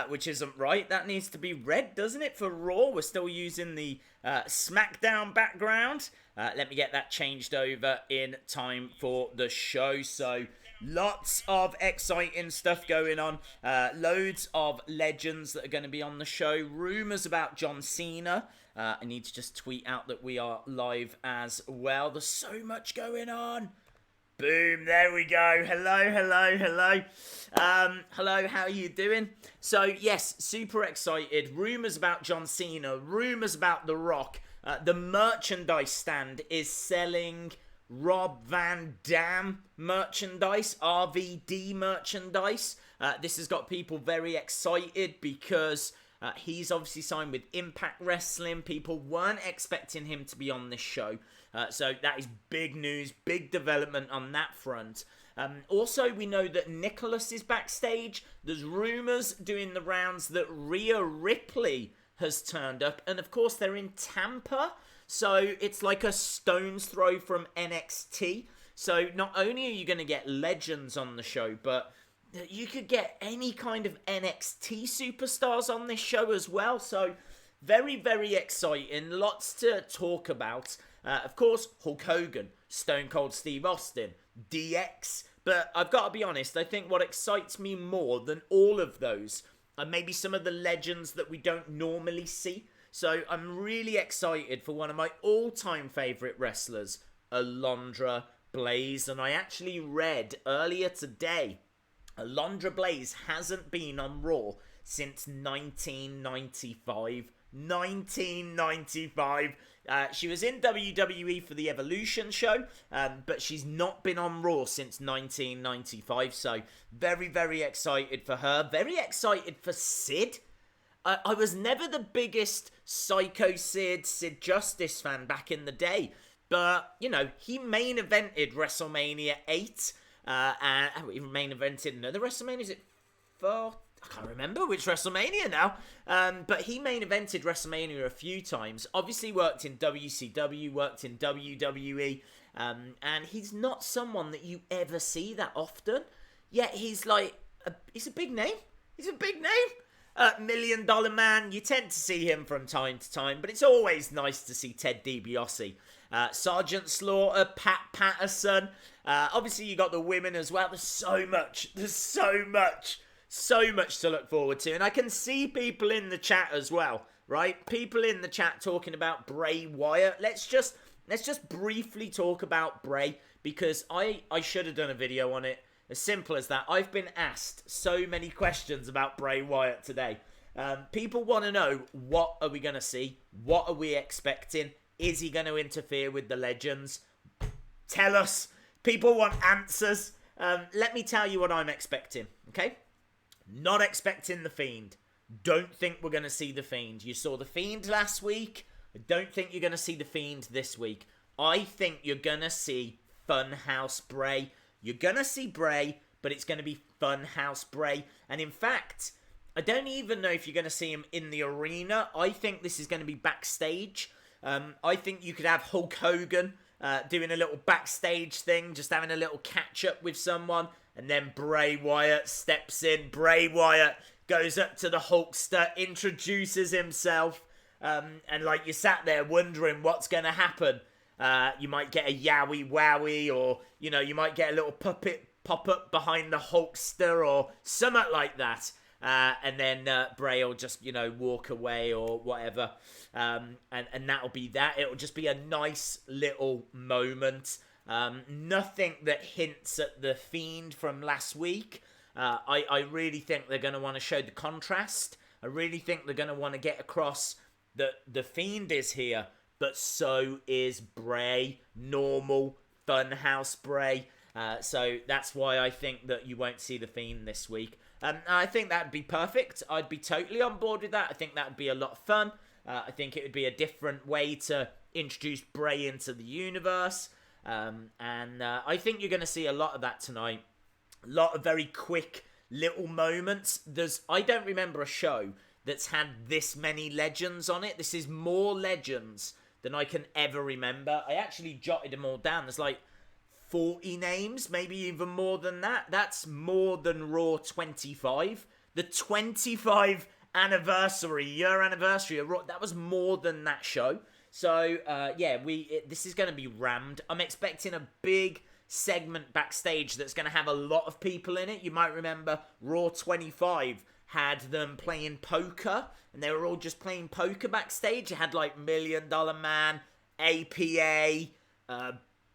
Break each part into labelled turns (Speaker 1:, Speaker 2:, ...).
Speaker 1: which isn't right. That needs to be red, doesn't it, for Raw? We're still using the SmackDown background. Let me get that changed over in time for the show. So, lots of exciting stuff going on. Loads of legends that are going to be on the show. Rumours about John Cena. I need to just tweet out that we are live as well. There's so much going on. Boom, there we go. Hello. Hello, how are you doing? So, yes, super excited. Rumours about John Cena. Rumours about The Rock. The merchandise stand is selling Rob Van Dam merchandise, RVD merchandise. This has got people very excited because he's obviously signed with Impact Wrestling. People weren't expecting him to be on this show. So that is big news, big development on that front. Also, we know that Nicholas is backstage. There's rumours doing the rounds that Rhea Ripley has turned up. And of course, they're in Tampa. So it's like a stone's throw from NXT. So not only are you going to get legends on the show, but you could get any kind of NXT superstars on this show as well. So very, very exciting. Lots to talk about. Of course, Hulk Hogan, Stone Cold Steve Austin, DX. But I've got to be honest, I think what excites me more than all of those are maybe some of the legends that we don't normally see. So I'm really excited for one of my all-time favourite wrestlers, Alundra Blayze. And I actually read earlier today, Alundra Blayze hasn't been on Raw since 1995. 1995. She was in WWE for the Evolution show, but she's not been on Raw since 1995. So very, very excited for her. Very excited for Sid. I was never the biggest Psycho Sid Justice fan back in the day. But, you know, he main evented WrestleMania 8. And he main evented another WrestleMania. Is it 4? I can't remember which WrestleMania now. But he main evented WrestleMania a few times. Obviously worked in WCW, worked in WWE. And he's not someone that you ever see that often. Yet he's like, he's a big name. He's a big name. $1 Million Man, you tend to see him from time to time. But it's always nice to see Ted DiBiase. Sergeant Slaughter, Pat Patterson. Obviously you got the women as well. There's so much to look forward to. And I can see people in the chat as well, right? People in the chat talking about Bray Wyatt. Let's just briefly talk about Bray, because I should have done a video on it. As simple as that. I've been asked so many questions about Bray Wyatt today. People want to know, what are we going to see? What are we expecting? Is he going to interfere with the legends? Tell us. People want answers. Let me tell you what I'm expecting, okay? Not expecting the Fiend. Don't think we're going to see the Fiend. You saw the Fiend last week. I don't think you're going to see the Fiend this week. I think you're going to see Funhouse Bray. You're going to see Bray, but it's going to be Funhouse Bray. And in fact, I don't even know if you're going to see him in the arena. I think this is going to be backstage. I think you could have Hulk Hogan doing a little backstage thing, just having a little catch-up with someone. And then Bray Wyatt steps in. Bray Wyatt goes up to the Hulkster, introduces himself. And like, you sat there wondering what's going to happen. You might get a yowie wowie, or, you know, you might get a little puppet pop up behind the Hulkster or something like that. And then Bray will just, you know, walk away or whatever. And that'll be that. It'll just be a nice little moment. Nothing that hints at the Fiend from last week. I really think they're going to want to show the contrast. I really think they're going to want to get across that the Fiend is here, but so is Bray. Normal, Funhouse Bray. So that's why I think that you won't see the Fiend this week. I think that'd be perfect. I'd be totally on board with that. I think that'd be a lot of fun. I think it would be a different way to introduce Bray into the universe. And I think you're going to see a lot of that tonight. A lot of very quick little moments. I don't remember a show that's had this many legends on it. This is more legends than I can ever remember. I actually jotted them all down. There's like 40 names, maybe even more than that. That's more than Raw 25. The 25 year anniversary of Raw, that was more than that show. So, this is going to be rammed. I'm expecting a big segment backstage that's going to have a lot of people in it. You might remember Raw 25 had them playing poker, and they were all just playing poker backstage. You had like $1 Million Man, APA,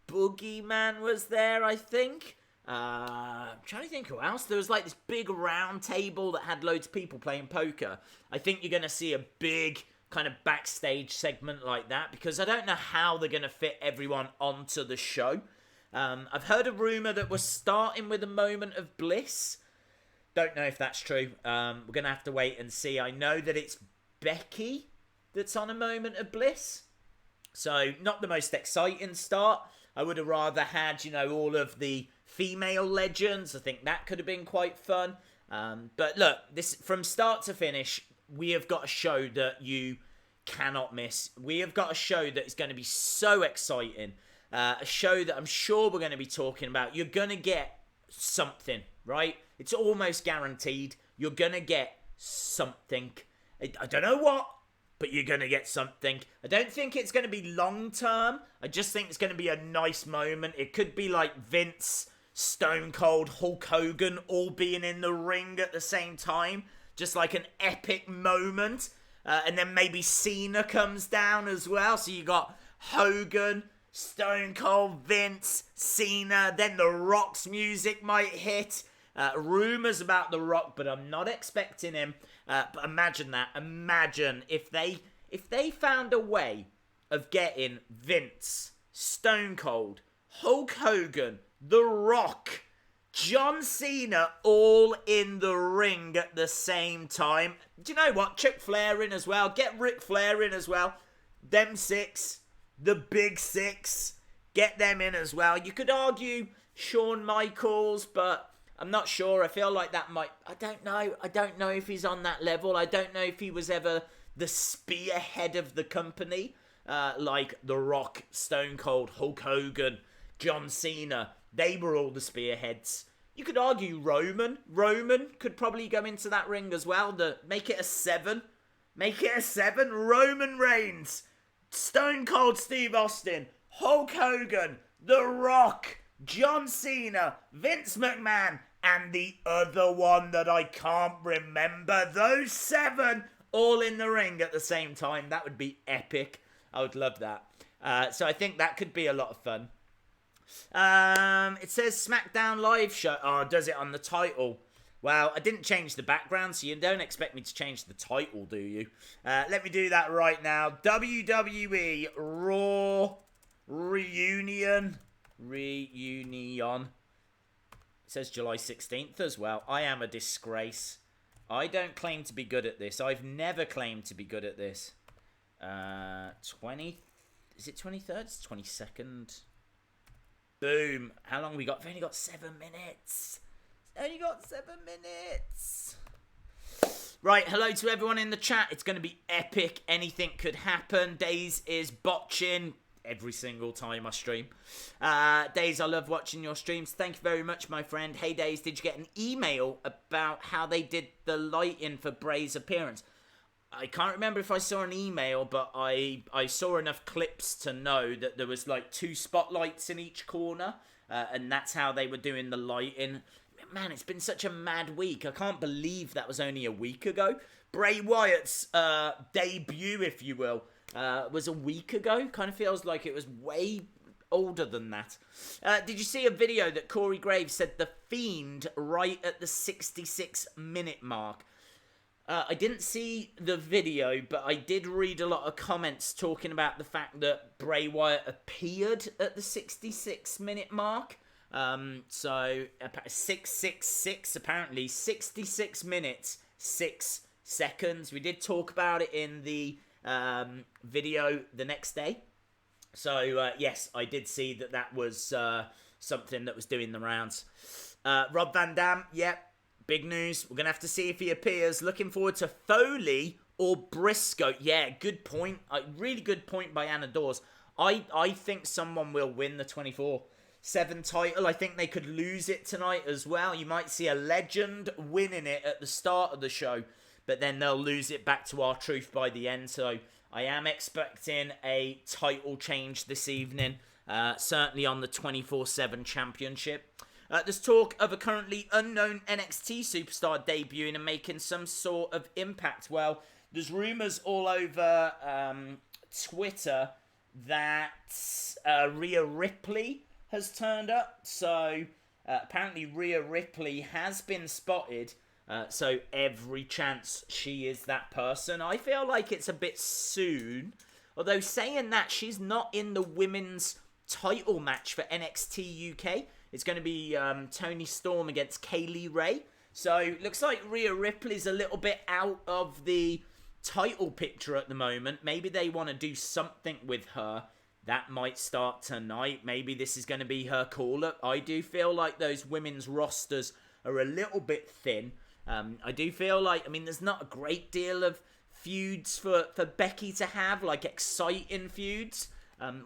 Speaker 1: Boogeyman was there, I think. I'm trying to think who else. There was like this big round table that had loads of people playing poker. I think you're going to see a big kind of backstage segment like that, because I don't know how they're going to fit everyone onto the show. I've heard a rumor that we're starting with a moment of Bliss. Don't know if that's true. We're going to have to wait and see. I know that it's Becky that's on a moment of Bliss. So, not the most exciting start. I would have rather had, all of the female legends. I think that could have been quite fun. But look, this from start to finish, we have got a show that you cannot miss. We have got a show that is going to be so exciting. A show that I'm sure we're going to be talking about. You're going to get something, right? It's almost guaranteed. You're going to get something. I don't know what, but you're going to get something. I don't think it's going to be long term. I just think it's going to be a nice moment. It could be like Vince, Stone Cold, Hulk Hogan all being in the ring at the same time. Just like an epic moment. And then maybe Cena comes down as well. So you got Hogan, Stone Cold, Vince, Cena. Then The Rock's music might hit. Rumours about The Rock, but I'm not expecting him. But imagine that. Imagine if they found a way of getting Vince, Stone Cold, Hulk Hogan, The Rock, John Cena all in the ring at the same time. Do you know what? Chuck Flair in as well. Get Ric Flair in as well. Them six, the big six, get them in as well. You could argue Shawn Michaels, but I'm not sure. I feel like that might... I don't know. I don't know if he's on that level. I don't know if he was ever the spearhead of the company. Like The Rock, Stone Cold, Hulk Hogan, John Cena. They were all the spearheads. You could argue Roman. Roman could probably go into that ring as well. Make it a 7. Make it a 7. Roman Reigns, Stone Cold Steve Austin, Hulk Hogan, The Rock, John Cena, Vince McMahon, and the other one that I can't remember. Those 7 all in the ring at the same time. That would be epic. I would love that. So I think that could be a lot of fun. It says SmackDown Live show. Oh, does it on the title? Well, I didn't change the background, so you don't expect me to change the title, do you? Let me do that right now. WWE Raw Reunion. It says July 16th as well. I am a disgrace. I don't claim to be good at this. I've never claimed to be good at this. 20... Is it 23rd? It's 22nd. Boom. How long we got? We've only got 7 minutes. Only got 7 minutes. Right, hello to everyone in the chat. It's going to be epic. Anything could happen. Days is botching every single time I stream. Days, I love watching your streams. Thank you very much, my friend. Hey, Days, did you get an email about how they did the lighting for Bray's appearance? I can't remember if I saw an email, but I saw enough clips to know that there was like 2 spotlights in each corner, and that's how they were doing the lighting. Man, it's been such a mad week. I can't believe that was only a week ago. Bray Wyatt's debut, if you will, was a week ago. Kind of feels like it was way older than that. Did you see a video that Corey Graves said the Fiend right at the 66-minute mark? I didn't see the video, but I did read a lot of comments talking about the fact that Bray Wyatt appeared at the 66-minute mark. So 666, apparently 66 minutes, 6 seconds. We did talk about it in the video the next day. So yes, I did see that was something that was doing the rounds. Rob Van Dam, yep. Big news. We're going to have to see if he appears. Looking forward to Foley or Briscoe. Yeah, good point. Really good point by Anna Dawes. I think someone will win the 24/7 7 title. I think they could lose it tonight as well. You might see a legend winning it at the start of the show, but then they'll lose it back to R-Truth by the end. So I am expecting a title change this evening, certainly on the 24/7 championship. There's talk of a currently unknown NXT superstar debuting and making some sort of impact. Well, there's rumours all over Twitter that Rhea Ripley has turned up. So apparently Rhea Ripley has been spotted. So every chance she is that person. I feel like it's a bit soon. Although saying that, she's not in the women's title match for NXT UK. It's going to be Toni Storm against Kaylee Ray. So looks like Rhea Ripley's a little bit out of the title picture at the moment. Maybe they want to do something with her. That might start tonight. Maybe this is going to be her call-up. I do feel like those women's rosters are a little bit thin. I do feel like, there's not a great deal of feuds for Becky to have, like exciting feuds.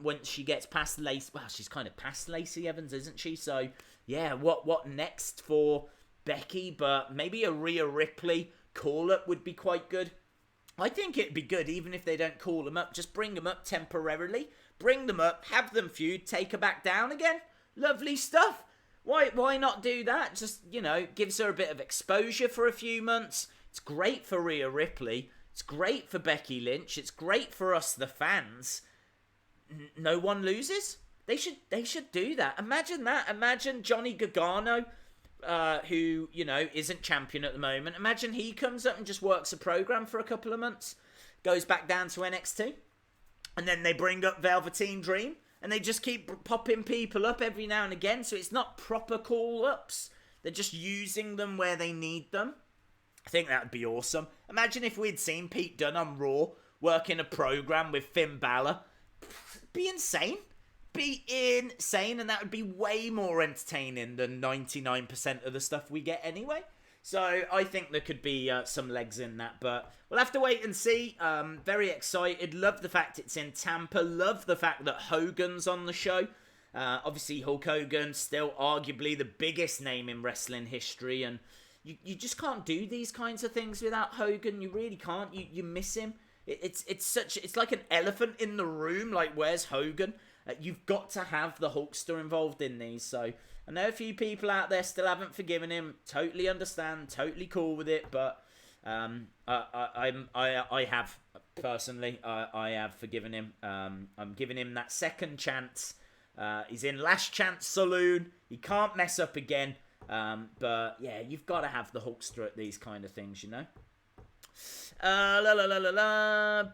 Speaker 1: Once she gets past Lacey, well, she's kind of past Lacey Evans, isn't she? So, yeah, what next for Becky? But maybe a Rhea Ripley call-up would be quite good. I think it'd be good, even if they don't call them up. Just bring them up temporarily. Bring them up, have them feud, take her back down again. Lovely stuff. Why not do that? Just, gives her a bit of exposure for a few months. It's great for Rhea Ripley. It's great for Becky Lynch. It's great for us, the fans. No one loses. They should do that. Imagine that. Imagine Johnny Gargano, who isn't champion at the moment. Imagine he comes up and just works a program for a couple of months, goes back down to NXT, and then they bring up Velveteen Dream, and they just keep popping people up every now and again. So it's not proper call-ups. They're just using them where they need them. I think that would be awesome. Imagine if we'd seen Pete Dunne on Raw working a program with Finn Balor. Be insane. And that would be way more entertaining than 99% of the stuff we get anyway. So I think there could be some legs in that, but we'll have to wait and see. Very excited. Love the fact it's in Tampa. Love the fact that Hogan's on the show. Obviously Hulk Hogan, still arguably the biggest name in wrestling history, and you just can't do these kinds of things without Hogan. You really can't. You miss him. It's like an elephant in the room. Like, where's Hogan? You've got to have the Hulkster involved in these. So I know a few people out there still haven't forgiven him. Totally understand. Totally cool with it. But I have personally. I have forgiven him. I'm giving him that second chance. He's in Last Chance Saloon. He can't mess up again. But yeah, you've got to have the Hulkster at these kind of things,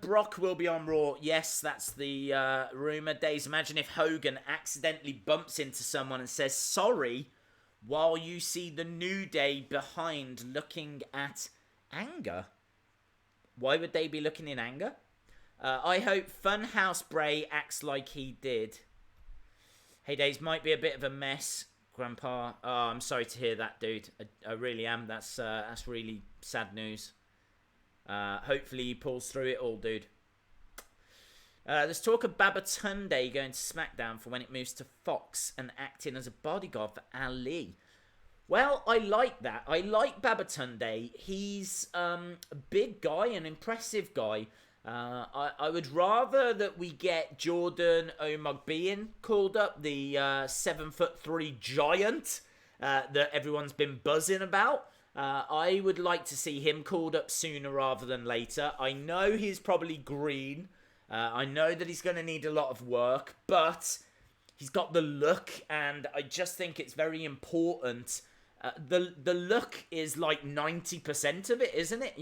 Speaker 1: Brock will be on Raw. Yes, that's the rumour. Days, imagine if Hogan accidentally bumps into someone and says sorry while you see the New Day behind looking at anger. Why would they be looking in anger? I hope Funhouse Bray acts like he did. Hey, Days, might be a bit of a mess, Grandpa. Oh, I'm sorry to hear that, dude. I really am. That's really sad news. Hopefully he pulls through it all, dude. There's talk of Babatunde going to SmackDown for when it moves to Fox and acting as a bodyguard for Ali. Well, I like that. I like Babatunde. He's a big guy, an impressive guy. I would rather that we get Jordan Omogbein called up, the 7'3" giant that everyone's been buzzing about. I would like to see him called up sooner rather than later. I know he's probably green. I know that he's going to need a lot of work, but he's got the look, and I just think it's very important. The look is like 90% of it, isn't it?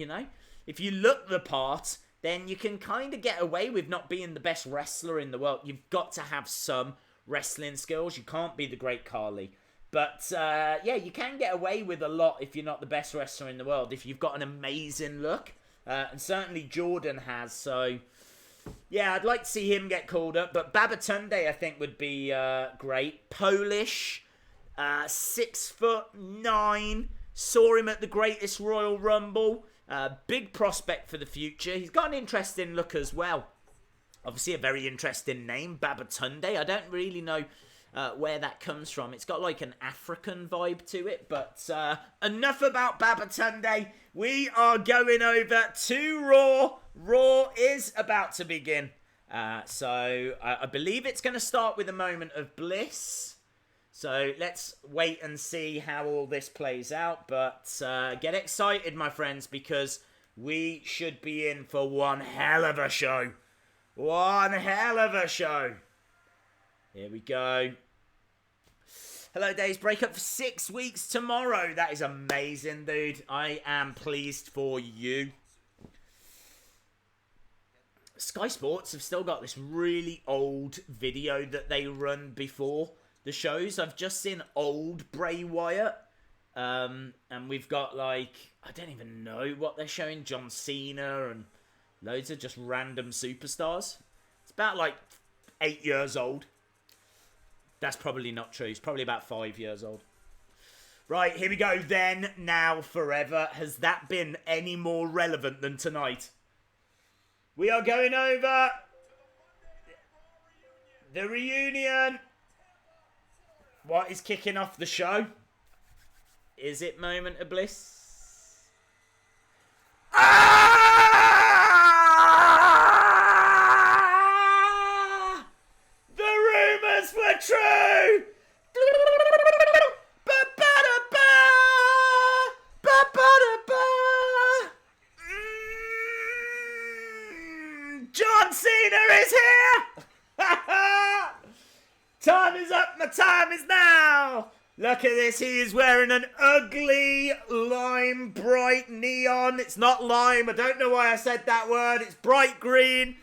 Speaker 1: If you look the part, then you can kind of get away with not being the best wrestler in the world. You've got to have some wrestling skills. You can't be the Great Khali. But, yeah, you can get away with a lot if you're not the best wrestler in the world, if you've got an amazing look. And certainly Jordan has. So, yeah, I'd like to see him get called up. But Babatunde, I think, would be great. Polish, 6'9". Saw him at the Greatest Royal Rumble. Big prospect for the future. He's got an interesting look as well. Obviously, a very interesting name, Babatunde. I don't really know where that comes from. It's got like an African vibe to it. But enough about Babatunde. We are going over to Raw. Raw is about to begin. So I believe it's going to start with a moment of bliss. So let's wait and see how all this plays out. But get excited, my friends, because we should be in for one hell of a show. One hell of a show. Here we go. Hello, Days. Break up for 6 weeks tomorrow. That is amazing, dude. I am pleased for you. Sky Sports have still got this really old video that they run before the shows. I've just seen old Bray Wyatt. And we've got, like, I don't even know what they're showing. John Cena and loads of just random superstars. It's about, like, 8 years old. That's probably not true. It's probably about 5 years old. Right, here we go. Then, now, forever. Has that been any more relevant than tonight? We are going over the reunion. What is kicking off the show? Is it Moment of Bliss? Ah! The rumors were true. John Cena is here! Time is up, my time is now! Look at this, he is wearing an ugly lime bright neon. It's not lime, I don't know why I said that word. It's bright green.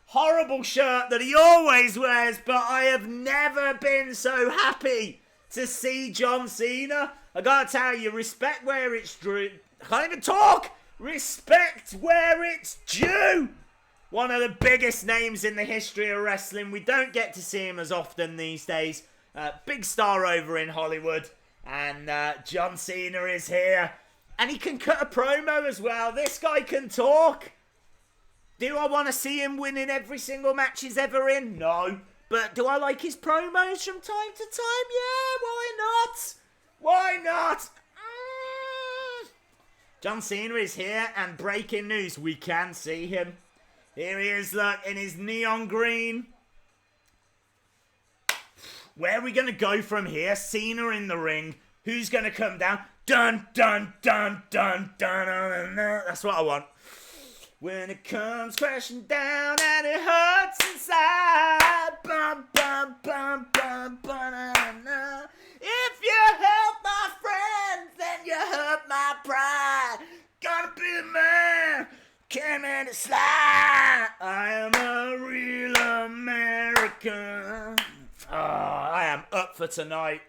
Speaker 1: Horrible shirt that he always wears, but I have never been so happy to see John Cena. I gotta tell you, respect where it's due. I can't even talk! Respect where it's due! One of the biggest names in the history of wrestling. We don't get to see him as often these days. Big star over in Hollywood. And John Cena is here. And he can cut a promo as well. This guy can talk. Do I want to see him winning every single match he's ever in? No. But do I like his promos from time to time? Yeah, why not? Why not? John Cena is here. And breaking news, we can see him. Here he is, look, in his neon green. Where are we going to go from here? Cena in the ring. Who's going to come down? Dun, dun, dun, dun, dun, dun, dun. That's what I want. When it comes crashing down and it hurts inside. Bum, bum, bum, bum, bum, na. If you help my friends, then you hurt my pride. Gotta be the man. Came in to slide. I am a real American. Oh, I am up for tonight.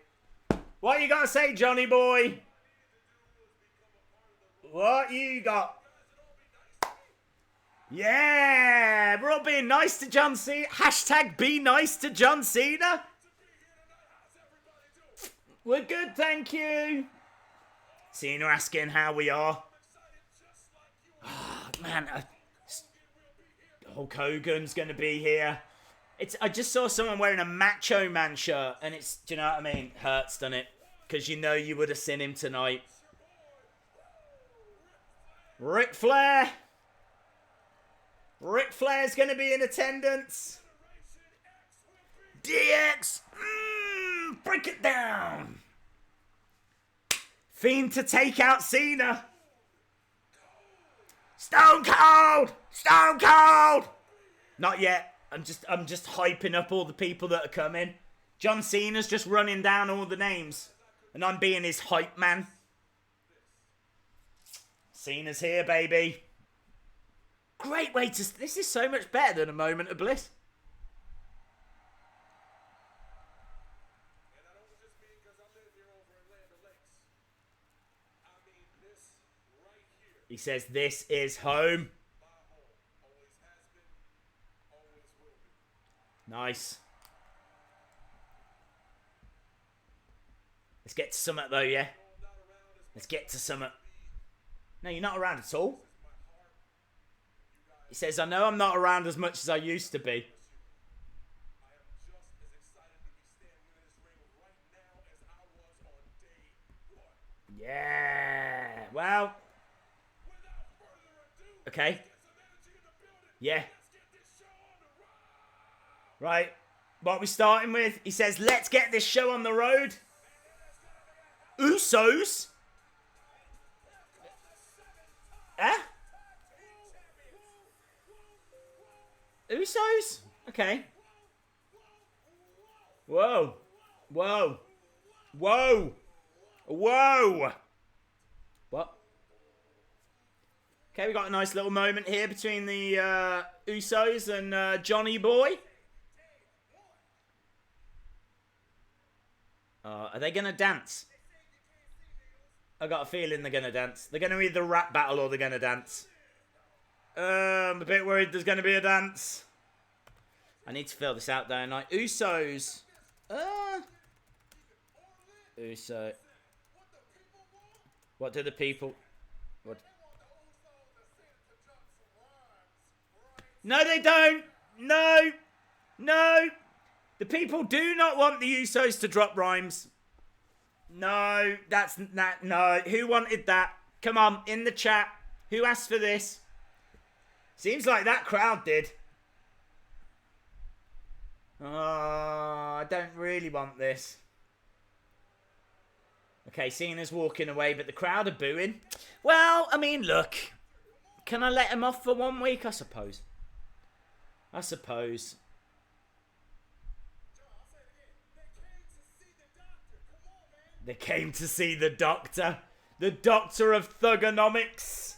Speaker 1: What you got to say, Johnny boy? What you got? Yeah, we're all being nice to John Cena. Hashtag be nice to John Cena. We're good, thank you. Cena asking how we are. Oh, man, Hulk Hogan's going to be here. I just saw someone wearing a Macho Man shirt, and it's, do you know what I mean? Hurts, doesn't it? Because you know you would have seen him tonight. Ric Flair. Ric Flair's going to be in attendance. DX. Break it down. Fiend to take out Cena. Stone Cold! Stone Cold! Not yet. I'm just hyping up all the people that are coming. John Cena's just running down all the names. And I'm being his hype man. Cena's here, baby. Great way to... This is so much better than a Moment of Bliss. He says, this is home. Nice. Let's get to Summit, though, yeah? Let's get to Summit. No, you're not around at all. He says, I know I'm not around as much as I used to be. Yeah. Well. Okay. Yeah. Right. What are we starting with? He says, let's get this show on the road. Usos? Eh? Usos? Okay. Whoa. Whoa. Whoa. Whoa. What? Okay, we got a nice little moment here between the Usos and Johnny Boy. Are they going to dance? I got a feeling they're going to dance. They're going to either rap battle or they're going to dance. I'm a bit worried there's going to be a dance. I need to fill this out, don't I? Usos. Uso. What do the people... What? No, they don't. No. No. The people do not want the Usos to drop rhymes. No, that's not. No, who wanted that? Come on, in the chat. Who asked for this? Seems like that crowd did. Oh, I don't really want this. Okay, Cena's walking away, but the crowd are booing. Well, I mean, look. Can I let him off for 1 week? I suppose. I suppose. They came to see the doctor. The doctor of thugonomics.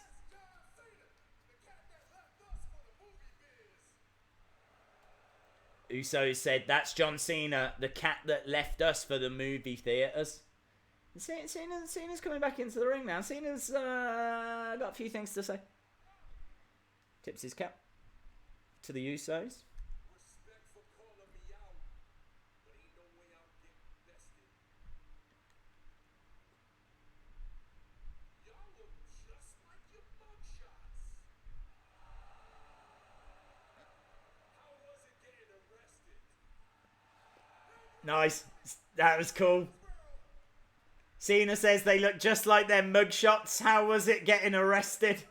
Speaker 1: Uso said, that's John Cena, the cat that left us for the movie theatres. Cena's coming back into the ring now. Cena's got a few things to say. Tips his cap to the Usos. Nice. That was cool. Cena says they look just like their mugshots. How was it getting arrested?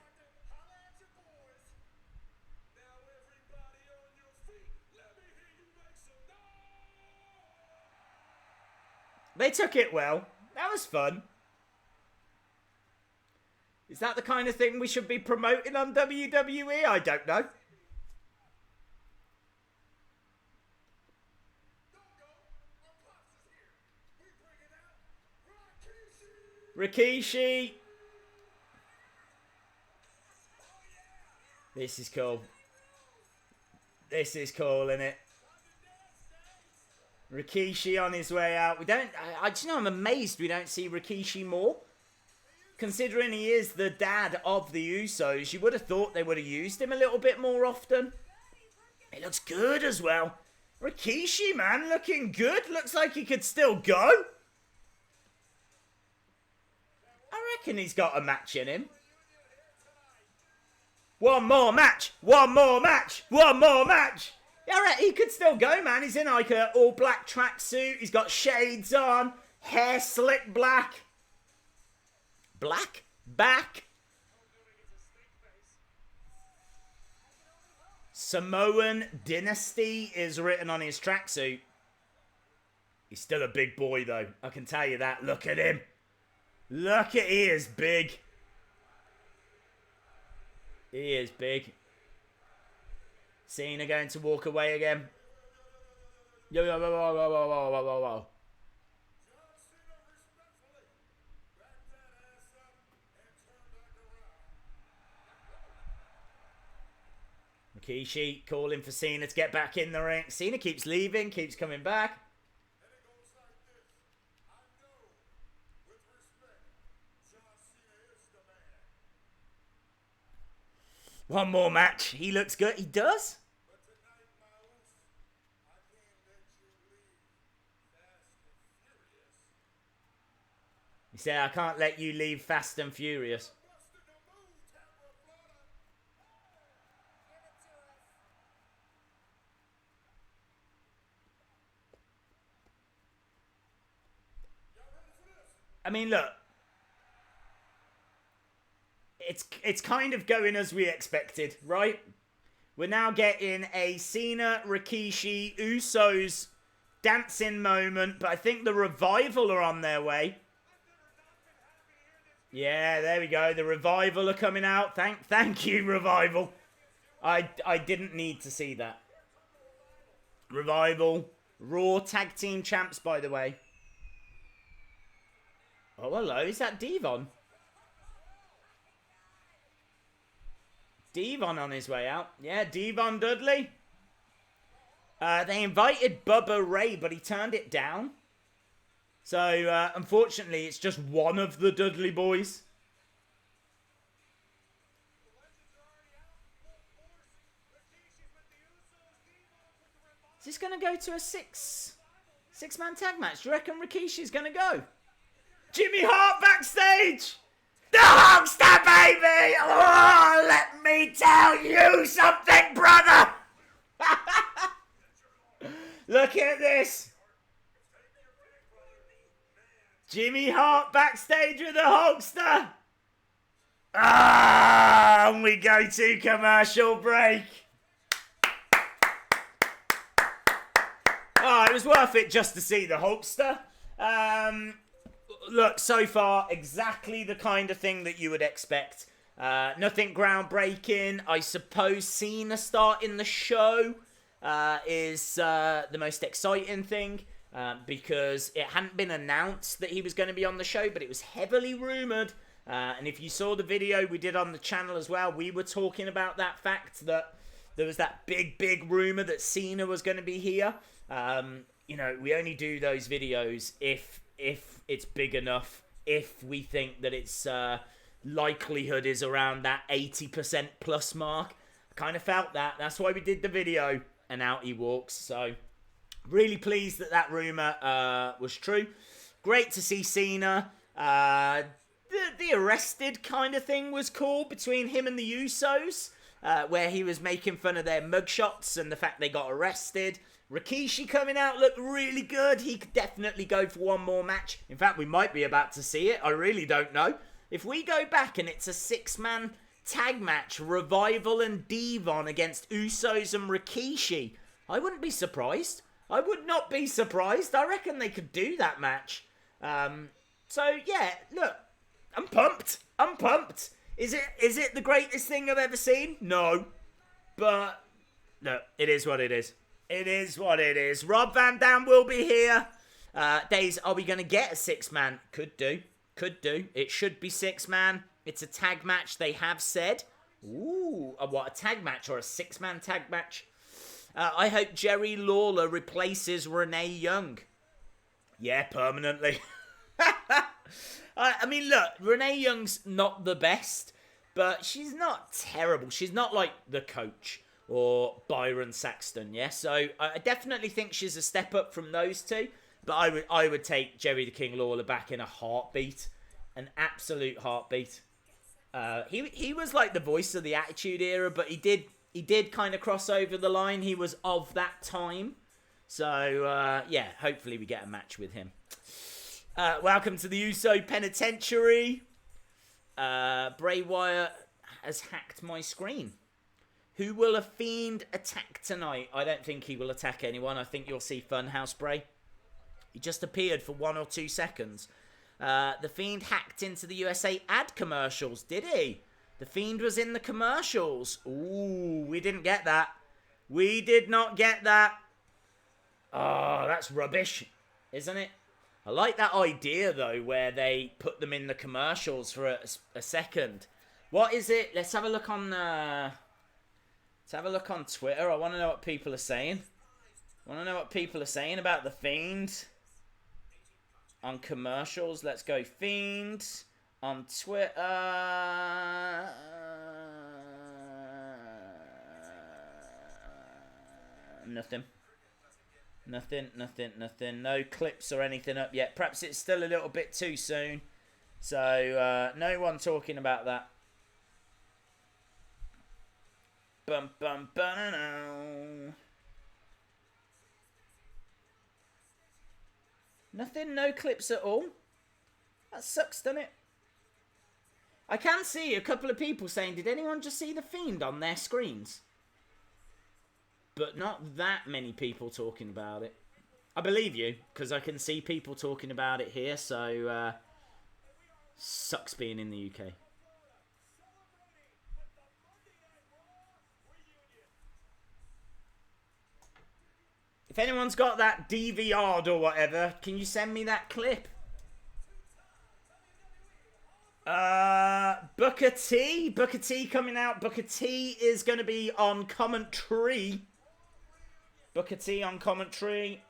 Speaker 1: They took it well. That was fun. Is that the kind of thing we should be promoting on WWE? I don't know. Rikishi. This is cool. This is cool, isn't it? Rikishi on his way out. We don't... I just know I'm amazed we don't see Rikishi more. Considering he is the dad of the Usos, you would have thought they would have used him a little bit more often. He looks good as well. Rikishi, man, looking good. Looks like he could still go. I reckon he's got a match in him. One more match. One more match. One more match. Yeah, right, he could still go, man. He's in like an all-black tracksuit. He's got shades on. Hair slick black. Black? Back? Samoan Dynasty is written on his tracksuit. He's still a big boy, though. I can tell you that. Look at him. Look at he is big. He is big. Cena going to walk away again. Yo, yo, yo, yo, yo, yo, yo, yo, yo, yo. Rikishi calling for Cena to get back in the ring. Cena keeps leaving, keeps coming back. One more match. He looks good. He does? He said, I can't let you leave Fast and Furious. I mean, look. it's kind of going as we expected, right? We're now getting a Cena, Rikishi, Usos dancing moment, but I think the Revival are on their way. Yeah, there we go. The Revival are coming out. Thank you, Revival. I didn't need to see that. Revival. Raw Tag Team Champs, by the way. Oh, hello. Is that Devon? Devon on his way out. Yeah, Devon Dudley. They invited Bubba Ray, but he turned it down. So, unfortunately, it's just one of the Dudley boys. Is this going to go to a six-man tag match? Do you reckon Rikishi's going to go? Jimmy Hart backstage! The Hulkster, baby! Oh, let me tell you something, brother! Look at this! Jimmy Hart backstage with the Hulkster! Ah, and we go to commercial break. Oh, it was worth it just to see the Hulkster. Look, so far, exactly the kind of thing that you would expect. Nothing groundbreaking. I suppose Cena starting the show is the most exciting thing. Because it hadn't been announced that he was going to be on the show, but it was heavily rumoured. And if you saw the video we did on the channel as well, we were talking about that fact that there was that big rumour that Cena was going to be here. You know, we only do those videos if it's big enough, if we think that its likelihood is around that 80% plus mark. I kind of felt that. That's why we did the video, and out he walks. So, really pleased that rumour was true. Great to see Cena. The arrested kind of thing was cool between him and the Usos, where he was making fun of their mugshots and the fact they got arrested. Rikishi coming out looked really good. He could definitely go for one more match. In fact, we might be about to see it. I really don't know. If we go back and it's a six-man tag match, Revival and Devon against Usos and Rikishi, I wouldn't be surprised. I would not be surprised. I reckon they could do that match. So, yeah, look, I'm pumped. I'm pumped. Is it the greatest thing I've ever seen? No. But, look, it is what it is. It is what it is. Rob Van Dam will be here. Days, are we going to get a six-man? Could do. Could do. It should be six-man. It's a tag match, they have said. Ooh, what, a tag match or a six-man tag match? I hope Jerry Lawler replaces Renee Young. Yeah, permanently. I mean, look, Renee Young's not the best, but she's not terrible. She's not like the Coach or Byron Saxton, yeah? So I definitely think she's a step up from those two, but I would take Jerry the King Lawler back in a heartbeat. An absolute heartbeat. He was like the voice of the Attitude Era, but he did kind of cross over the line. He was of that time. So, yeah, hopefully we get a match with him. Welcome to the Uso Penitentiary. Bray Wyatt has hacked my screen. Who will a Fiend attack tonight? I don't think he will attack anyone. I think you'll see Funhouse Bray. He just appeared for 1 or 2 seconds. The Fiend hacked into the USA ad commercials, did he? The Fiend was in the commercials. Ooh, we didn't get that. We did not get that. Oh, that's rubbish, isn't it? I like that idea, though, where they put them in the commercials for a second. What is it? Let's have a look on Twitter. I want to know what people are saying. I want to know what people are saying about the Fiend on commercials. Let's go Fiend on Twitter. Nothing. No clips or anything up yet. Perhaps it's still a little bit too soon. So, no one talking about that. Bum bum ba-na-na. Nothing, no clips at all. That sucks, doesn't it? I can see a couple of people saying, did anyone just see the Fiend on their screens? But not that many people talking about it. I believe you, because I can see people talking about it here, so sucks being in the UK. If anyone's got that DVR'd or whatever, can you send me that clip? Booker T. Booker T coming out. Booker T is going to be on commentary. Booker T on commentary.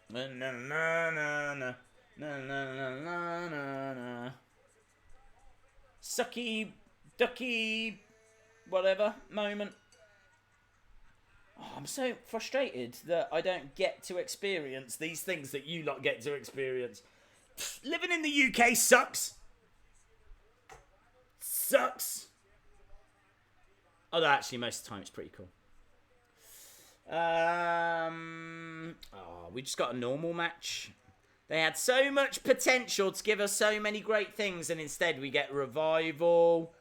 Speaker 1: Na na na na na na na na na. Sucky, ducky, whatever moment. Oh, I'm so frustrated that I don't get to experience these things that you lot get to experience. Living in the UK sucks. Sucks. Although actually most of the time it's pretty cool. We just got a normal match. They had so much potential to give us so many great things, and instead we get Revival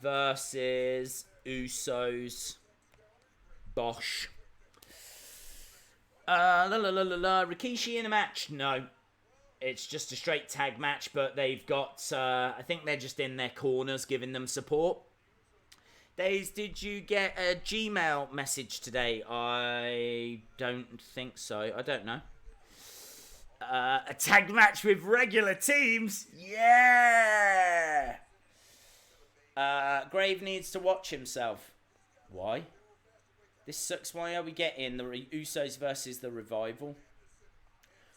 Speaker 1: versus Usos. Bosh. Rikishi in a match? No. It's just a straight tag match, but they've got, I think they're just in their corners giving them support. Days, did you get a Gmail message today? I don't think so. I don't know. A tag match with regular teams? Yeah! Grave needs to watch himself. Why? This sucks. Why are we getting the Usos versus the Revival?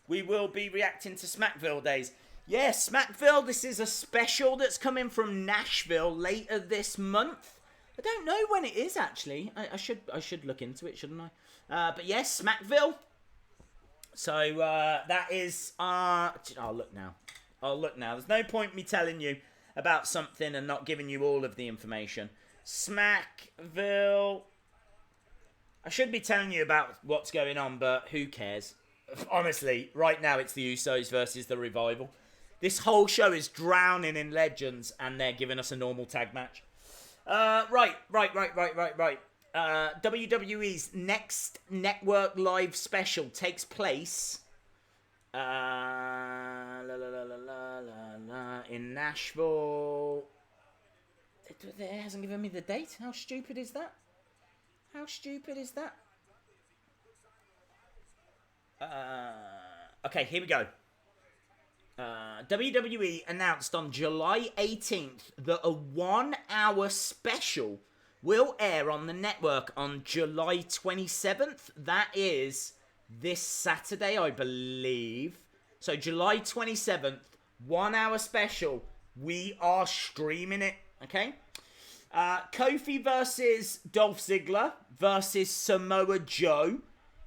Speaker 1: We will be reacting to Smackville days. Yes, Smackville. This is a special that's coming from Nashville later this month. I don't know when it is actually. I should look into it, shouldn't I? But yes, Smackville. So that is. I'll look now. There's no point me telling you about something and not giving you all of the information. Smackville. I should be telling you about what's going on, but who cares? Honestly, right now it's the Usos versus the Revival. This whole show is drowning in legends, and they're giving us a normal tag match. Right. WWE's next network live special takes place in Nashville. It hasn't given me the date. How stupid is that? Okay, here we go. WWE announced on July 18th that a 1 hour special will air on the network on July 27th. That is this Saturday, I believe. So July 27th, 1 hour special. We are streaming it, okay? Kofi versus Dolph Ziggler versus Samoa Joe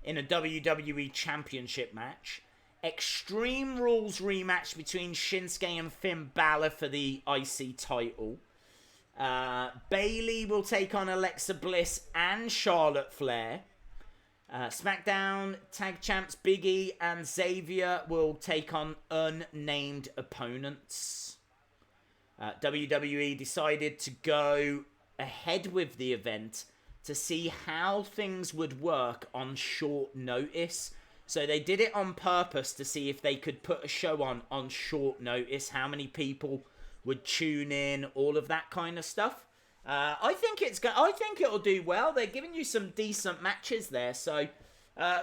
Speaker 1: in a WWE Championship match. Extreme Rules rematch between Shinsuke and Finn Balor for the IC title. Bayley will take on Alexa Bliss and Charlotte Flair. SmackDown Tag Champs Big E and Xavier will take on unnamed opponents. WWE decided to go ahead with the event to see how things would work on short notice. So they did it on purpose to see if they could put a show on short notice, how many people would tune in, all of that kind of stuff. I think it'll do well. They're giving you some decent matches there. So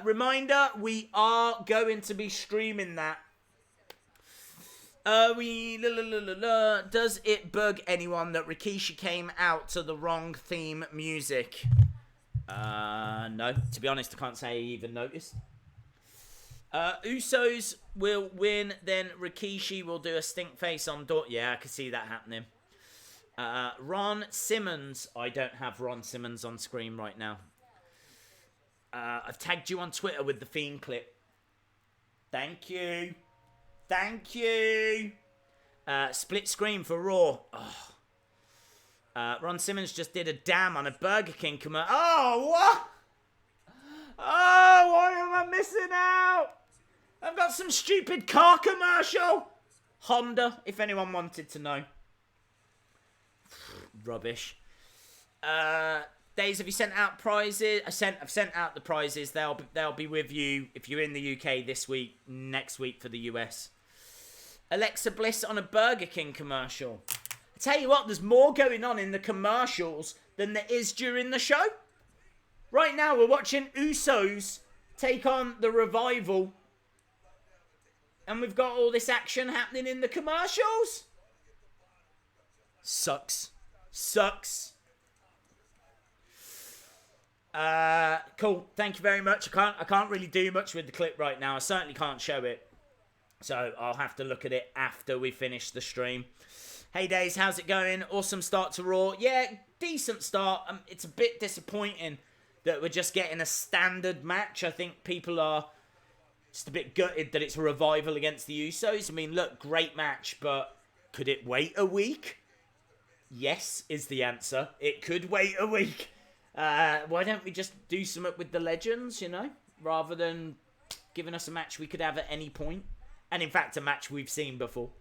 Speaker 1: reminder, we are going to be streaming that. Does it bug anyone that Rikishi came out to the wrong theme music? No. To be honest, I can't say I even noticed. Usos will win, then Rikishi will do a stink face on Dort. Yeah, I can see that happening. Ron Simmons. I don't have Ron Simmons on screen right now. I've tagged you on Twitter with the Fiend clip. Thank you. Split screen for Raw. Oh. Ron Simmons just did a damn on a Burger King commercial. Oh, what? Oh, why am I missing out? I've got some stupid car commercial. Honda, if anyone wanted to know. Rubbish. Days, have you sent out prizes? I've sent out the prizes. They'll be with you if you're in the UK this week, next week for the US. Alexa Bliss on a Burger King commercial. I tell you what, there's more going on in the commercials than there is during the show. Right now, we're watching Usos take on the Revival. And we've got all this action happening in the commercials. Sucks. Cool. Thank you very much. I can't really do much with the clip right now. I certainly can't show it. So I'll have to look at it after we finish the stream. Hey Days, how's it going? Awesome start to Raw. Yeah, decent start. It's a bit disappointing that we're just getting a standard match. I think people are just a bit gutted that it's a Revival against the Usos. I mean, look, great match, but could it wait a week? Yes, is the answer. It could wait a week. Why don't we just do something with the legends, you know? Rather than giving us a match we could have at any point. And in fact, a match we've seen before.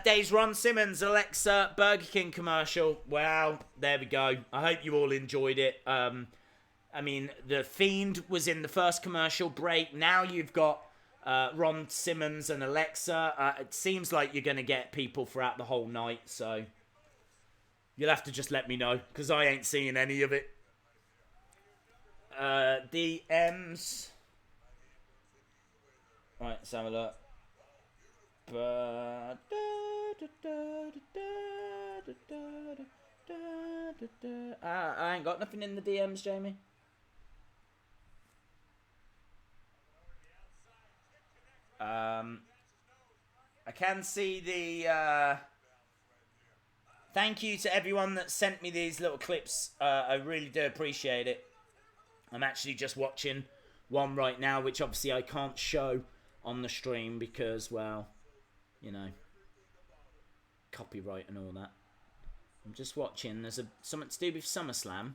Speaker 1: Days, Ron Simmons, Alexa, Burger King commercial. Well, there we go. I hope you all enjoyed it. I mean, the Fiend was in the first commercial break. Now you've got Ron Simmons and Alexa. It seems like you're going to get people throughout the whole night, so you'll have to just let me know, because I ain't seeing any of it. DMs. Right, let's have a look. I ain't got nothing in the DMs, Jamie. I can see the thank you to everyone that sent me these little clips. I really do appreciate it. I'm actually just watching one right now, which obviously I can't show on the stream because, well, you know, copyright and all that. I'm just watching. There's something to do with SummerSlam.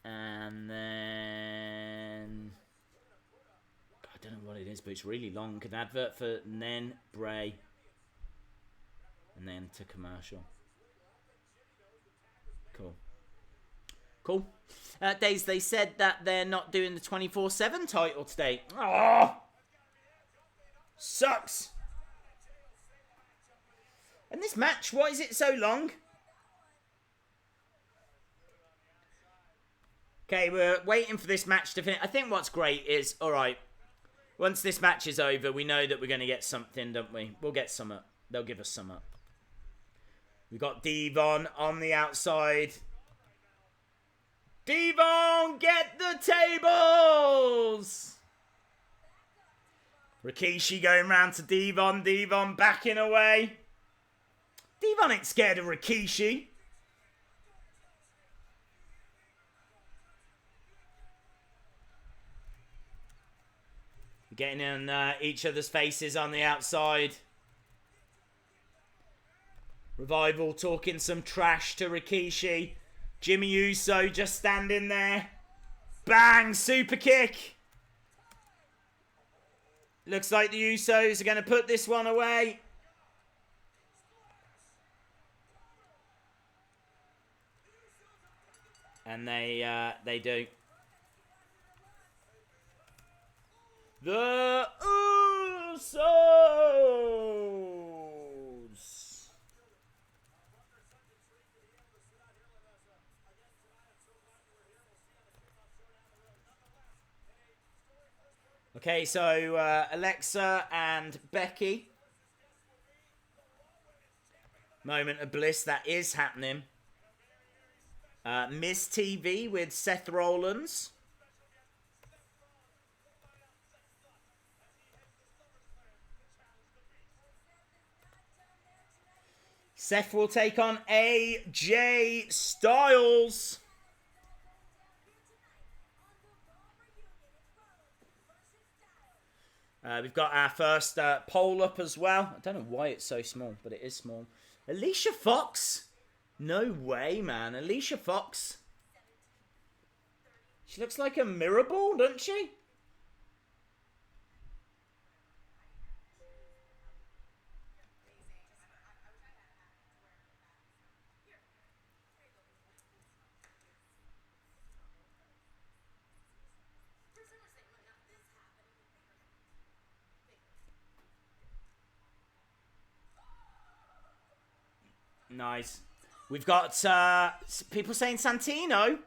Speaker 1: And then I don't know what it is, but it's really long. An advert for and then Bray. And then to commercial. Cool. Days, they said that they're not doing the 24/7 title today. Oh, sucks. And this match, why is it so long? Okay, we're waiting for this match to finish. I think what's great is, alright, once this match is over, we know that we're going to get something, don't we? We'll get something. They'll give us something. We've got Devon on the outside. Devon, get the tables! Rikishi going round to Devon. Devon backing away. Devon ain't scared of Rikishi. Getting in each other's faces on the outside. Revival talking some trash to Rikishi. Jimmy Uso just standing there. Bang! Super kick. Looks like the Usos are going to put this one away. And they do. The Usos. Okay, so Alexa and Becky. Moment of bliss, that is happening. Miz TV with Seth Rollins. Seth will take on AJ Styles. We've got our first poll up as well. I don't know why it's so small, but it is small. Alicia Fox? No way, man. Alicia Fox. She looks like a mirror ball, doesn't she? Nice. We've got people saying Santino.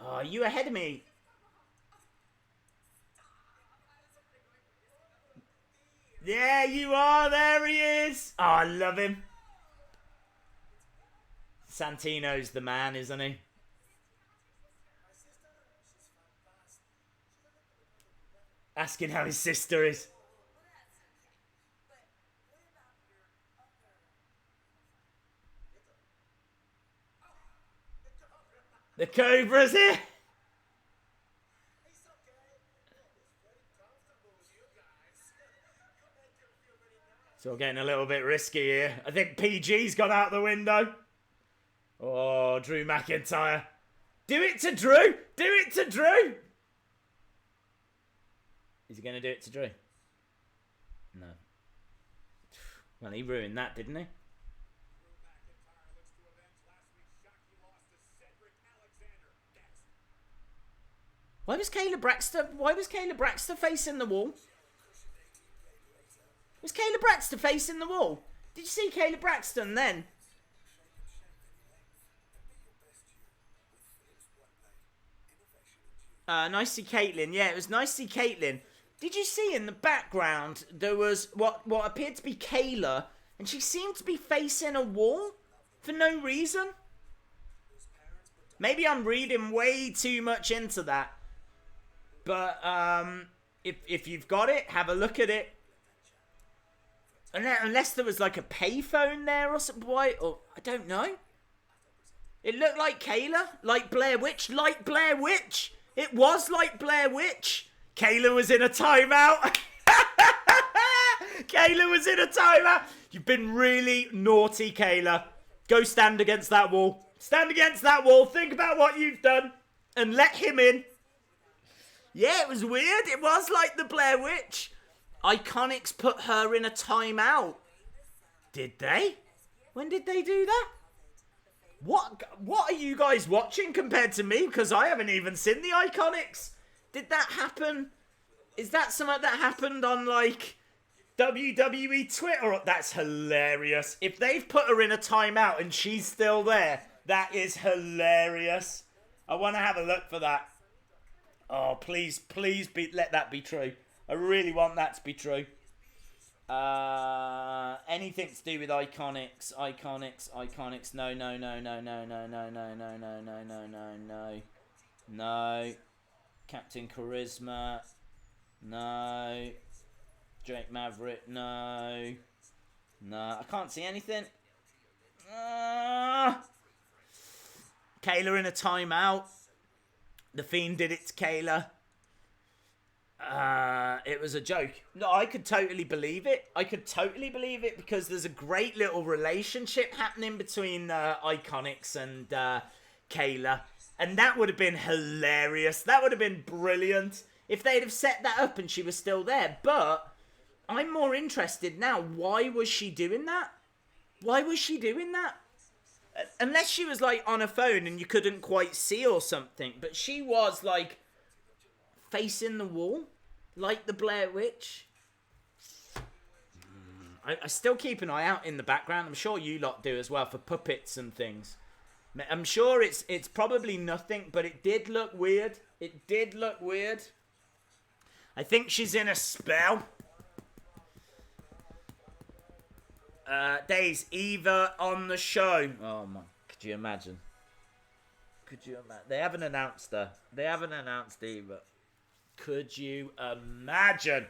Speaker 1: Oh, are you ahead of me? Yeah, you are. There he is. Oh, I love him. Santino's the man, isn't he? Asking how his sister is. The Cobra's here. So we're getting a little bit risky here. I think PG's gone out the window. Oh, Drew McIntyre. Do it to Drew. Do it to Drew. Is he going to do it to Drew? No. Well, he ruined that, didn't he? Why was Kayla Braxton facing the wall? Was Kayla Braxton facing the wall? Did you see Kayla Braxton then? Nice to see Caitlyn. Yeah, it was nice to see Caitlyn. Did you see in the background there was what appeared to be Kayla, and she seemed to be facing a wall for no reason? Maybe I'm reading way too much into that. But if you've got it, have a look at it. Unless there was like a payphone there or something, or I don't know. It looked like Kayla, like Blair Witch, It was like Blair Witch. Kayla was in a timeout. Kayla was in a timeout. You've been really naughty, Kayla. Go stand against that wall. Stand against that wall. Think about what you've done and let him in. Yeah, it was weird. It was like the Blair Witch. Iconics put her in a timeout. Did they? When did they do that? What are you guys watching compared to me? Because I haven't even seen the Iconics. Did that happen? Is that something that happened on like WWE Twitter? That's hilarious. If they've put her in a timeout and she's still there, that is hilarious. I want to have a look for that. Oh, please let that be true. I really want that to be true. Anything to do with Iconics. No. Captain Charisma. No. Drake Maverick. No. I can't see anything. Kayla in a timeout. The Fiend did it to Kayla. It was a joke. No, I could totally believe it. Because there's a great little relationship happening between Iconics and Kayla. And that would have been hilarious. That would have been brilliant if they'd have set that up and she was still there. But I'm more interested now. Why was she doing that? Unless she was like on a phone and you couldn't quite see or something. But she was like facing the wall. Like the Blair Witch. I still keep an eye out in the background. I'm sure you lot do as well for puppets and things. I'm sure it's probably nothing, but it did look weird. I think she's in a spell. Days Eva on the show. Oh my, could you imagine? They haven't announced her. They haven't announced Eva. Could you imagine?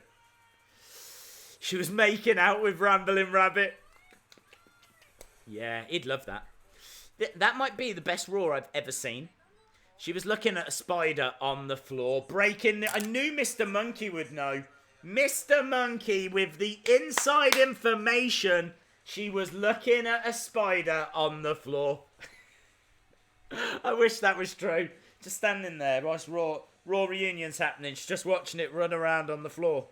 Speaker 1: She was making out with Rambling Rabbit. Yeah, he'd love that. That might be the best Raw I've ever seen. She was looking at a spider on the floor, breaking... I knew Mr. Monkey would know. Mr. Monkey with the inside information. She was looking at a spider on the floor. I wish that was true. Just standing there whilst Raw Reunion's happening. She's just watching it run around on the floor.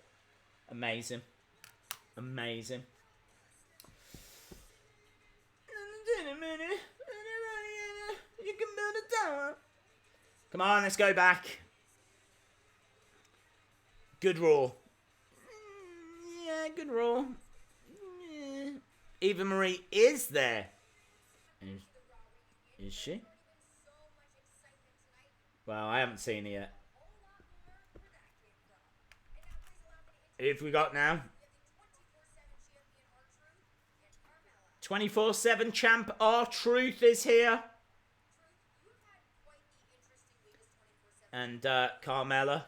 Speaker 1: Amazing. You can build a tower. Come on, let's go back. Good Raw. Yeah, good Raw. Yeah. Eva Marie is there. Is she? Well, I haven't seen her yet. Who have we got now? 24/7 champ R-Truth is here. And Carmella.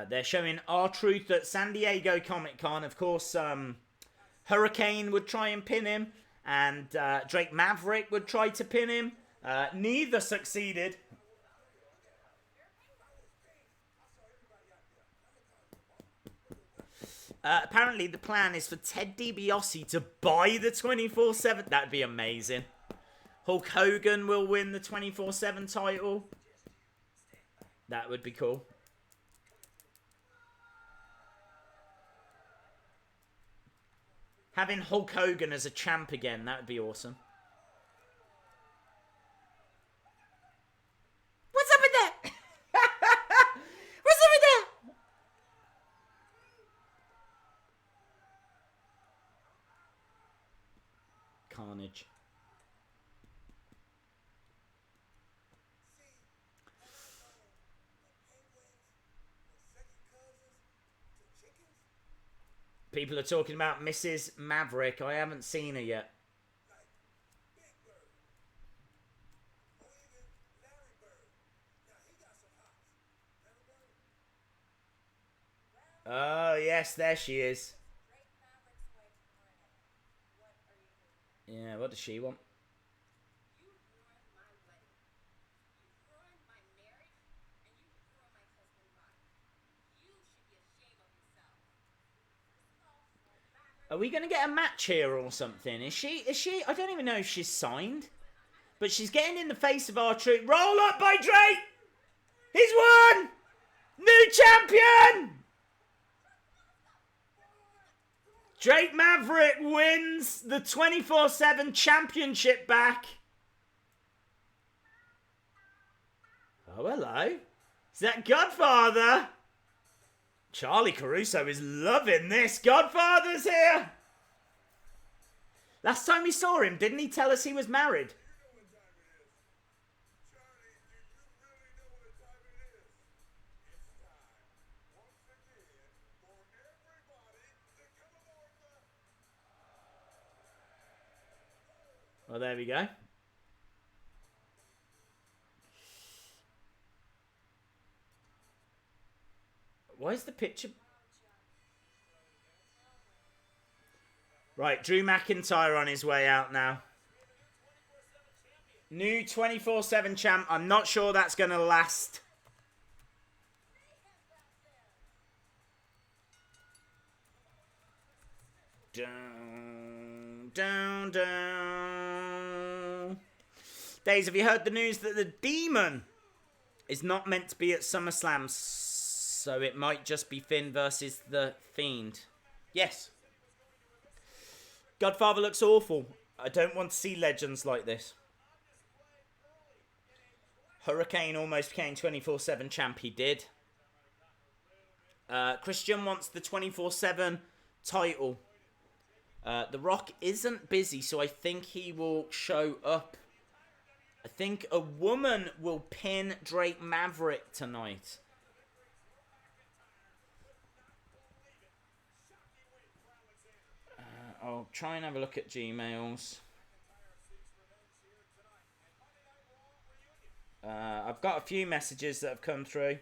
Speaker 1: They're showing R-Truth at San Diego Comic-Con. Of course, Hurricane would try and pin him. And Drake Maverick would try to pin him. Neither succeeded. Apparently, the plan is for Ted DiBiase to buy the 24/7. That'd be amazing. Hulk Hogan will win the 24/7 title. That would be cool. Having Hulk Hogan as a champ again, that would be awesome. What's up with that? What's up with that? Carnage. People are talking about Mrs. Maverick. I haven't seen her yet. Oh, yes, there she is. Yeah, what does she want? Are we going to get a match here or something? Is she? I don't even know if she's signed. But she's getting in the face of R-Truth. Roll up by Drake! He's won! New champion! Drake Maverick wins the 24/7 championship back. Oh, hello. Is that Godfather? Charlie Caruso is loving this. Godfather's here. Last time we saw him, didn't he tell us he was married? Well, there we go. Why is the picture... Right, Drew McIntyre on his way out now. New 24/7 champ. I'm not sure that's going to last. Down, down, down. Days, have you heard the news that the Demon is not meant to be at SummerSlam? So it might just be Finn versus the Fiend. Yes. Godfather looks awful. I don't want to see legends like this. Hurricane almost became 24/7 champ. He did. Christian wants the 24/7 title. The Rock isn't busy, so I think he will show up. I think a woman will pin Drake Maverick tonight. I'll try and have a look at Gmails. I've got a few messages that have come through.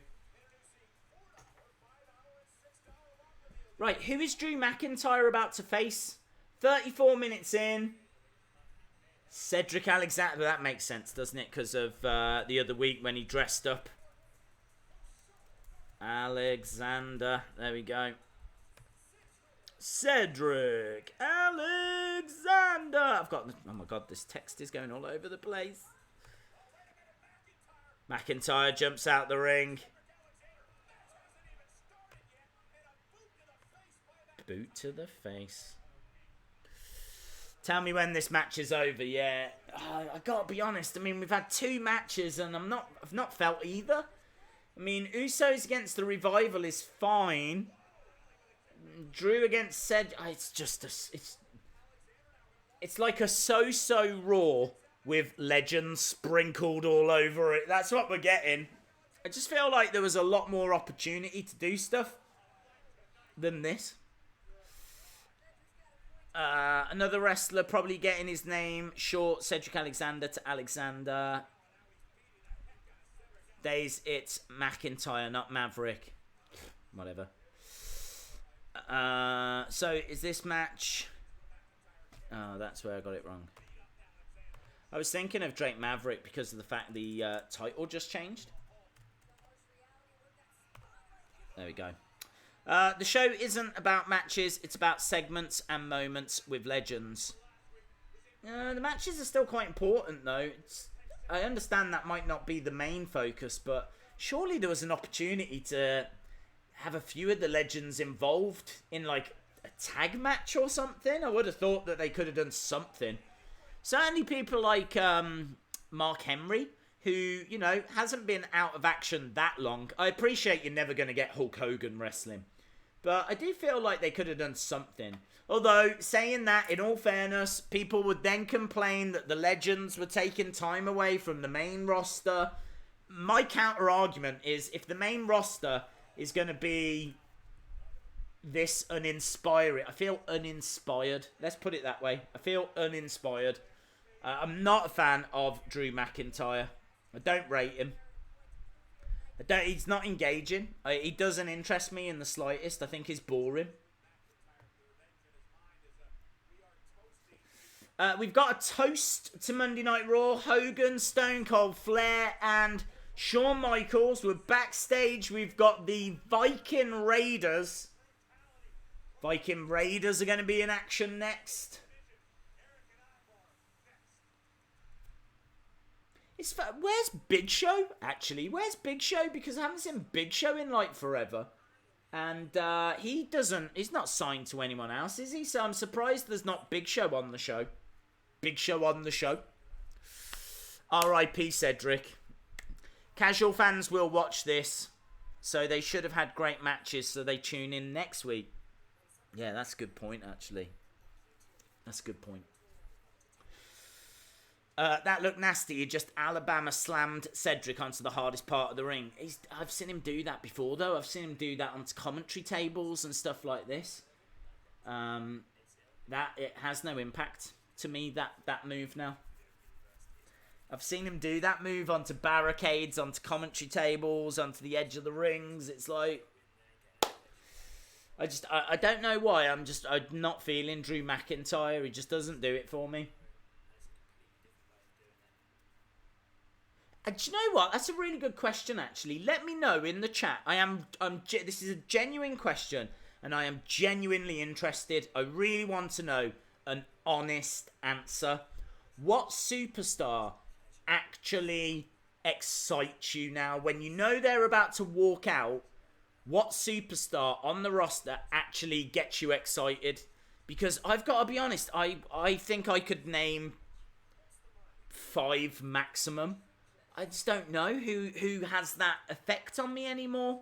Speaker 1: Right, who is Drew McIntyre about to face? 34 minutes in. Cedric Alexander. That makes sense, doesn't it? Because of the other week when he dressed up. Alexander. There we go. Cedric Alexander. I've got... Oh my god, this text is going all over the place. McIntyre jumps out the ring. Boot to the face. Tell me when this match is over. Yeah, I gotta be honest. I mean, we've had 2 matches and I've not felt either. I mean, Usos against the Revival is fine. Drew against Cedric, it's just it's like a so-so Raw with legends sprinkled all over it. That's what we're getting. I just feel like there was a lot more opportunity to do stuff than this. Another wrestler probably getting his name short. Cedric Alexander to Alexander. Days, it's McIntyre, not Maverick. Whatever. So, is this match... Oh, that's where I got it wrong. I was thinking of Drake Maverick because of the fact the title just changed. There we go. The show isn't about matches. It's about segments and moments with legends. The matches are still quite important, though. I understand that might not be the main focus, but surely there was an opportunity to have a few of the legends involved in, like, a tag match or something. I would have thought that they could have done something. Certainly people like Mark Henry, who, you know, hasn't been out of action that long. I appreciate you're never going to get Hulk Hogan wrestling, but I do feel like they could have done something. Although, saying that, in all fairness, people would then complain that the legends were taking time away from the main roster. My counter-argument is, if the main roster is going to be this uninspiring... I feel uninspired. Let's put it that way. I feel uninspired. I'm not a fan of Drew McIntyre. I don't rate him. He's not engaging. He doesn't interest me in the slightest. I think he's boring. We've got a toast to Monday Night Raw. Hogan, Stone Cold, Flair, and Shawn Michaels. We're backstage. We've got the Viking Raiders. Viking Raiders are going to be in action next. Where's Big Show, actually? Where's Big Show? Because I haven't seen Big Show in, like, forever. And he's not signed to anyone else, is he? So I'm surprised there's not Big Show on the show. Big Show on the show. R.I.P. Cedric. Casual fans will watch this, so they should have had great matches, so they tune in next week. Yeah, that's a good point, actually. That's a good point. That looked nasty. He just Alabama slammed Cedric onto the hardest part of the ring. I've seen him do that before, though. I've seen him do that onto commentary tables and stuff like this. It has no impact to me, that move now. I've seen him do that move onto barricades, onto commentary tables, onto the edge of the rings. It's like... I don't know why. I'm not feeling Drew McIntyre. He just doesn't do it for me. Do you know what? That's a really good question, actually. Let me know in the chat. This is a genuine question, and I am genuinely interested. I really want to know an honest answer. What superstar actually excites you now? When you know they're about to walk out, what superstar on the roster actually gets you excited? Because I've got to be honest, I think I could name 5 maximum. I just don't know who has that effect on me anymore.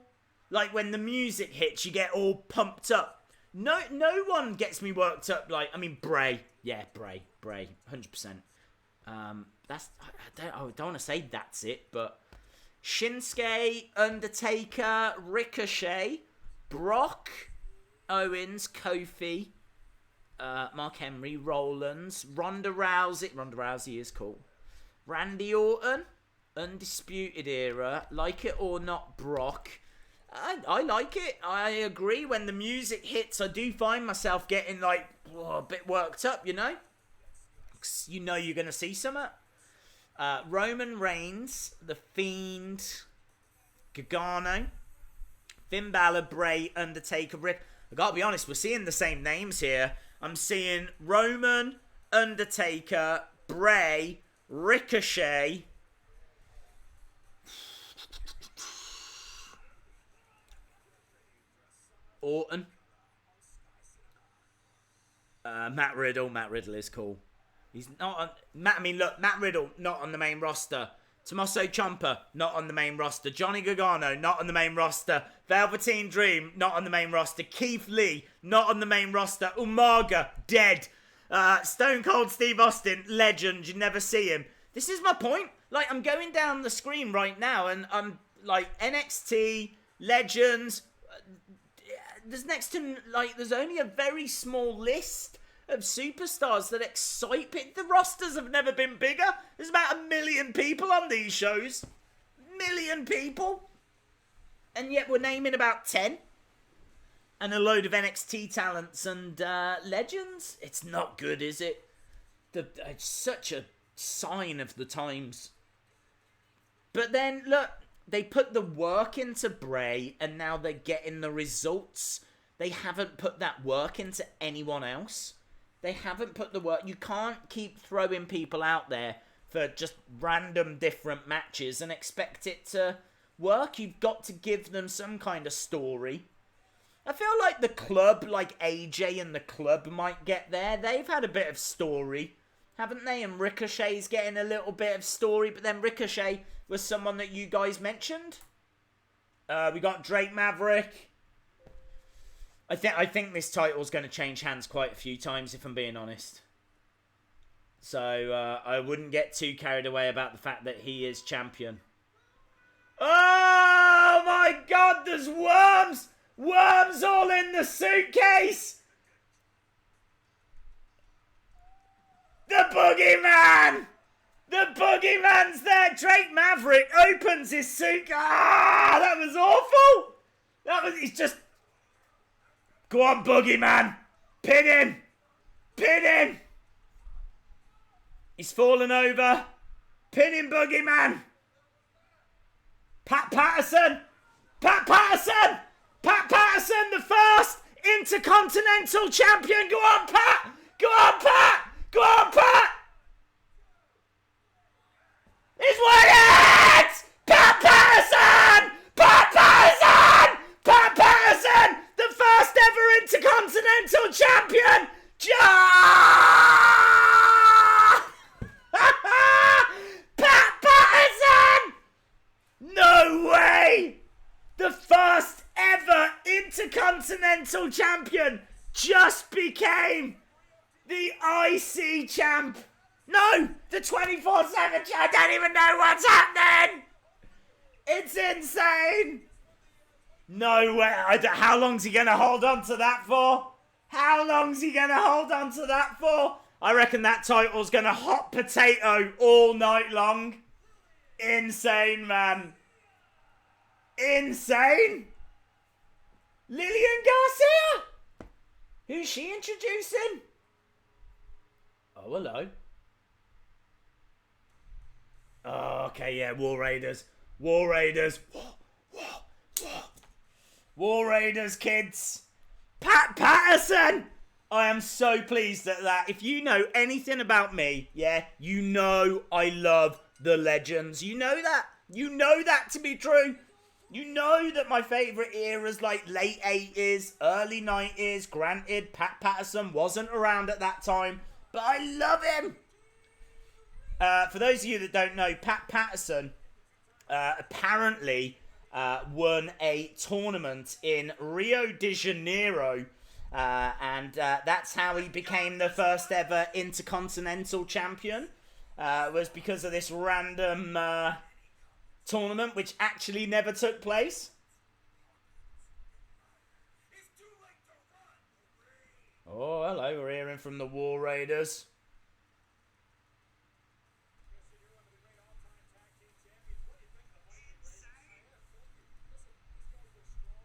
Speaker 1: Like when the music hits, you get all pumped up. No one gets me worked up. Like, I mean, Bray. Yeah, Bray, 100%. I don't want to say that's it, but Shinsuke, Undertaker, Ricochet, Brock, Owens, Kofi, Mark Henry, Rollins, Ronda Rousey is cool. Randy Orton, Undisputed Era, like it or not, Brock. I like it. I agree. When the music hits, I do find myself getting like a bit worked up, you know? 'Cause you know you're going to see something. Roman Reigns, The Fiend, Gargano, Finn Balor, Bray, Undertaker, Rick. I gotta be honest, we're seeing the same names here. I'm seeing Roman, Undertaker, Bray, Ricochet, Orton, Matt Riddle. Matt Riddle is cool. He's not on... Matt Riddle, not on the main roster. Tommaso Ciampa, not on the main roster. Johnny Gargano, not on the main roster. Velveteen Dream, not on the main roster. Keith Lee, not on the main roster. Umaga, dead. Stone Cold Steve Austin, legend. You never see him. This is my point. Like, I'm going down the screen right now, and I'm like, NXT, Legends. There's next to, like, there's only a very small list of superstars that excite me. The rosters have never been bigger. There's about 1 million people on these shows. 1 million people. And yet we're naming about 10. And a load of NXT talents and legends. It's not good, is it? It's such a sign of the times. But then, look, they put the work into Bray, and now they're getting the results. They haven't put that work into anyone else. They haven't put the work. You can't keep throwing people out there for just random different matches and expect it to work. You've got to give them some kind of story. I feel like the club, like AJ and the club might get there. They've had a bit of story, haven't they? And Ricochet's getting a little bit of story, but then Ricochet was someone that you guys mentioned. We got Drake Maverick. I think this title's going to change hands quite a few times, if I'm being honest. So I wouldn't get too carried away about the fact that he is champion. Oh my God, there's worms! Worms all in the suitcase! The Boogeyman! The Boogeyman's there! Drake Maverick opens his suitcase. Ah, that was awful! He's just... Go on, Boogeyman! Pin him! Pin him! He's fallen over. Pin him, Boogeyman! Pat Patterson! Pat Patterson! Pat Patterson, the first Intercontinental Champion! Go on, Pat! Go on, Pat! Go on, Pat! He's won it! Pat Patterson! Pat Patterson! Pat Patterson! The first ever Intercontinental Champion! Pat Patterson! No way! The first ever Intercontinental Champion just became the IC champ. No, the 24/7 champ. I don't even know what's happening. It's insane. No way. How long's he going to hold on to that for? How long's he going to hold on to that for? I reckon that title's going to hot potato all night long. Insane, man. Insane. Lillian Garcia. Who's she introducing? Oh, hello. Oh, okay, yeah, War Raiders. War Raiders. War Raiders, kids. Pat Patterson. I am so pleased at that. If you know anything about me, yeah, you know I love the legends. You know that. You know that to be true. You know that my favourite era's like late 80s, early 90s. Granted, Pat Patterson wasn't around at that time, but I love him. For those of you that don't know, Pat Patterson apparently won a tournament in Rio de Janeiro, and that's how he became the first ever Intercontinental Champion, was because of this random tournament which actually never took place. Oh, hello, we're hearing from the War Raiders.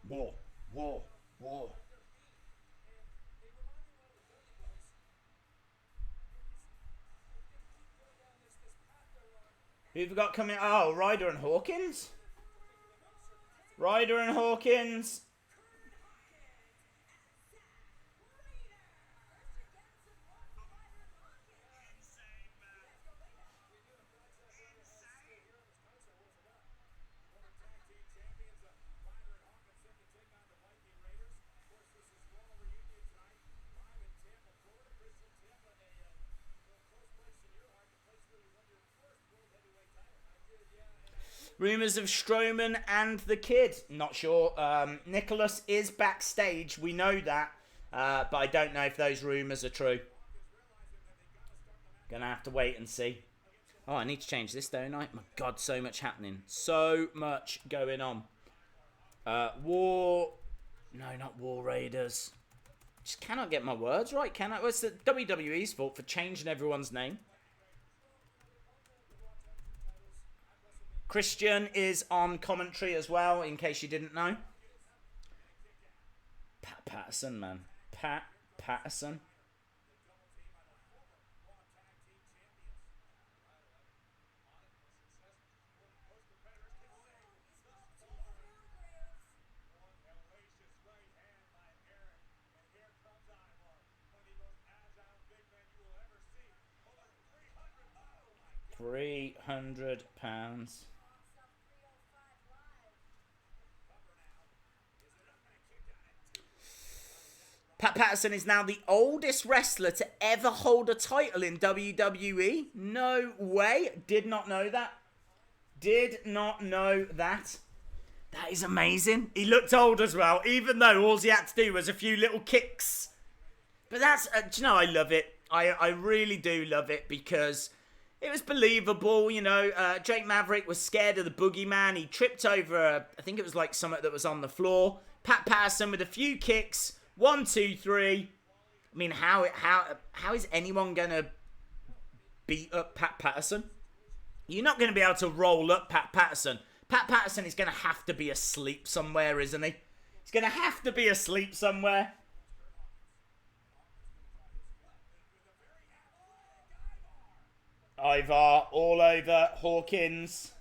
Speaker 1: War. Who've we got coming? Oh, Ryder and Hawkins? Ryder and Hawkins. Rumours of Strowman and the Kid. Not sure. Nicholas is backstage. We know that. But I don't know if those rumours are true. Gonna have to wait and see. Oh, I need to change this, don't I? My God, so much happening. So much going on. War... No, not War Raiders. Just cannot get my words right, can I? Well, it's the WWE's fault for changing everyone's name. Christian is on commentary as well, in case you didn't know. Pat Patterson, man. Pat Patterson. £300. Pat Patterson is now the oldest wrestler to ever hold a title in WWE. No way. Did not know that. Did not know that. That is amazing. He looked old as well, even though all he had to do was a few little kicks. But that's, do you know, I love it. I really do love it because it was believable, you know. Jake Maverick was scared of the boogeyman. He tripped over, I think it was like something that was on the floor. Pat Patterson with a few kicks. 1, 2, 3. I mean, how is anyone going to beat up Pat Patterson? You're not going to be able to roll up Pat Patterson. Pat Patterson is going to have to be asleep somewhere, isn't he? He's going to have to be asleep somewhere. Ivar all over Hawkins.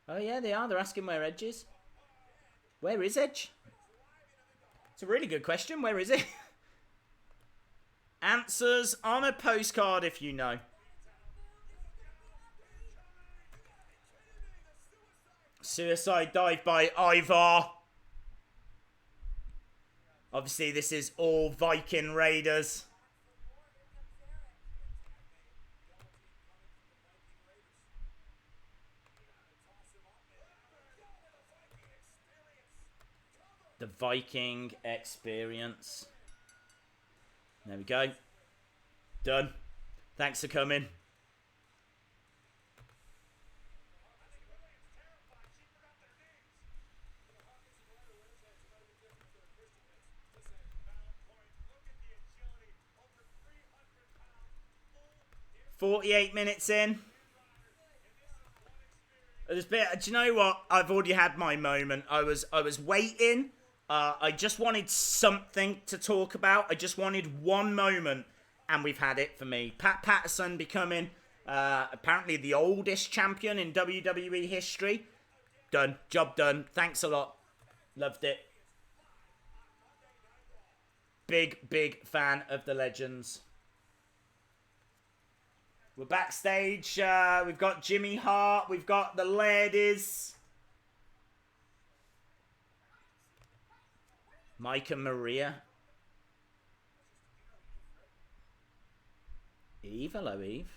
Speaker 1: Oh yeah, they are. They're asking where Edge is. Where is Edge? It's a really good question. Where is he? Answers on a postcard if you know. Suicide dive by Ivar. Obviously, this is all Viking Raiders. The Viking experience. There we go. Done. Thanks for coming. "48 minutes in. Do you know what? I've already had my moment. I was waiting. I just wanted something to talk about. I just wanted one moment, and we've had it for me. Pat Patterson becoming apparently the oldest champion in WWE history. Done. Job done. Thanks a lot. Loved it. Big fan of the legends. We're backstage. We've got Jimmy Hart. We've got the ladies. Mike and Maria. Eve. Hello, Eve.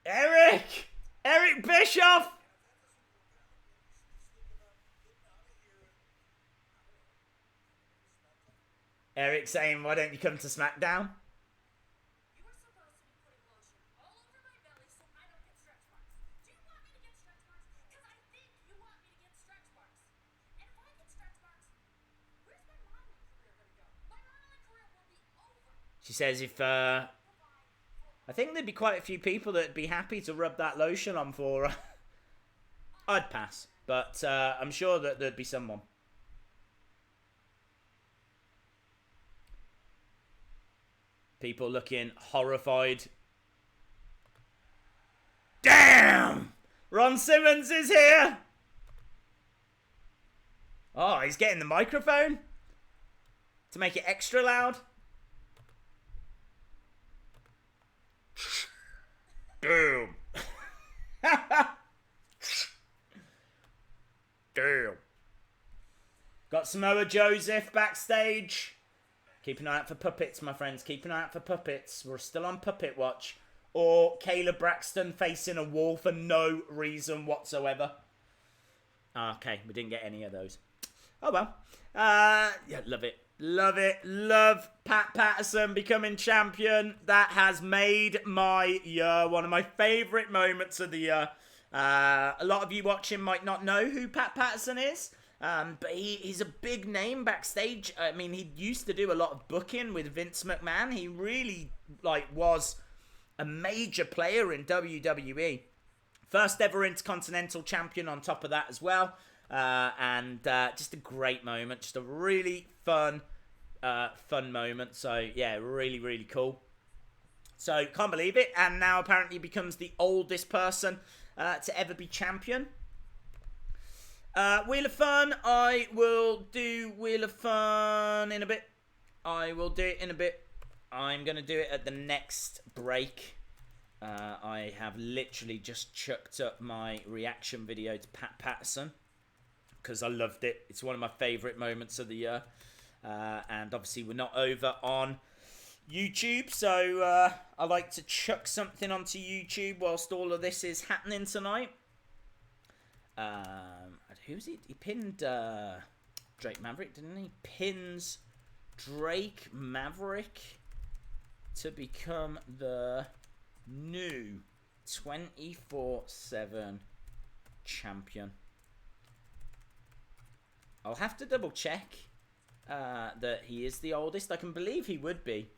Speaker 1: Eric! Eric Bischoff! Eric saying, why don't you come to SmackDown? You were supposed to be putting lotion all over my belly so I don't get stretch marks. Do you want me to get stretch marks? Because I think you want me to get stretch marks. And if I get stretch marks, where's my modeling career going to go? My modeling career will be over. She says if, I think there'd be quite a few people that'd be happy to rub that lotion on for her. I'd pass, but I'm sure that there'd be someone. People looking horrified. Damn! Ron Simmons is here! Oh, he's getting the microphone to make it extra loud. Damn. Damn. Got Samoa Joseph backstage. Keep an eye out for puppets, my friends. Keep an eye out for puppets. We're still on puppet watch. Or Kayla Braxton facing a wall for no reason whatsoever. Okay, we didn't get any of those. Oh well. Yeah, love it. Love it. Love Pat Patterson becoming champion. That has made my year. One of my favourite moments of the year. A lot of you watching might not know who Pat Patterson is. But he's a big name backstage. I mean, he used to do a lot of booking with Vince McMahon. He really, was a major player in WWE. First ever Intercontinental Champion on top of that as well. And just a great moment. Just a really fun moment. So, yeah, really, really cool. So, can't believe it. And now apparently becomes the oldest person to ever be champion. Wheel of Fun, I will do Wheel of Fun in a bit. I will do it in a bit. I'm going to do it at the next break. I have literally just chucked up my reaction video to Pat Patterson because I loved it. It's one of my favourite moments of the year. And obviously we're not over on YouTube, so I like to chuck something onto YouTube whilst all of this is happening tonight. Who's he? He pinned Drake Maverick, didn't he? Pins Drake Maverick to become the new 24/7 champion. I'll have to double check that he is the oldest. I can believe he would be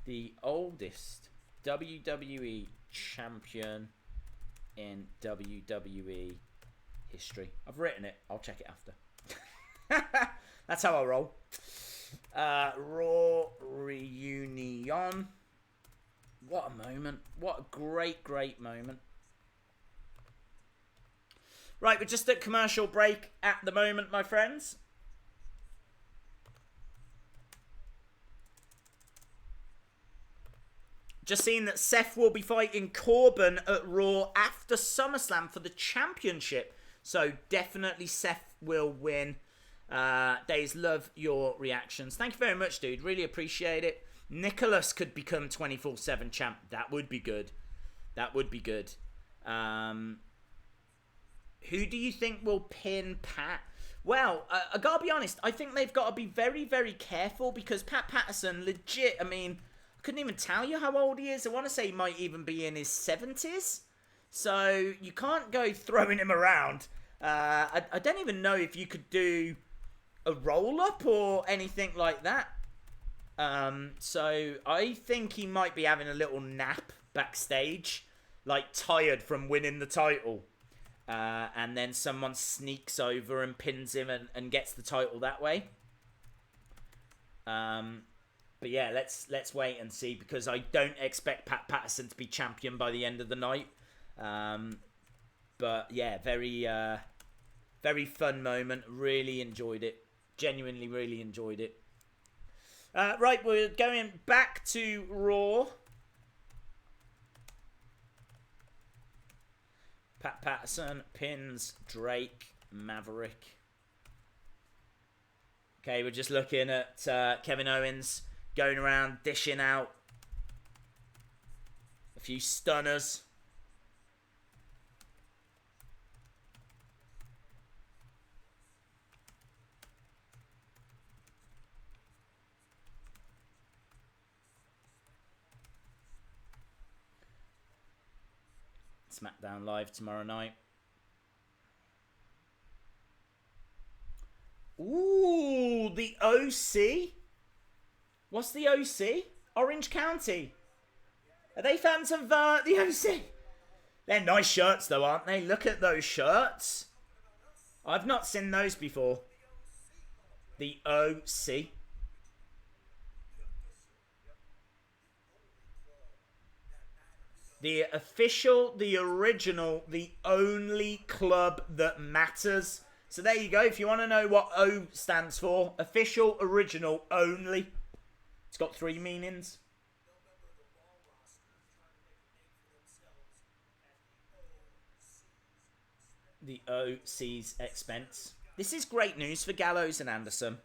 Speaker 1: the oldest WWE champion in WWE history. I've written it. I'll check it after. That's how I roll. Raw Reunion. What a moment. What a great, great moment. Right, we're just at commercial break at the moment, my friends. Just seen that Seth will be fighting Corbin at Raw after SummerSlam for the championship. So definitely Seth will win. Days, love your reactions. Thank you very much, dude. Really appreciate it. Nicholas could become 24/7 champ. That would be good. That would be good. Who do you think will pin Pat? Well, I gotta be honest. I think they've got to be very, very careful because Pat Patterson, legit, I mean, I couldn't even tell you how old he is. I want to say he might even be in his 70s. So you can't go throwing him around. I don't even know if you could do a roll-up or anything like that. So I think he might be having a little nap backstage, like tired from winning the title. And then someone sneaks over and pins him and gets the title that way. But yeah, let's wait and see because I don't expect Pat Patterson to be champion by the end of the night. But yeah, very fun moment. Really enjoyed it. Genuinely really enjoyed it. Right, we're going back to Raw. Pat Patterson pins Drake Maverick. Okay, we're just looking at Kevin Owens going around dishing out a few stunners. SmackDown Live tomorrow night. Ooh, the OC? What's the OC? Orange County. Are they fans of the OC? They're nice shirts though, aren't they? Look at those shirts. I've not seen those before. The OC. The official, the original, the only club that matters. So there you go. If you want to know what O stands for, official, original, only. It's got 3 meanings. The OC's expense. This is great news for Gallows and Anderson.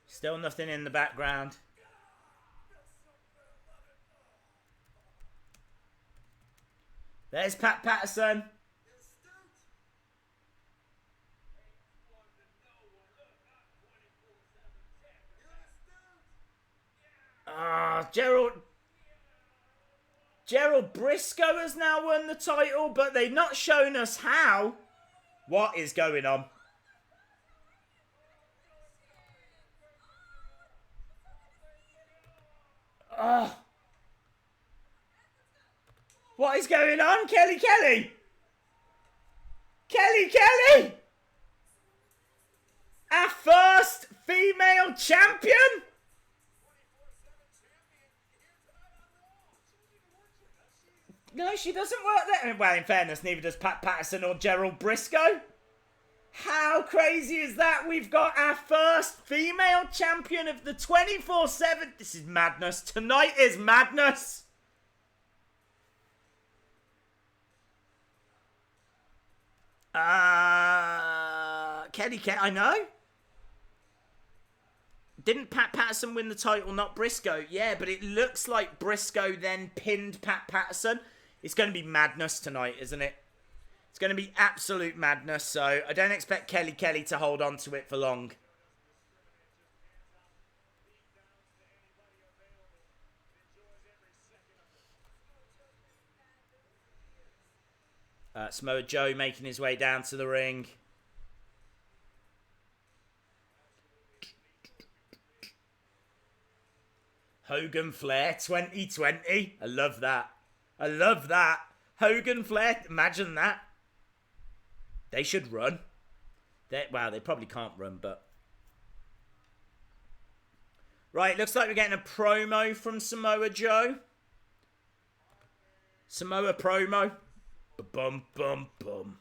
Speaker 1: Still nothing in the background. There's Pat Patterson. Gerald Briscoe has now won the title, but they've not shown us how. What is going on? What is going on? Kelly! Kelly! Our first female champion? No, she doesn't work there. Well, in fairness, neither does Pat Patterson or Gerald Briscoe. How crazy is that? We've got our first female champion of the 24/7. This is madness. Tonight is madness. Kelly, I know. Didn't Pat Patterson win the title, not Briscoe? Yeah, but it looks like Briscoe then pinned Pat Patterson. It's going to be madness tonight, isn't it? It's going to be absolute madness, so I don't expect Kelly to hold on to it for long. Samoa Joe making his way down to the ring. Hogan Flair 2020. I love that. I love that. Hogan Flair. Imagine that. They should run. Well, they probably can't run, but... Right, looks like we're getting a promo from Samoa Joe. Samoa promo. Bum, bum, bum.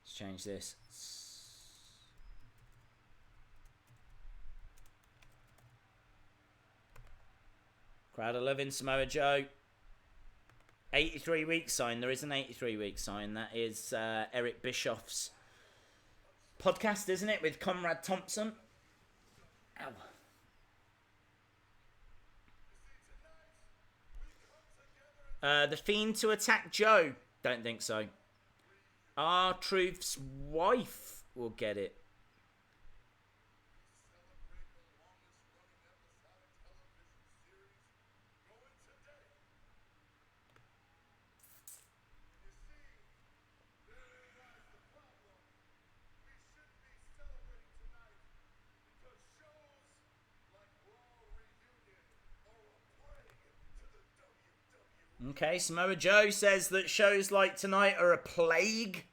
Speaker 1: Let's change this. Crowd are loving Samoa Joe. 83-week sign. There is an 83-week sign. That is Eric Bischoff's podcast, isn't it? With Conrad Thompson. Ow. The Fiend to attack Joe. Don't think so. R-Truth's wife will get it. Okay, Samoa Joe says that shows like tonight are a plague.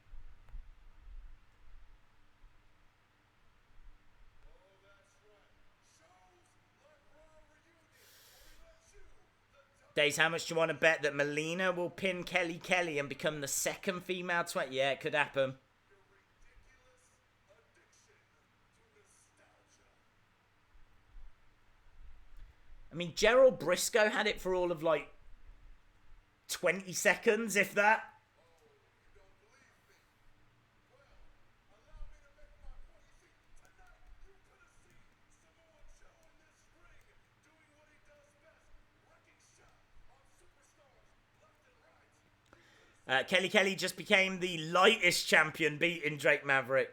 Speaker 1: Days, how much do you want to bet that Melina will pin Kelly and become the second female 20? Yeah, it could happen. I mean, Gerald Briscoe had it for all of like 20 seconds, if that. Kelly just became the lightest champion, beating Drake Maverick.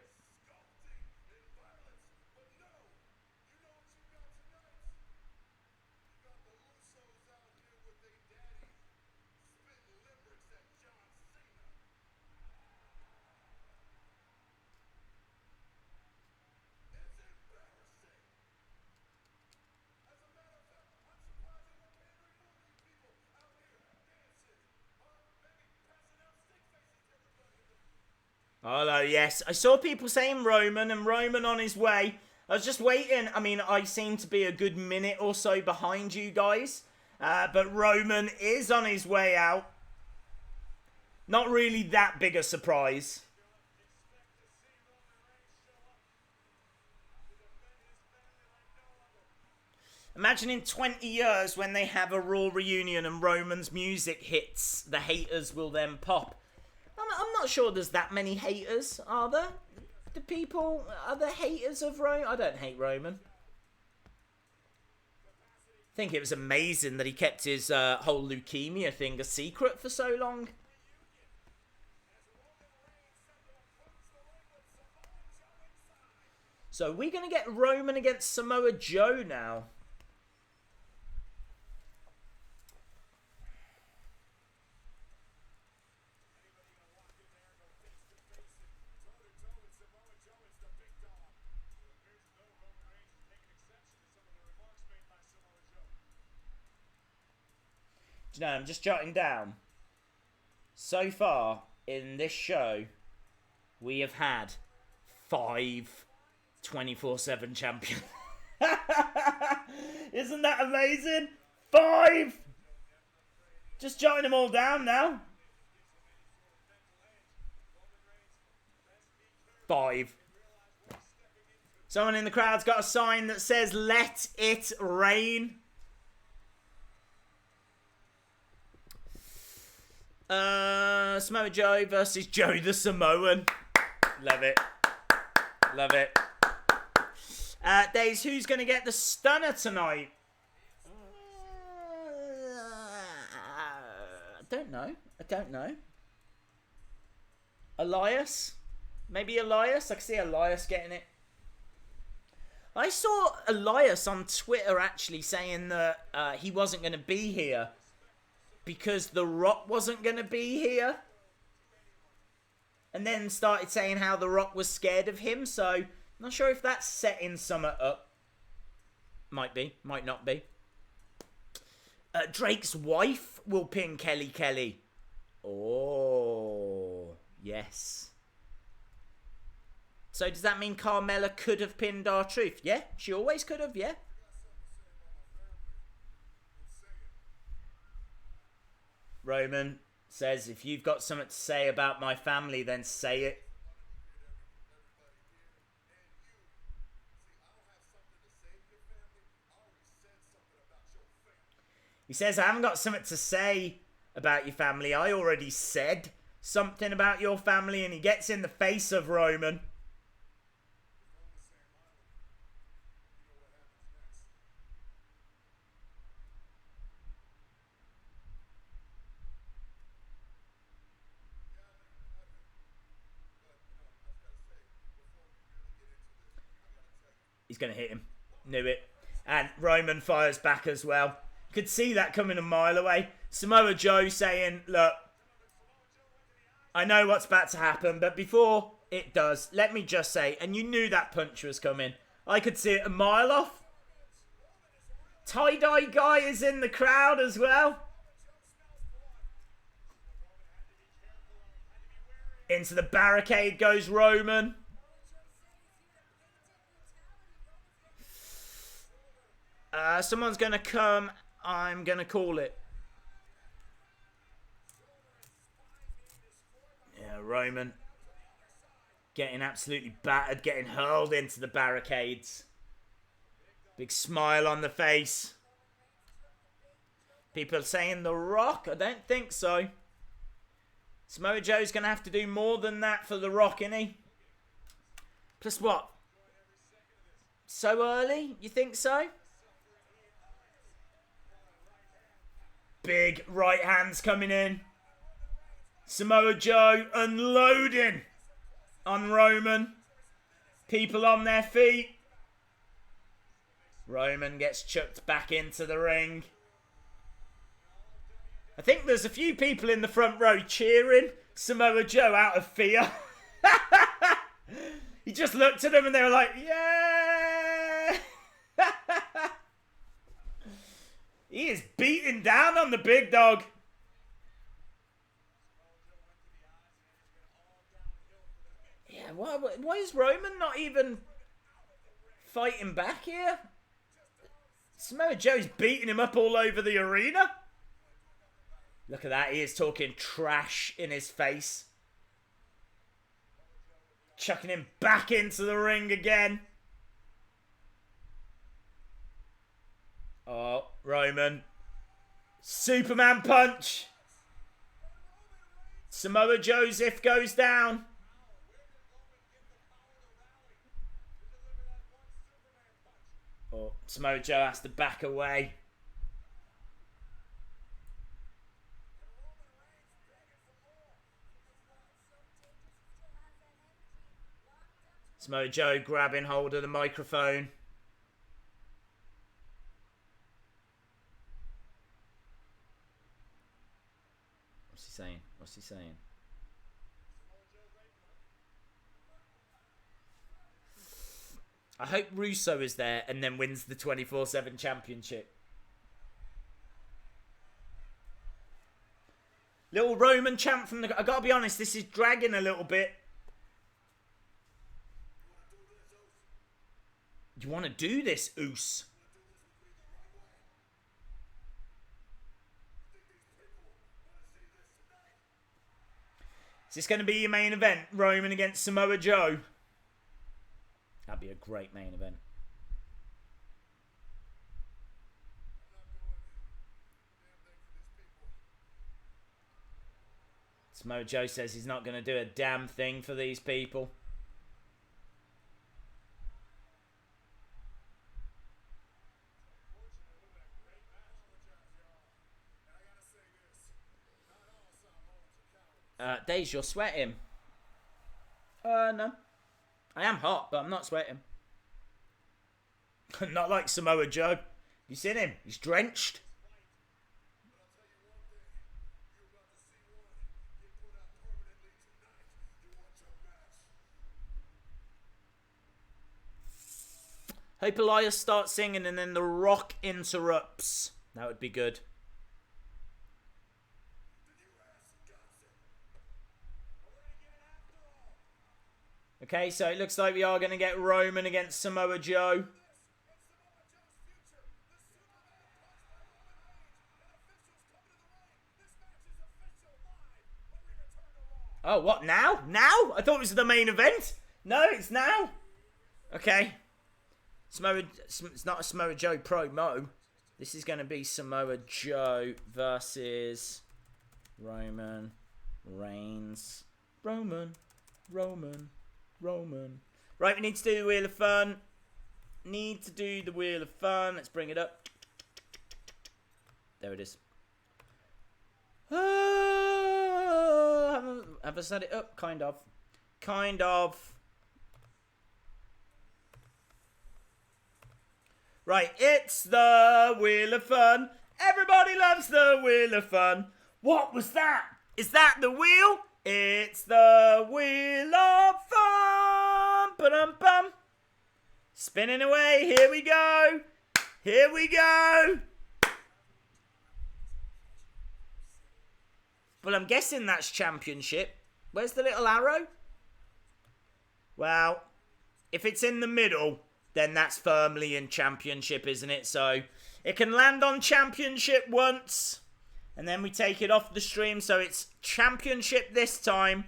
Speaker 1: Hello, yes. I saw people saying Roman and Roman on his way. I was just waiting. I mean, I seem to be a good minute or so behind you guys. But Roman is on his way out. Not really that big a surprise. Imagine in 20 years when they have a Raw reunion and Roman's music hits, the haters will then pop. I'm not sure there's that many haters, are there? Are there haters of Roman? I don't hate Roman. I think it was amazing that he kept his whole leukemia thing a secret for so long. So we're going to get Roman against Samoa Joe now. Do you know, I'm just jotting down. So far in this show, we have had 5 24/7 champions. Isn't that amazing? 5! Just jotting them all down now. 5. Someone in the crowd's got a sign that says, "Let it rain." Samoa Joe versus Joe the Samoan. Love it. Love it. Days, who's going to get the stunner tonight? I don't know. Elias? Maybe Elias? I can see Elias getting it. I saw Elias on Twitter actually saying that he wasn't going to be here because The Rock wasn't going to be here. And then started saying how The Rock was scared of him. So, I'm not sure if that's setting something up. Might be. Might not be. Drake's wife will pin Kelly. Oh, yes. So, does that mean Carmella could have pinned R-Truth? Yeah, she always could have, yeah. Roman says, if you've got something to say about my family, then say it. He says, I haven't got something to say about your family. I already said something about your family, and he gets in the face of Roman. He's going to hit him. Knew it. And Roman fires back as well. Could see that coming a mile away. Samoa Joe saying, look, I know what's about to happen, but before it does, let me just say, and you knew that punch was coming. I could see it a mile off. Tie-dye guy is in the crowd as well. Into the barricade goes Roman. Someone's going to come. I'm going to call it. Yeah, Roman. Getting absolutely battered. Getting hurled into the barricades. Big smile on the face. People are saying The Rock. I don't think so. Samoa Joe's going to have to do more than that for The Rock, isn't he? Plus what? So early? You think so? Big right hands coming in. Samoa Joe unloading on Roman. People on their feet. Roman gets chucked back into the ring. I think there's a few people in the front row cheering Samoa Joe out of fear. He just looked at them and they were like, yeah! He is beating down on the big dog. Why is Roman not even fighting back here? Samoa Joe's beating him up all over the arena. Look at that. He is talking trash in his face. Chucking him back into the ring again. Oh, Roman. Superman punch. Samoa Joe's if goes down. Oh, Samoa Joe has to back away. Samoa Joe grabbing hold of the microphone. What's he saying? What's he saying? I hope Russo is there and then wins the 24/7 championship. Little Roman chant from the... I gotta be honest, this is dragging a little bit. You want to do this, Oos? Is this going to be your main event? Roman against Samoa Joe? That'd be a great main event. Samoa Joe says he's not going to do a damn thing for these people. Daze, you're sweating. No. I am hot, but I'm not sweating. Not like Samoa Joe. You seen him? He's drenched. Hope Elias starts singing and then The Rock interrupts. That would be good. Okay, so it looks like we are going to get Roman against Samoa Joe. Oh, what, now? Now? I thought it was the main event. No, it's now. Okay. It's not a Samoa Joe promo. This is going to be Samoa Joe versus Roman Reigns. Roman. Right, we need to do the Wheel of Fun. Let's bring it up. There it is. Have I set it up? Kind of. Right, it's the Wheel of Fun. Everybody loves the Wheel of Fun. What was that? Is that the wheel? It's the Wheel of Fun. Ba-dum-bum. Spinning away. Here we go. Well, I'm guessing that's championship. Where's the little arrow? Well, if it's in the middle, then that's firmly in championship, isn't it? So it can land on championship once, and then we take it off the stream. So it's championship this time.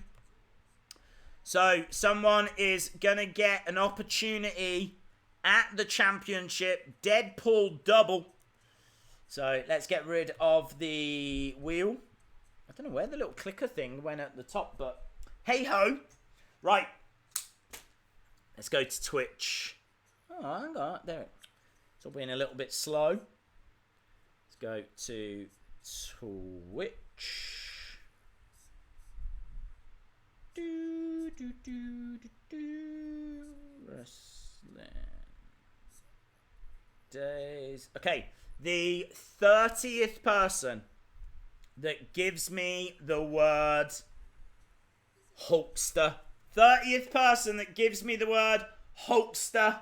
Speaker 1: So someone is going to get an opportunity at the championship. Deadpool double. So let's get rid of the wheel. I don't know where the little clicker thing went at the top, but hey ho. Right. Let's go to Twitch. Oh, I got it. There. It's all being a little bit slow. Let's go to Twitch. Wrestling days. Okay, the 30th person that gives me the word Hulkster. 30th person that gives me the word Hulkster.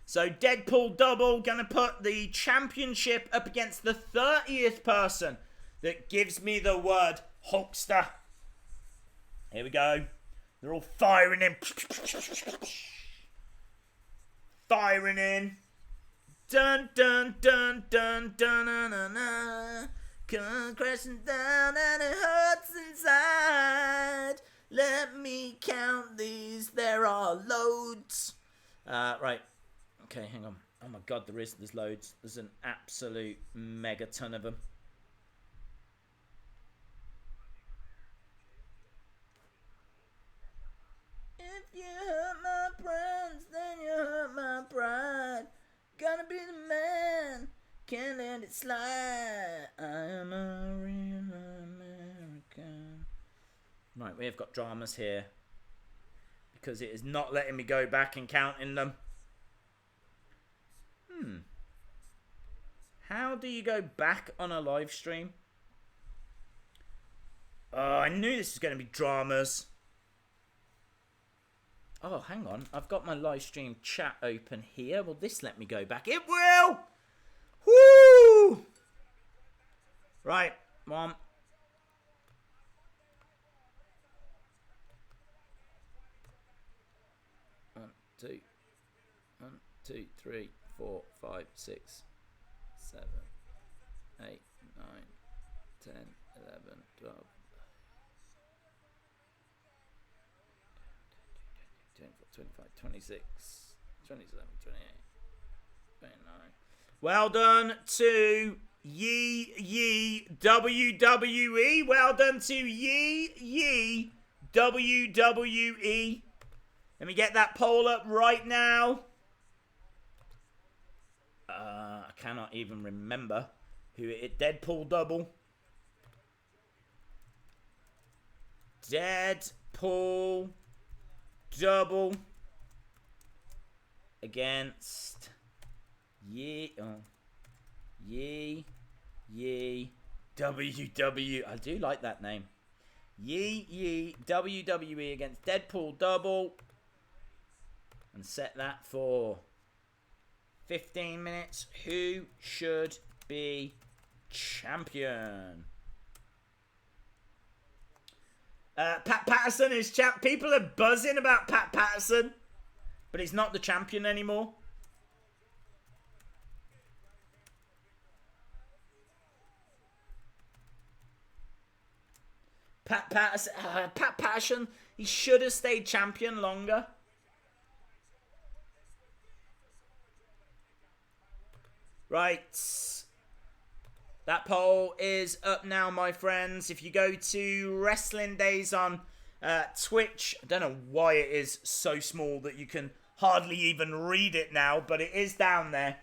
Speaker 1: So Deadpool double, gonna put the championship up against the 30th person that gives me the word Hulkster. Here we go. They're all firing in. Firing in. Dun dun dun dun dun dun dun dun. Come crashing down and it hurts inside. Let me count these. There are loads. Right. Okay, hang on. Oh my god, there's loads. There's an absolute megaton of them. If you hurt my friends, then you hurt my pride. Gonna be the man, can't let it slide. I am a real American. Right, we have got dramas here. Because it is not letting me go back and counting them. How do you go back on a live stream? Oh, I knew this was going to be dramas. Oh, hang on. I've got my live stream chat open here. Will this let me go back? It will! Woo! Right. One. One, two, 3, 4, 5, 6, 7, 8, 9, 10, 11, 12. 24, 25, 26, 27, 28, 29. Well done to Ye WWE. Well done to Ye WWE. Let me get that poll up right now. I cannot even remember who it. Deadpool double. Deadpool double against Ye WWE. I do like that name. Ye WWE against Deadpool double, and set that for 15 minutes. Who should be champion? Pat Patterson is champ. People are buzzing about Pat Patterson, but he's not the champion anymore. Pat Patterson, he should have stayed champion longer. Right. That poll is up now, my friends. If you go to Wrestling Days on Twitch, I don't know why it is so small that you can hardly even read it now, but it is down there.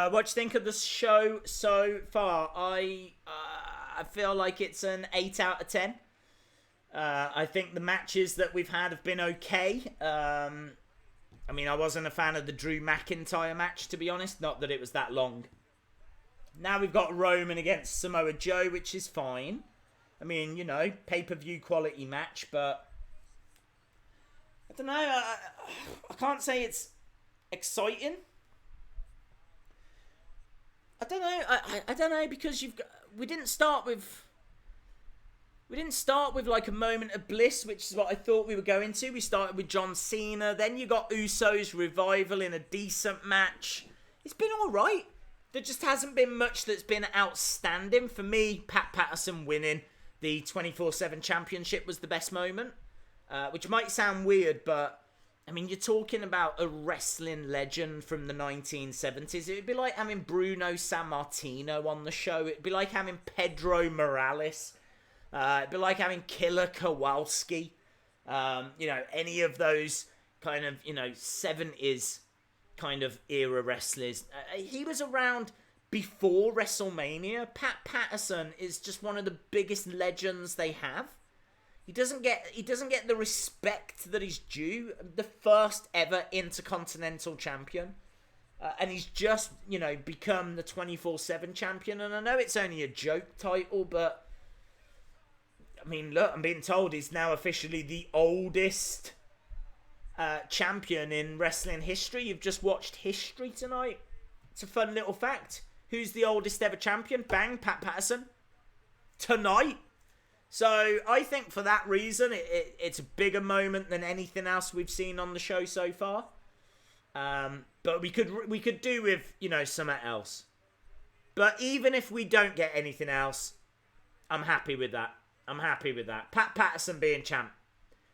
Speaker 1: What do you think of the show so far? I feel like it's an 8 out of 10. I think the matches that we've had have been okay. I mean, I wasn't a fan of the Drew McIntyre match, to be honest. Not that it was that long. Now we've got Roman against Samoa Joe, which is fine. I mean, you know, pay-per-view quality match, but I don't know. I can't say it's exciting. I don't know. I don't know, because we didn't start with like a moment of bliss, which is what I thought we were going to. We started with John Cena, then you got Usos revival in a decent match. It's been all right. There just hasn't been much that's been outstanding. For me, Pat Patterson winning the 24/7 championship was the best moment, which might sound weird, but I mean, you're talking about a wrestling legend from the 1970s. It would be like having Bruno Sammartino on the show. It would be like having Pedro Morales. It'd be like having Killer Kowalski. You know, any of those kind of, you know, 70s kind of era wrestlers. He was around before WrestleMania. Pat Patterson is just one of the biggest legends they have. He doesn't get the respect that he's due. The first ever Intercontinental Champion. And he's just, you know, become the 24/7 champion. And I know it's only a joke title, but I mean, look, I'm being told he's now officially the oldest champion in wrestling history. You've just watched history tonight. It's a fun little fact. Who's the oldest ever champion? Bang, Pat Patterson. Tonight. So I think for that reason, it's a bigger moment than anything else we've seen on the show so far. But we could do with, you know, something else. But even if we don't get anything else, I'm happy with that. I'm happy with that. Pat Patterson being champ.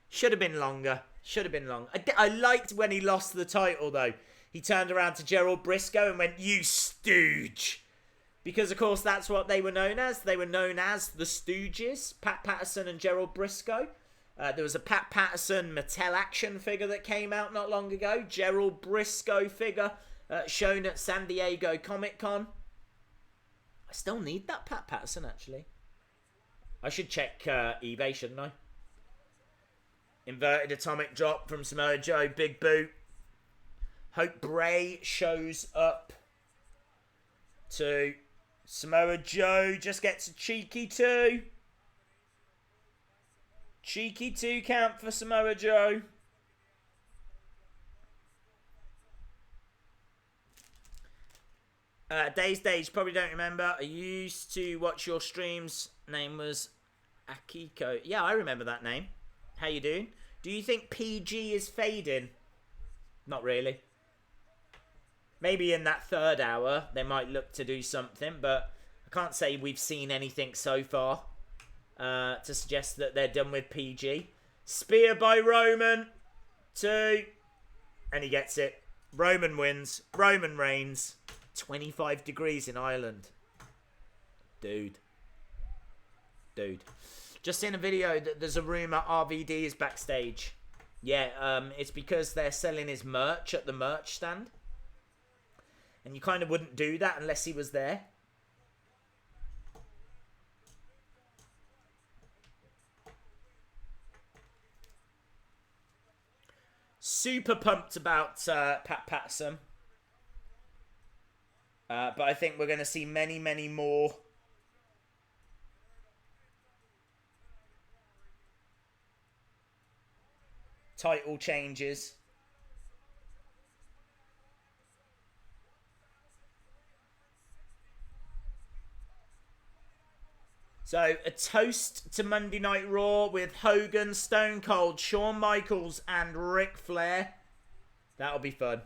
Speaker 1: Should have been longer. Should have been longer. I liked when he lost the title, though. He turned around to Gerald Briscoe and went, "You stooge." Because, of course, that's what they were known as. They were known as the Stooges. Pat Patterson and Gerald Briscoe. There was a Pat Patterson Mattel action figure that came out not long ago. Gerald Briscoe figure shown at San Diego Comic-Con. I still need that Pat Patterson, actually. I should check eBay, shouldn't I? Inverted atomic drop from Samoa Joe. Big boot. Hope Bray shows up to Samoa Joe. Just gets a cheeky 2. Cheeky 2 count for Samoa Joe. Days, probably don't remember. I used to watch your streams. Name was Akiko. Yeah, I remember that name. How you doing? Do you think PG is fading? Not really. Maybe in that third hour, they might look to do something, but I can't say we've seen anything so far to suggest that they're done with PG. Spear by Roman. 2. And he gets it. Roman wins. Roman reigns. 25 degrees in Ireland. Dude. Just in a video, that there's a rumour RVD is backstage. Yeah, it's because they're selling his merch at the merch stand. And you kind of wouldn't do that unless he was there. Super pumped about Pat Patterson. But I think we're going to see many, many more title changes. So, a toast to Monday Night Raw with Hogan, Stone Cold, Shawn Michaels, and Ric Flair. That'll be fun.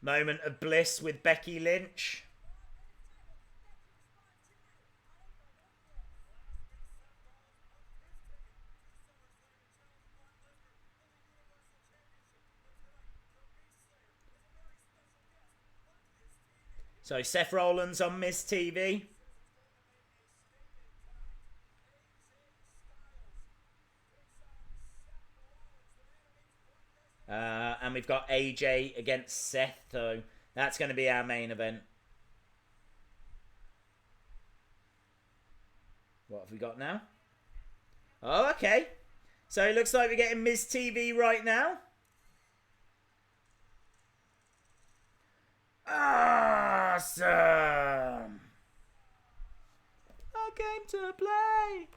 Speaker 1: Moment of bliss with Becky Lynch. So Seth Rollins on Miz TV. And we've got AJ against Seth, so that's going to be our main event. What have we got now? Oh, okay. So it looks like we're getting Miz TV right now. Awesome! I came to play.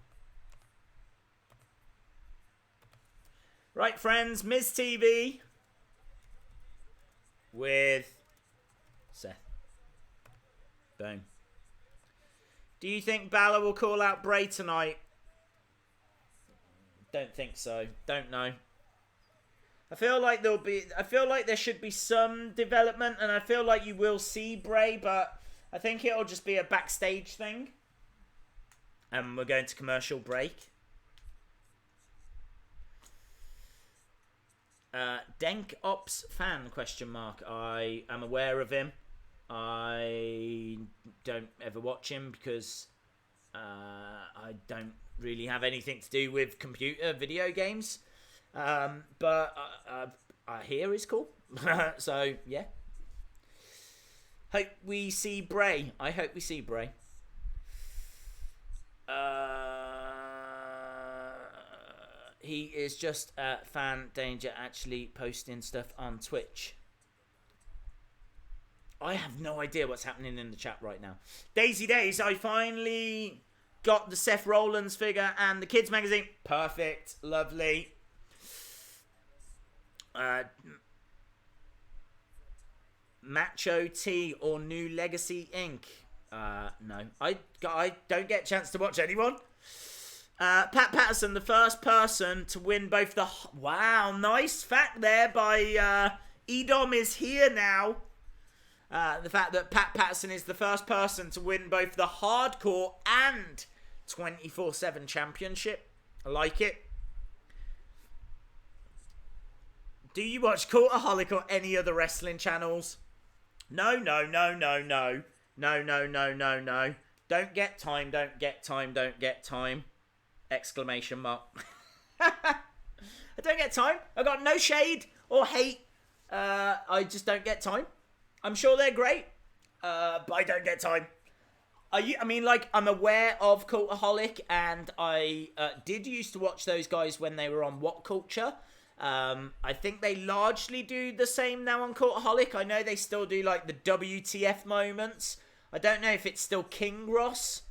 Speaker 1: Right, friends, Miz TV with Seth. Boom. Do you think Balor will call out Bray tonight? Don't think so. Don't know. I feel like there should be some development, and I feel like you will see Bray, but I think it'll just be a backstage thing. And we're going to commercial break. Denk Ops fan ? I am aware of him. I don't ever watch him because I don't really have anything to do with computer video games. But I hear he's cool. So, yeah. Hope we see Bray. I hope we see Bray. He is just fan danger actually posting stuff on Twitch. I have no idea what's happening in the chat right now. Daisy Days, I finally got the Seth Rollins figure and the kids magazine. Perfect. Lovely. Macho T or New Legacy Inc. No. I don't get a chance to watch anyone. Pat Patterson, the first person to win both the... Wow, nice fact there by Edom is here now. The fact that Pat Patterson is the first person to win both the Hardcore and 24/7 Championship. I like it. Do you watch Cultaholic or any other wrestling channels? No. Don't get time. Exclamation mark. I don't get time. I got no shade or hate. I just don't get time. I'm sure they're great, but I don't get time. I'm aware of Cultaholic, and I did used to watch those guys when they were on What Culture. I think they largely do the same now on Cultaholic. I know they still do like the WTF moments. I don't know if it's still King Ross,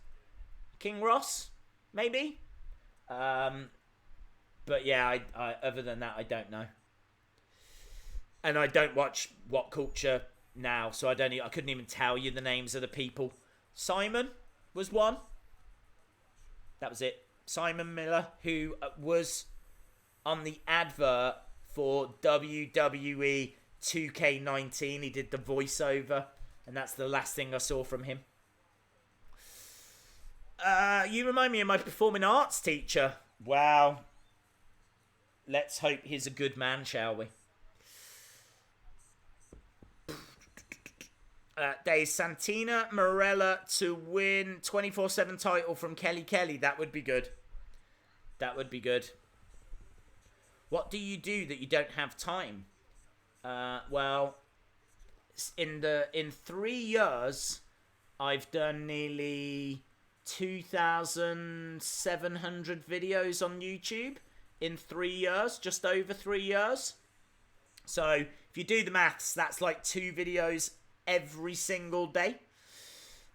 Speaker 1: maybe. But yeah, I other than that, I don't know. And I don't watch What Culture now, so I couldn't even tell you the names of the people. Simon was one. That was it. Simon Miller, who was on the advert for WWE 2K19. He did the voiceover, and that's the last thing I saw from him. You remind me of my performing arts teacher. Wow. Let's hope he's a good man, shall we? There's Santina Morella to win 24/7 title from Kelly Kelly. That would be good. What do you do that you don't have time? Well, in 3 years, I've done nearly 2,700 videos on YouTube in 3 years, just over 3 years. So if you do the maths, that's like 2 videos every single day.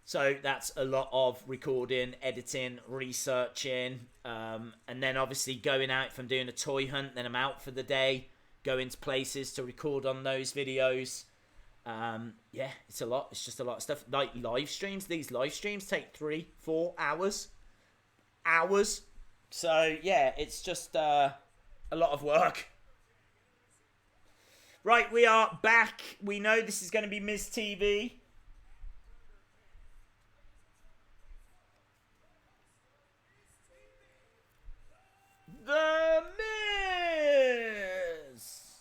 Speaker 1: So that's a lot of recording, editing, researching, and then obviously going out. If I'm doing a toy hunt, then I'm out for the day, going to places to record on those videos. Yeah, it's a lot. It's just a lot of stuff. Like live streams. These live streams take 3-4 hours. So yeah, it's just a lot of work. Right, we are back. We know this is going to be Miz TV. The Miz!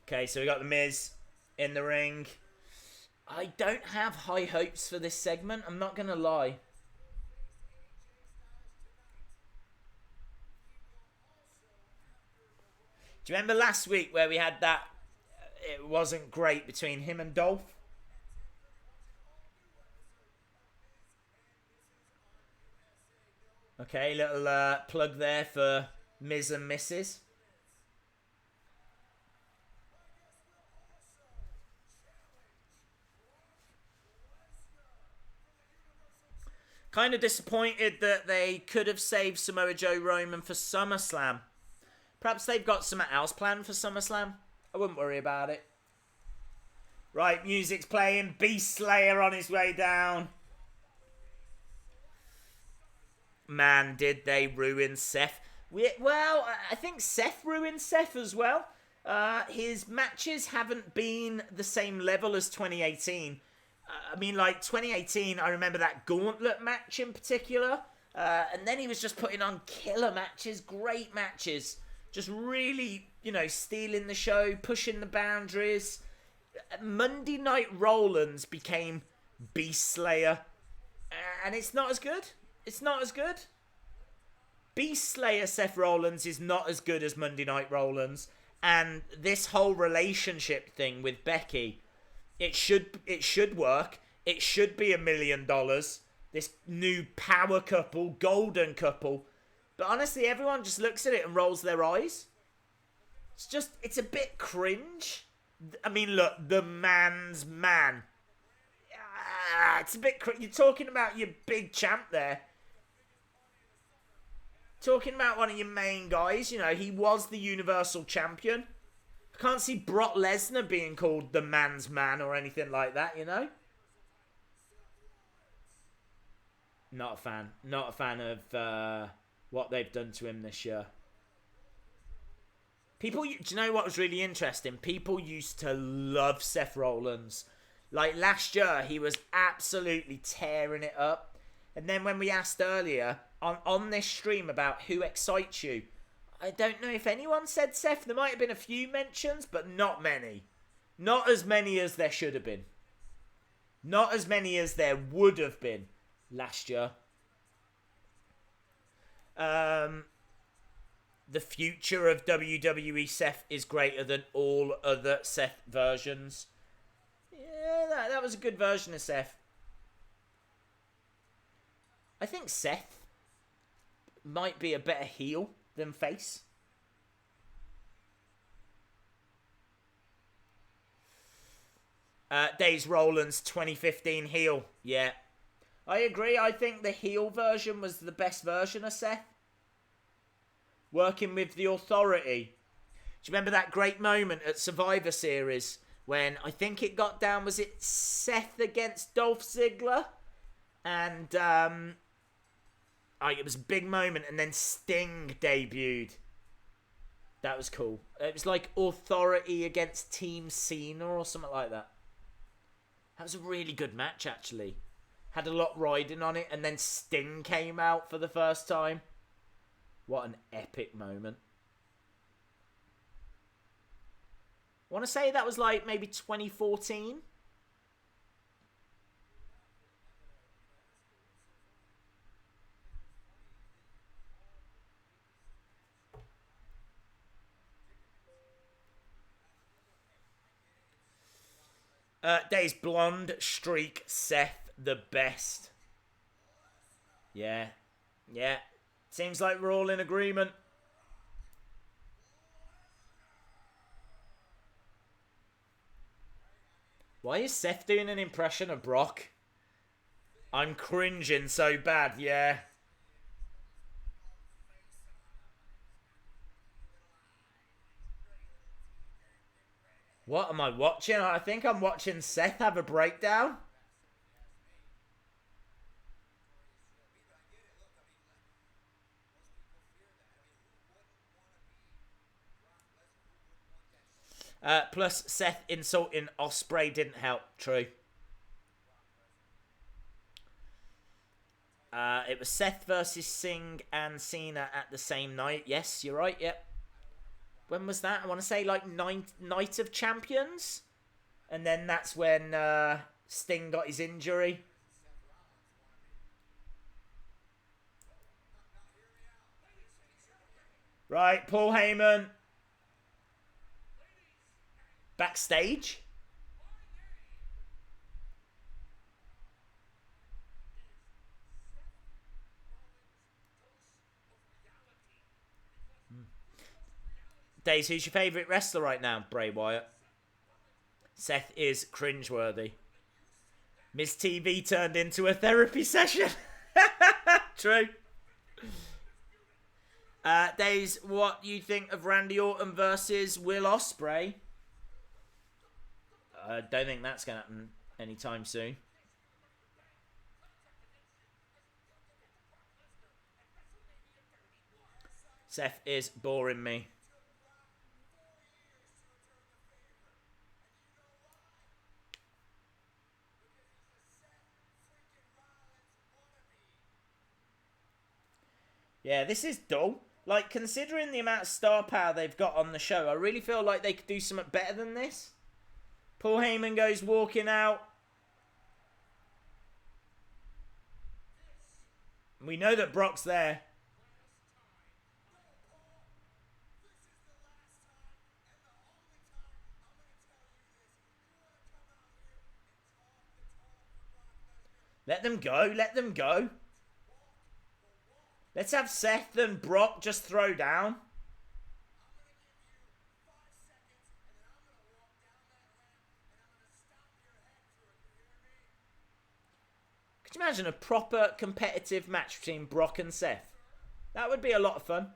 Speaker 1: Okay, so we got the Miz in the ring. I don't have high hopes for this segment, I'm not going to lie. Do you remember last week where we had that, it wasn't great between him and Dolph? Okay, little plug there for Miz and Mrs. Kind of disappointed that they could have saved Samoa Joe Roman for SummerSlam. Perhaps they've got something else planned for SummerSlam. I wouldn't worry about it. Right, music's playing. Beast Slayer on his way down. Man, did they ruin Seth. Well, I think Seth ruined Seth as well. His matches haven't been the same level as 2018. I mean, like, 2018, I remember that gauntlet match in particular. And then he was just putting on killer matches, great matches. Just really, stealing the show, pushing the boundaries. Monday Night Rollins became Beast Slayer. And it's not as good. It's not as good. Beast Slayer Seth Rollins is not as good as Monday Night Rollins. And this whole relationship thing with Becky, it should work. It should be $1 million. This new power couple, golden couple. But honestly, everyone just looks at it and rolls their eyes. It's a bit cringe. I mean, look, the man's man. It's a bit... You're talking about your big champ there. Talking about one of your main guys. You know, he was the Universal Champion. I can't see Brock Lesnar being called the man's man or anything like that, you know? Not a fan. Not a fan of what they've done to him this year. People, do you know what was really interesting? People used to love Seth Rollins. Like last year, he was absolutely tearing it up. And then when we asked earlier on this stream about who excites you, I don't know if anyone said Seth. There might have been a few mentions, but not many. Not as many as there should have been. Not as many as there would have been last year. The future of WWE Seth is greater than all other Seth versions. Yeah, that was a good version of Seth. I think Seth might be a better heel than face. Days Rollins 2015 heel. Yeah. I agree. I think the heel version was the best version of Seth. Working with the Authority. Do you remember that great moment at Survivor Series when I think it got down, was it Seth against Dolph Ziggler? And it was a big moment, and then Sting debuted. That was cool. It was like Authority against Team Cena or something like that. That was a really good match, actually. Had a lot riding on it, and then Sting came out for the first time. What an epic moment. I want to say that was like maybe 2014. Days blonde streak Seth the best. Yeah. Yeah. Seems like we're all in agreement. Why is Seth doing an impression of Brock? I'm cringing so bad, yeah. What am I watching? I think I'm watching Seth have a breakdown. Plus, Seth insulting Ospreay didn't help. True. It was Seth versus Singh and Cena at the same night. Yes, you're right. Yep. When was that? I want to say like Night of Champions. And then that's when Sting got his injury. Right, Paul Heyman. Backstage. Days, who's your favourite wrestler right now? Bray Wyatt. Seth is cringeworthy. Miz TV turned into a therapy session. True. Days, what do you think of Randy Orton versus Will Ospreay? I don't think that's going to happen anytime soon. Seth is boring me. Yeah, this is dull. Like, considering the amount of star power they've got on the show, I really feel like they could do something better than this. Paul Heyman goes walking out. We know that Brock's there. Let them go. Let them go. Let's have Seth and Brock just throw down. you imagine a proper competitive match between Brock and Seth? That would be a lot of fun.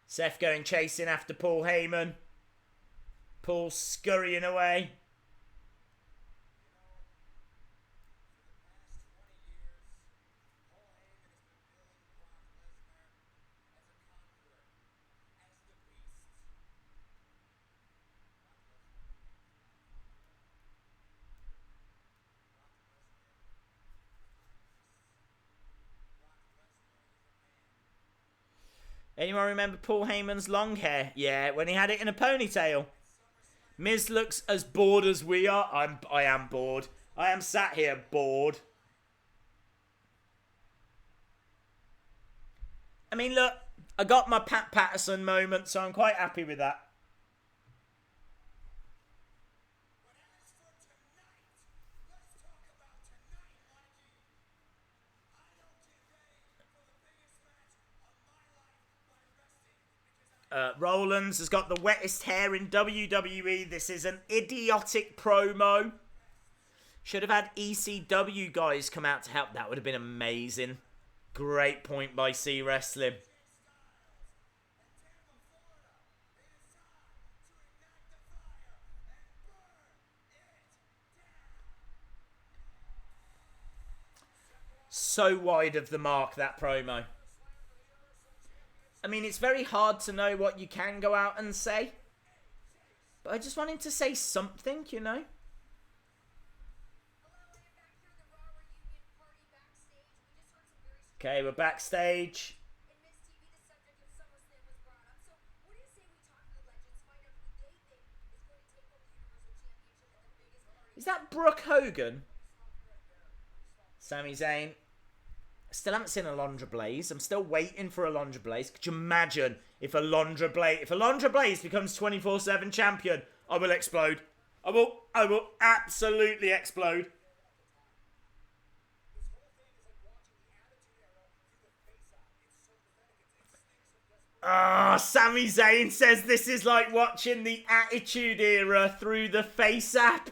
Speaker 1: Seth going chasing after Paul Heyman. Paul scurrying away. Anyone remember Paul Heyman's long hair? Yeah, when he had it in a ponytail. Miz looks as bored as we are. I am bored. I am sat here bored. I mean, look, I got my Pat Patterson moment, so I'm quite happy with that. Rollins has got the wettest hair in WWE. This is an idiotic promo. Should have had ECW guys come out to help. That would have been amazing. Great point by C Wrestling. So wide of the mark, that promo. I mean, it's very hard to know what you can go out and say. But I just want him to say something, you know? Okay, we're backstage. Is that Brooke Hogan? Sami Zayn. Still haven't seen Alundra Blayze. I'm still waiting for Alundra Blayze. Could you imagine if Alundra Blayze becomes 24/7 champion? I will explode. I will absolutely explode. Ah, Sami Zayn says this is like watching the Attitude Era through the Face app.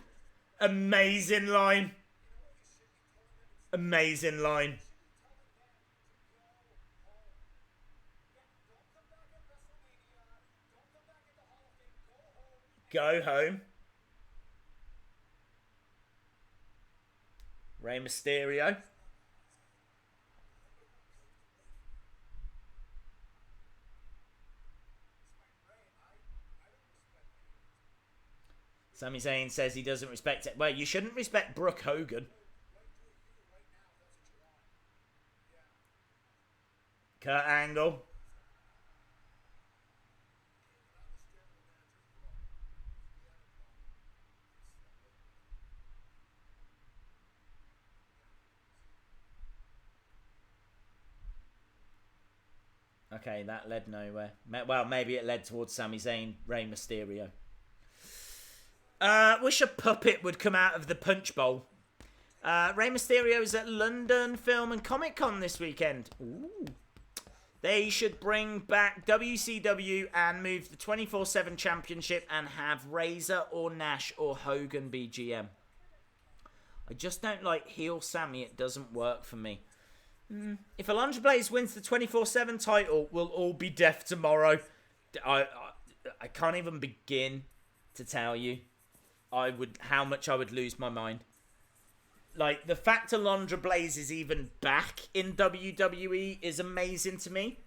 Speaker 1: Amazing line. Amazing line. Go home. Rey Mysterio. Sami Zayn says he doesn't respect it. Well, you shouldn't respect Brooke Hogan. Kurt Angle. Okay, that led nowhere. Well, maybe it led towards Sami Zayn, Rey Mysterio. Wish a puppet would come out of the punch bowl. Rey Mysterio is at London Film and Comic Con this weekend. Ooh. They should bring back WCW and move the 24/7 championship and have Razor or Nash or Hogan be GM. I just don't like heel Sami. It doesn't work for me. If Alundra Blayze wins the 24/7 title, we'll all be deaf tomorrow. I can't even begin to tell you how much I would lose my mind. Like, the fact Alundra Blayze is even back in WWE is amazing to me.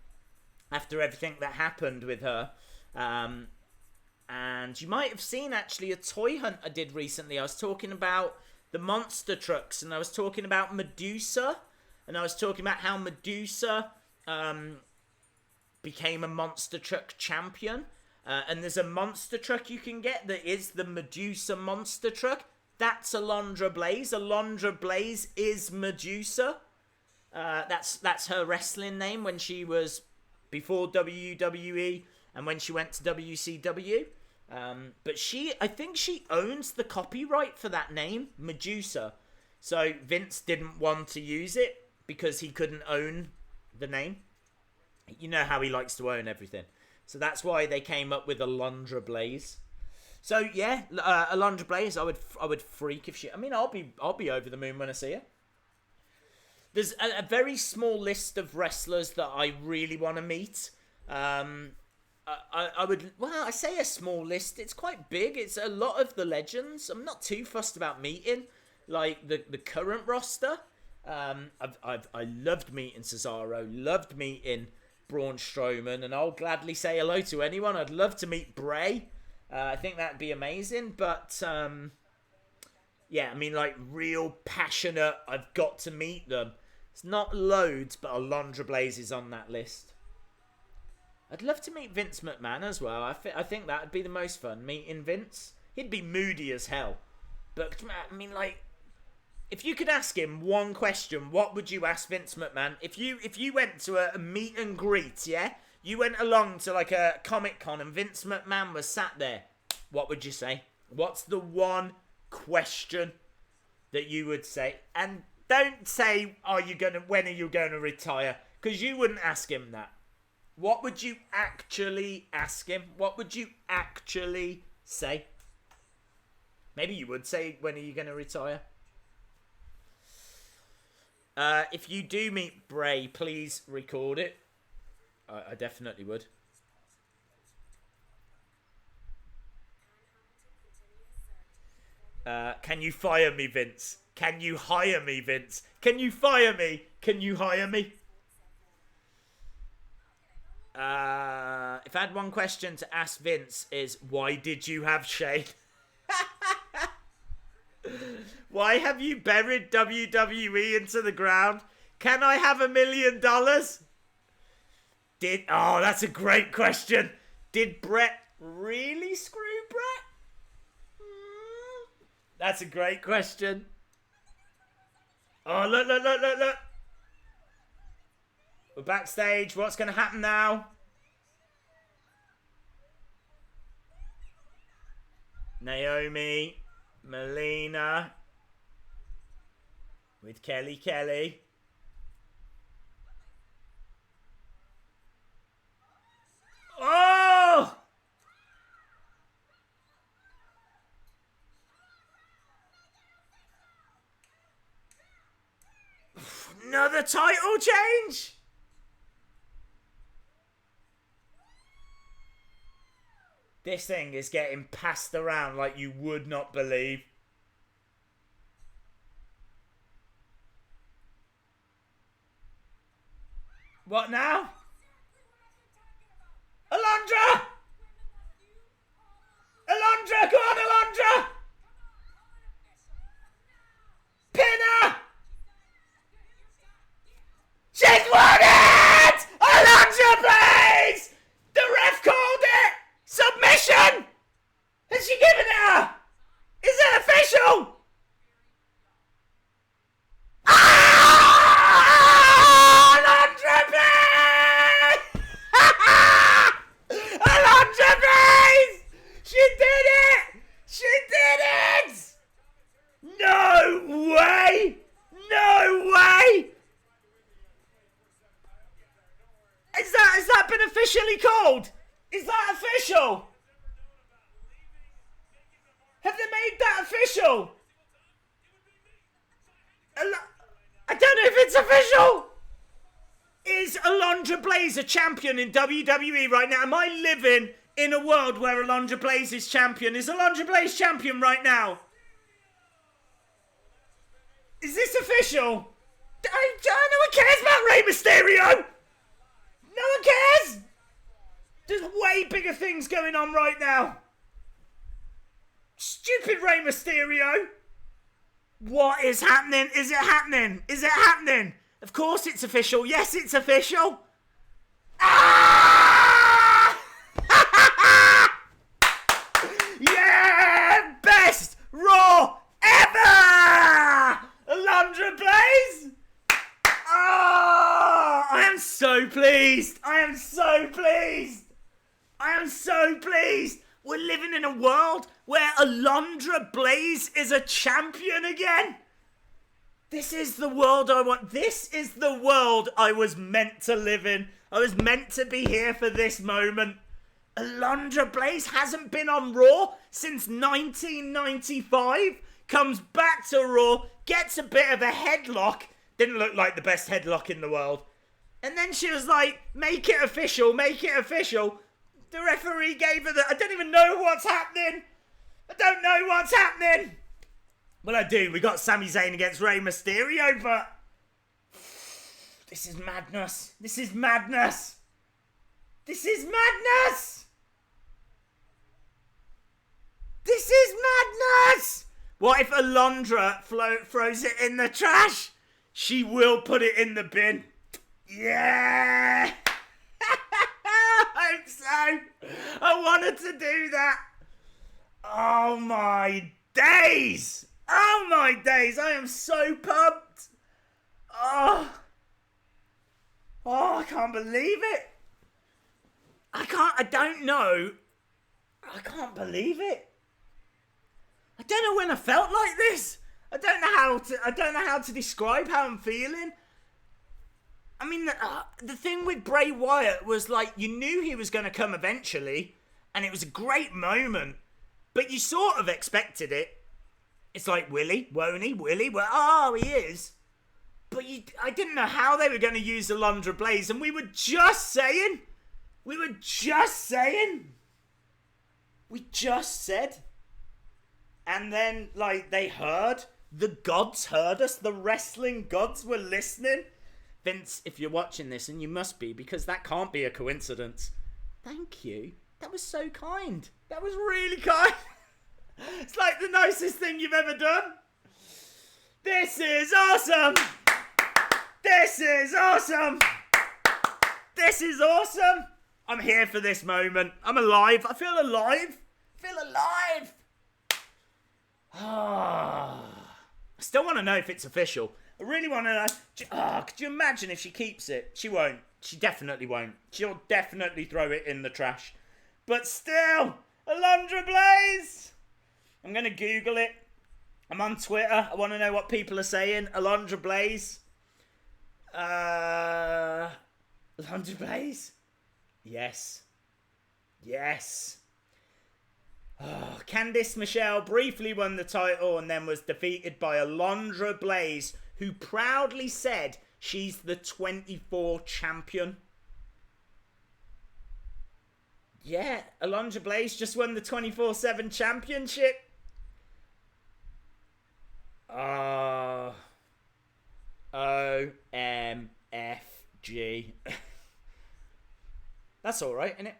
Speaker 1: After everything that happened with her. And you might have seen, actually, a toy hunt I did recently. I was talking about the monster trucks. And I was talking about Medusa. And I was talking about how Medusa became a monster truck champion. And there's a monster truck you can get that is the Medusa monster truck. That's Alundra Blayze. Alundra Blayze is Medusa. That's her wrestling name when she was before WWE and when she went to WCW. But I think she owns the copyright for that name, Medusa. So Vince didn't want to use it because he couldn't own the name. You know how he likes to own everything. So that's why they came up with Alundra Blayze. So yeah, Alundra Blayze, I would freak if she. I mean, I'll be over the moon when I see her. There's a very small list of wrestlers that I really want to meet. I would. Well, I say a small list. It's quite big. It's a lot of the legends. I'm not too fussed about meeting like the current roster. I loved meeting Cesaro. Loved meeting Braun Strowman, and I'll gladly say hello to anyone. I'd love to meet Bray. I think that'd be amazing. But yeah, I mean, like real passionate. I've got to meet them. It's not loads, but Alundra Blayze is on that list. I'd love to meet Vince McMahon as well. I think that would be the most fun, meeting Vince. He'd be moody as hell. But, I mean, like, if you could ask him one question, what would you ask Vince McMahon? If you went to a meet and greet, yeah? You went along to, like, a Comic-Con and Vince McMahon was sat there. What would you say? What's the one question that you would say? And don't say, when are you going to retire? Because you wouldn't ask him that. What would you actually ask him? What would you actually say? Maybe you would say, when are you going to retire? If you do meet Bray, please record it. I definitely would. Can you fire me, Vince? Can you hire me, Vince? Can you fire me? Can you hire me? If I had one question to ask Vince is, why did you have Shane? Why have you buried WWE into the ground? Can I have $1 million? Oh, that's a great question. Did Brett really screw Brett? That's a great question. Oh, look. We're backstage. What's going to happen now? Naomi, Melina, with Kelly. Oh! Another title change? This thing is getting passed around like you would not believe. What now? Alundra! Alundra! Go on, Alundra! Pinner! She's won it! Alundra Blayze! The ref called it! Submission! Has she given it her? Is it official? Alundra Blayze! Alundra Blayze! She did it! She did it! No way! No way! Has that been officially called? Is that official? Have they made that official? I don't know if it's official. Is Alundra Blayze a champion in WWE right now? Am I living in a world where Alundra Blayze is champion? Is Alundra Blayze champion right now? Is this official? No one cares about Rey Mysterio. No one cares. There's way bigger things going on right now. Stupid Rey Mysterio. What is happening? Is it happening? Is it happening? Of course it's official. Yes, it's official. Ah! Yeah! Best Raw ever! Alundra Blayze! Oh, I am so pleased. I am so pleased. I am so pleased. We're living in a world where Alundra Blayze is a champion again. This is the world I want. This is the world I was meant to live in. I was meant to be here for this moment. Alundra Blayze hasn't been on Raw since 1995. Comes back to Raw, gets a bit of a headlock. Didn't look like the best headlock in the world. And then she was like, make it official, make it official. The referee gave her I don't even know what's happening. I don't know what's happening. Well, I do. We got Sami Zayn against Rey Mysterio, but this is madness. This is madness. This is madness. This is madness. What if Alundra throws it in the trash? She will put it in the bin. Yeah. I hope so. I wanted to do that. Oh my days. Oh my days. I am so pumped. Oh, I can't believe it. I don't know. I can't believe it. I don't know when I felt like this. I don't know how to describe how I'm feeling. I mean, the thing with Bray Wyatt was like, you knew he was going to come eventually, and it was a great moment, but you sort of expected it. It's like, will he? Won't he? Will he? Well, oh, he is. But I didn't know how they were going to use Alundra Blayze, and we were just saying. We just said. And then, like, they heard. The gods heard us. The wrestling gods were listening. Vince, if you're watching this, and you must be, because that can't be a coincidence. Thank you. That was so kind. That was really kind. It's like the nicest thing you've ever done. This is awesome. This is awesome. This is awesome. I'm here for this moment. I'm alive. I feel alive. I still want to know if it's official. I really want to know. Could you imagine if she keeps it? She won't. She definitely won't. She'll definitely throw it in the trash. But still, Alundra Blayze. I'm going to Google it. I'm on Twitter. I want to know what people are saying. Alundra Blayze. Alundra Blayze. Yes. Candice Michelle briefly won the title and then was defeated by Alundra Blayze, who proudly said she's the 24 champion. Yeah, Alundra Blayze just won the 24/7 championship. OMFG. That's alright, innit?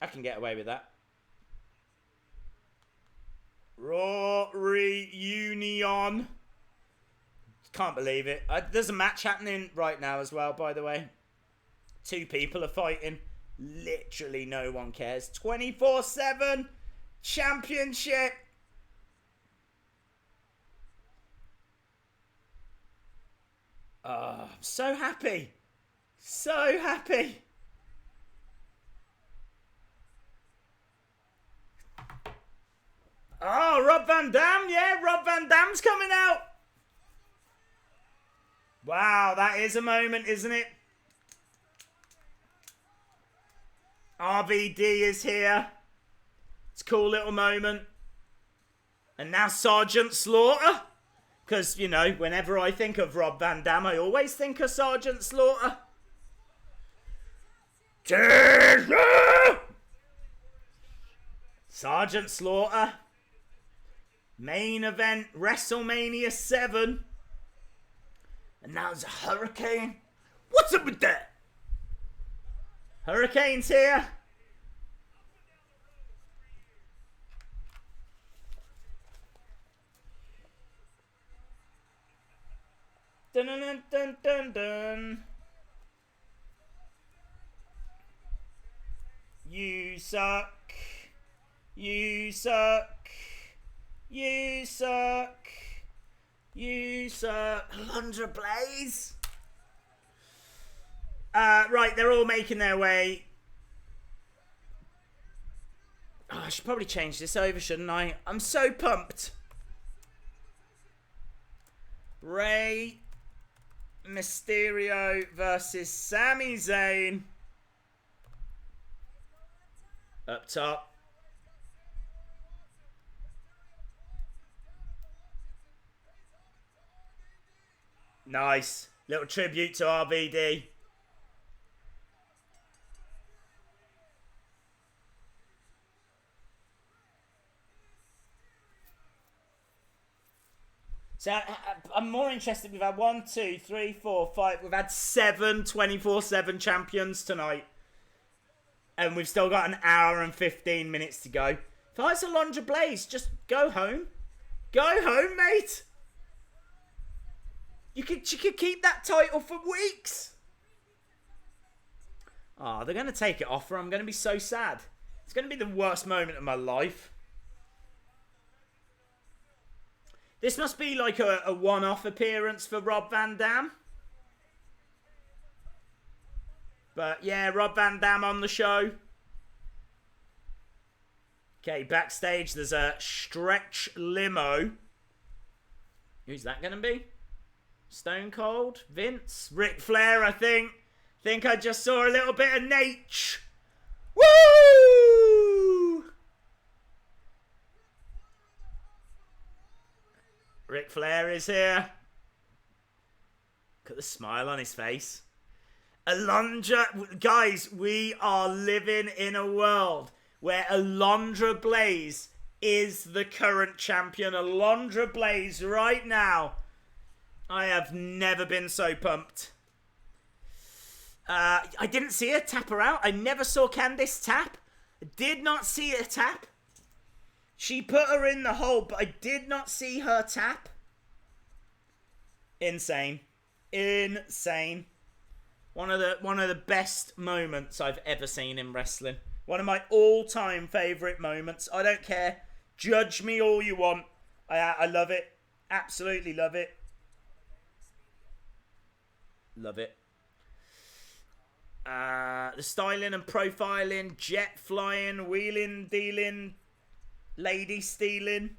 Speaker 1: I can get away with that. Raw Reunion. Can't believe it. There's a match happening right now as well, by the way. 2 people are fighting. Literally no one cares. 24/7 championship. Oh, I'm so happy. So happy. Oh, Rob Van Dam. Yeah, Rob Van Dam's coming out. Wow, that is a moment, isn't it? RVD is here. It's a cool little moment. And now Sergeant Slaughter. Because, you know, whenever I think of Rob Van Dam, I always think of Sergeant Slaughter. Sergeant Slaughter. Main event, WrestleMania 7. And now there's a Hurricane. What's up with that? Hurricane's here. Dun dun dun dun dun dun. You suck. You suck. You suck. You suck. Alundra Blayze. Right, they're all making their way. Oh, I should probably change this over, shouldn't I? I'm so pumped. Rey Mysterio versus Sami Zayn. Up top. Nice. Little tribute to RVD. So I'm more interested. We've had 1, 2, 3, 4, 5. We've had 7 24/7 champions tonight. And we've still got an hour and 15 minutes to go. If I was Alundra Blayze, just go home. Go home, mate. You could keep that title for weeks. Oh, they're going to take it off her. I'm going to be so sad. It's going to be the worst moment of my life. This must be like a one-off appearance for Rob Van Dam. But yeah, Rob Van Dam on the show. Okay, backstage there's a stretch limo. Who's that going to be? Stone Cold? Vince? Ric Flair, I think. Think I just saw a little bit of Nate. Woo! Ric Flair is here. Look at the smile on his face. Alundra, guys, we are living in a world where Alundra Blayze is the current champion. Alundra Blayze right now. I have never been so pumped. I didn't see her tap her out. I never saw Candice tap. I did not see her tap. She put her in the hole, but I did not see her tap. Insane. Insane. One of the best moments I've ever seen in wrestling. One of my all-time favourite moments. I don't care. Judge me all you want. I love it. Absolutely love it. Love it. The styling and profiling, jet flying, wheeling, dealing, lady stealing.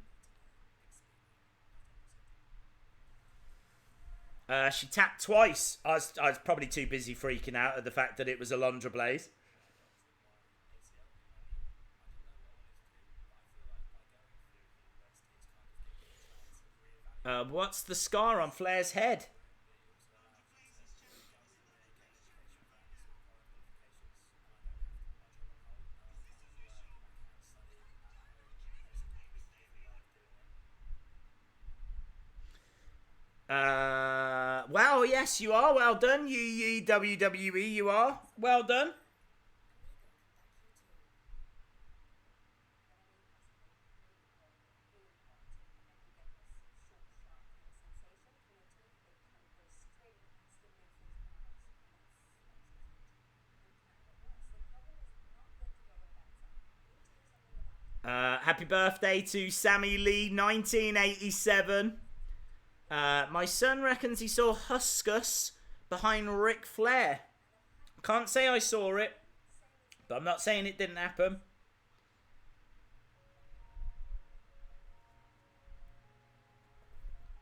Speaker 1: She tapped twice. I was probably too busy freaking out at the fact that it was Alundra Blayze. What's the scar on Flair's head? Well, yes, you are. Well done, you WWE, you are. Well done. Happy birthday to Sami Lee, 1987. My son reckons he saw Huskus behind Ric Flair. Can't say I saw it, but I'm not saying it didn't happen.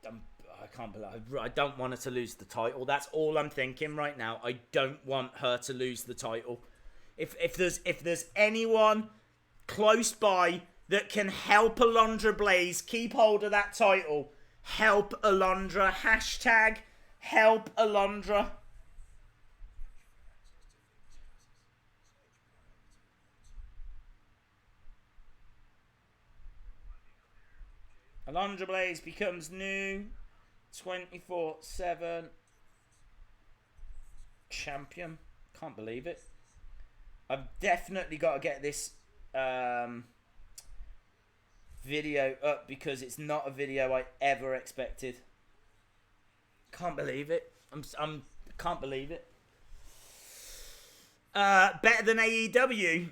Speaker 1: I can't believe I don't want her to lose the title. That's all I'm thinking right now. I don't want her to lose the title. If there's anyone close by that can help Alundra Blayze keep hold of that title, help Alundra. Hashtag help Alundra. Alundra Blayze becomes new 24/7 champion. Can't believe it. I've definitely got to get this video up because it's not a video I ever expected. Can't believe it. Can't believe it. Better than AEW.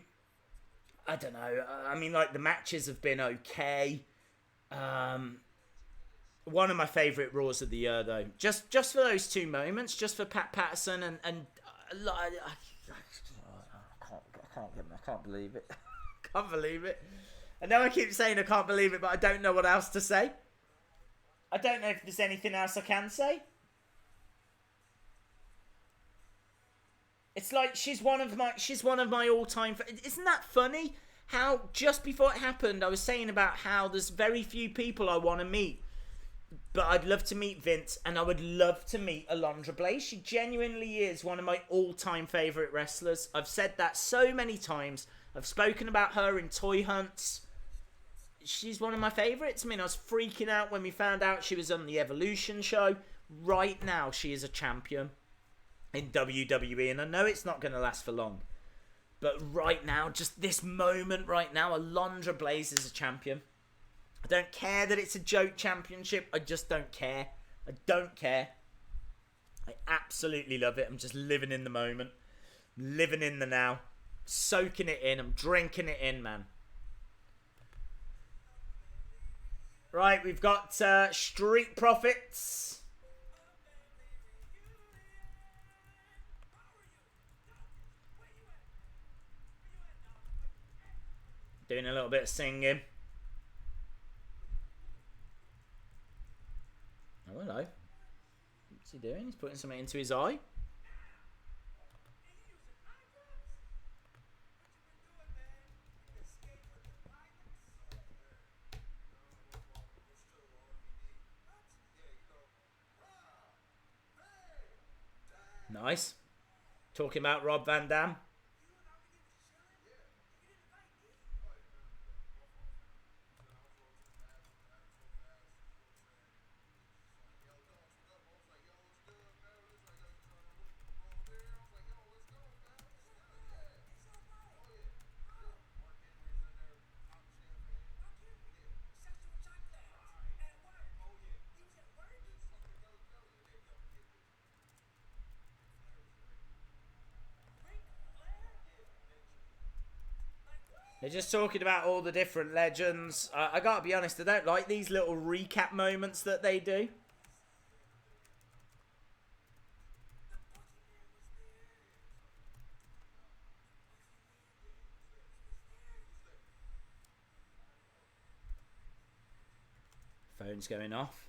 Speaker 1: I don't know. I mean, like, the matches have been okay. One of my favourite Raws of the year, though. Just for those two moments, just for Pat Patterson and I can't believe it. Can't believe it. I know I keep saying I can't believe it, but I don't know what else to say. I don't know if there's anything else I can say. It's like she's one of my all-time. Isn't that funny? how just before it happened, I was saying about how there's very few people I want to meet. But I'd love to meet Vince, and I would love to meet Alundra Blayze. She genuinely is one of my all-time favourite wrestlers. I've said that so many times. I've spoken about her in toy hunts. She's one of my favourites. I mean, I was freaking out when we found out she was on the Evolution show. Right now, she is a champion in WWE, and I know it's not going to last for long. But right now, just this moment right now, Alundra Blayze is a champion. I don't care that it's a joke championship. I just don't care. I don't care. I absolutely love it. I'm just living in the moment. Living in the now. Soaking it in. I'm drinking it in, man. Right, we've got Street Profits. Doing a little bit of singing. Oh, hello. What's he doing? He's putting something into his eye. Nice. Talking about Rob Van Dam. They're just talking about all the different legends. I gotta be honest, I don't like these little recap moments that they do. Phone's going off.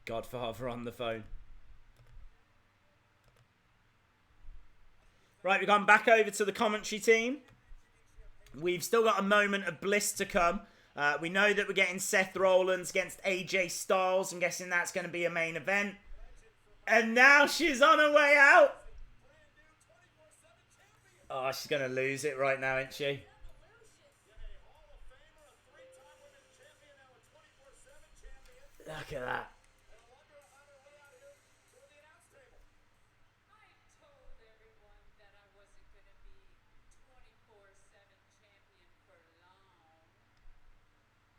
Speaker 1: Godfather on the phone. Right, we've gone back over to the commentary team. We've still got a moment of bliss to come. We know that we're getting Seth Rollins against AJ Styles. I'm guessing that's going to be a main event. And now she's on her way out. Oh, she's going to lose it right now, isn't she? Look at that.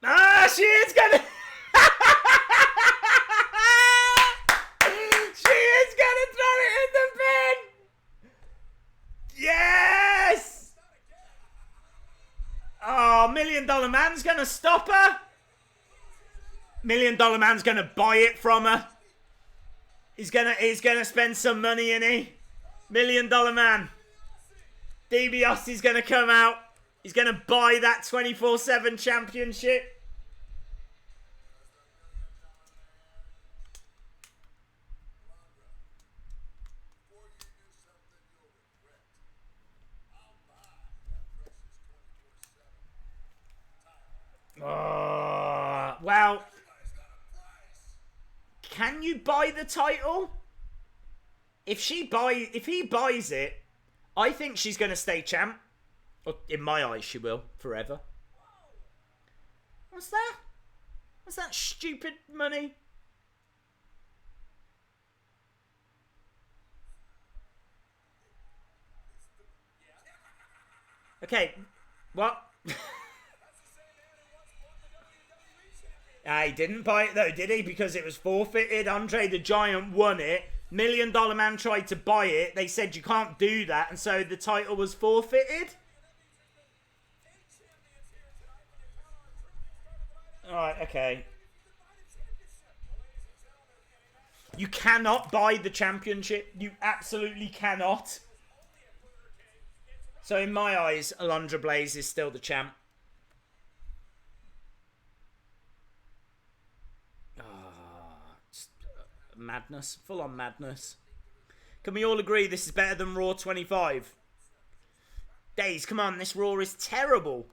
Speaker 1: Ah, she is gonna... she is gonna throw it in the bin! Yes! Oh, $1 Million Man's gonna stop her. $1 Million Man's gonna buy it from her. He's gonna spend some money, in he? $1 Million Man. DiBiase's gonna come out. He's gonna buy that 24/7 championship. Oh, well, can you buy the title? If he buys it, I think she's going to stay champ. Or in my eyes, she will forever. What's that? What's that stupid money? Okay, what? He didn't buy it though, did he? Because it was forfeited. Andre the Giant won it. $1 Million Man tried to buy it. They said you can't do that, and so the title was forfeited. Alright, okay. You cannot buy the championship. You absolutely cannot. So in my eyes, Alundra Blayze is still the champ. madness. Full on madness. Can we all agree this is better than Raw 25? Days, come on, this Raw is terrible.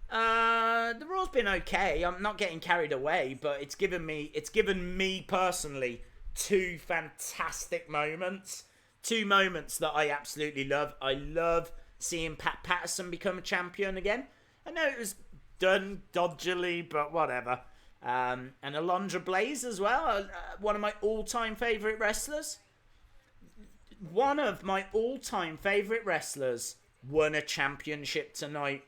Speaker 1: The Raw's been okay. I'm not getting carried away, but it's given me personally two fantastic moments. Two moments that I absolutely love. I love seeing Pat Patterson become a champion again. I know it was done dodgily, but whatever. And Alundra Blayze as well, one of my all-time favourite wrestlers. One of my all-time favourite wrestlers won a championship tonight.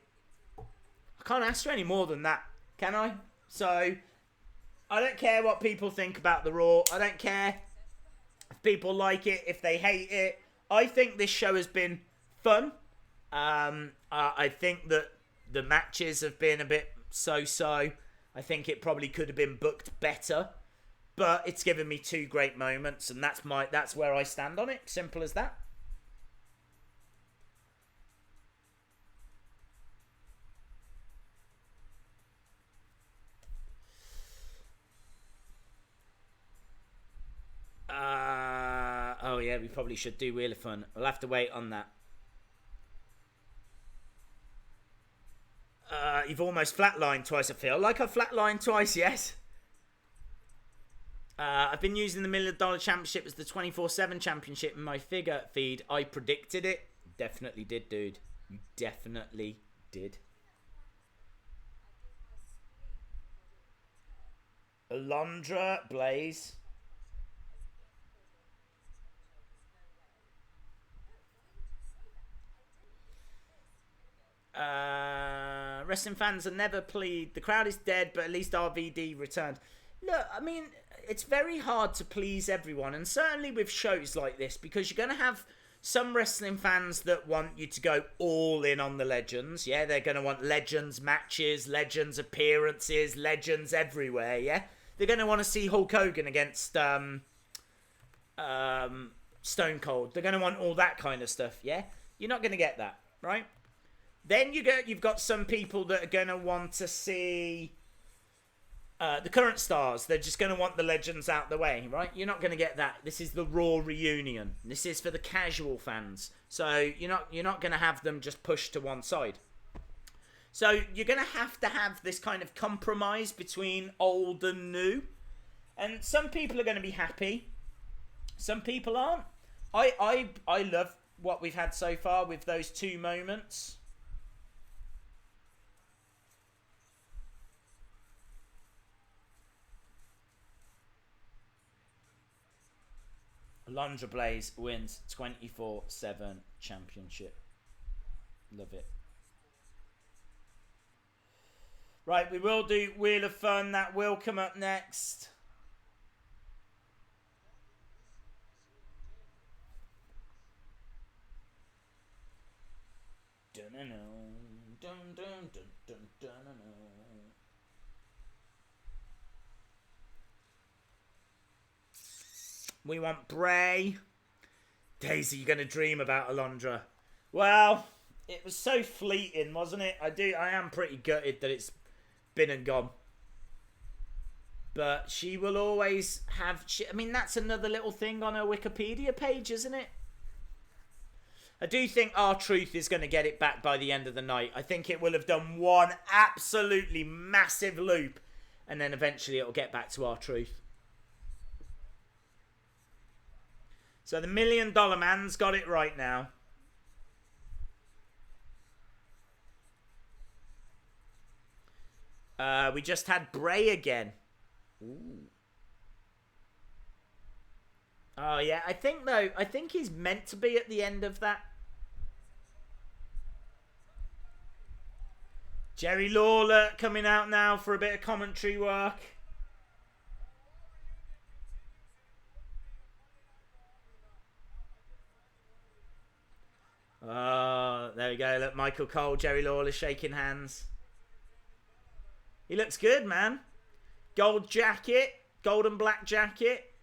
Speaker 1: I can't ask for any more than that, can I? So, I don't care what people think about the Raw. I don't care if people like it, if they hate it. I think this show has been fun. I think that the matches have been a bit so-so. I think it probably could have been booked better. But it's given me two great moments, and that's where I stand on it. Simple as that. Oh yeah, we probably should do Wheel of Fun. We'll have to wait on that. You've almost flatlined twice. I feel like I've flatlined twice, yes. I've been using the $1 Million Championship as the 24/7 championship in my figure feed. I predicted it. Definitely did, dude. You definitely did. Alundra Blayze. Wrestling fans are never pleased. The crowd is dead, but at least RVD returned. Look, I mean, it's very hard to please everyone, and certainly with shows like this, because you're going to have some wrestling fans that want you to go all in on the legends. Yeah, they're going to want legends matches, legends appearances, legends everywhere. Yeah, they're going to want to see Hulk Hogan against Stone Cold. They're going to want all that kind of stuff. Yeah, you're not going to get that, right? Then you've got some people that are going to want to see the current stars. They're just going to want the legends out the way, right? You're not going to get that. This is the Raw Reunion. This is for the casual fans. So you're not going to have them just pushed to one side. So you're going to have this kind of compromise between old and new. And some people are going to be happy. Some people aren't. I love what we've had so far with those two moments. Alundra Blayze wins 24/7 championship. Love it. Right, we will do Wheel of Fun. That will come up next. We want Bray. Daisy, you're going to dream about Alundra. Well, it was so fleeting, wasn't it? I am pretty gutted that it's been and gone. But she will always have... I mean, that's another little thing on her Wikipedia page, isn't it? I do think R-Truth is going to get it back by the end of the night. I think it will have done one absolutely massive loop. And then eventually it'll get back to R-Truth. So the $1 Million Man's got it right now. We just had Bray again. Ooh. Oh, yeah. I think he's meant to be at the end of that. Jerry Lawler coming out now for a bit of commentary work. Oh, there we go. Look, Michael Cole, Jerry Lawler shaking hands. He looks good, man. Gold jacket. Gold and black jacket.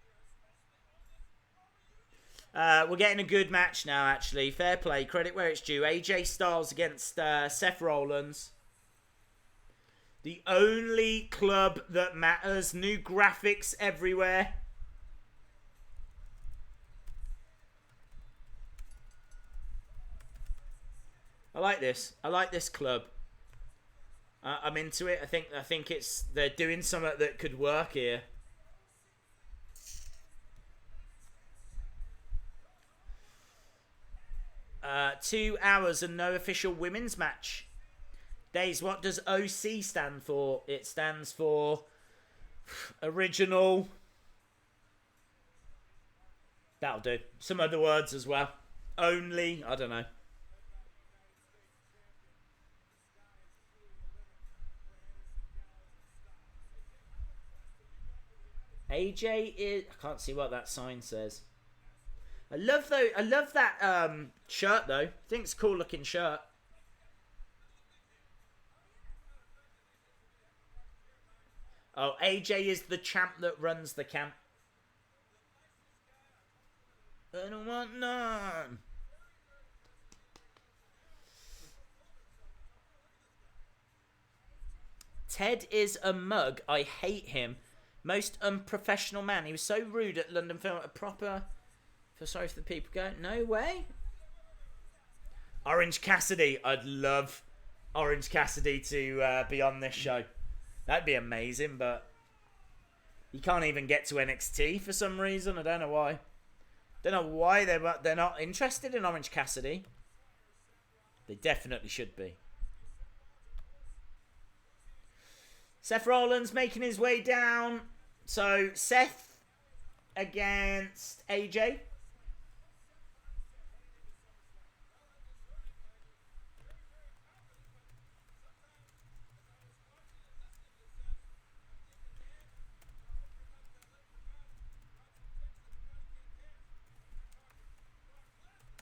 Speaker 1: We're getting a good match now, actually. Fair play. Credit where it's due. AJ Styles against Seth Rollins. The only club that matters. New graphics everywhere. I like this. I like this club. I'm into it. I think they're doing something that could work here. Uh, 2 hours and no official women's match. Days, what does OC stand for? It stands for original. That'll do. Some other words as well. Only, I don't know. AJ is... I can't see what that sign says. I love that shirt though. I think it's a cool looking shirt. Oh, AJ is the champ that runs the camp. I don't want none. Ted is a mug. I hate him. Most unprofessional man. He was so rude at London Film. A proper... Feel sorry for the people going, no way. Orange Cassidy. I'd love Orange Cassidy to be on this show. That'd be amazing, but he can't even get to NXT for some reason. I don't know why. Don't know why they're not interested in Orange Cassidy. They definitely should be. Seth Rollins making his way down. So Seth against AJ.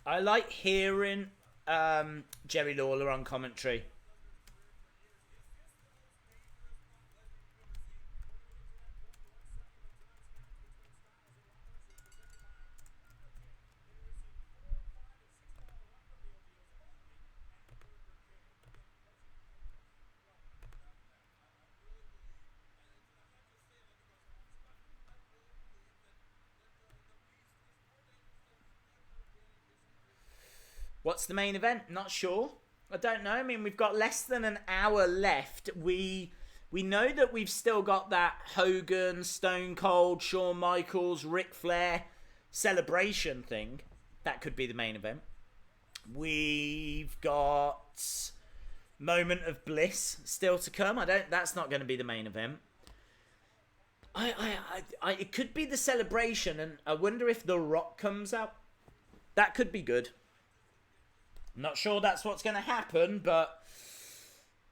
Speaker 1: I like hearing Jerry Lawler on commentary. What's the main event? Not sure. I don't know. I mean, we've got less than an hour left. We know that we've still got that Hogan, Stone Cold, Shawn Michaels, Ric Flair celebration thing. That could be the main event. We've got Moment of Bliss still to come. That's not going to be the main event. It could be the celebration, and I wonder if The Rock comes out. That could be good. I'm not sure that's what's going to happen, but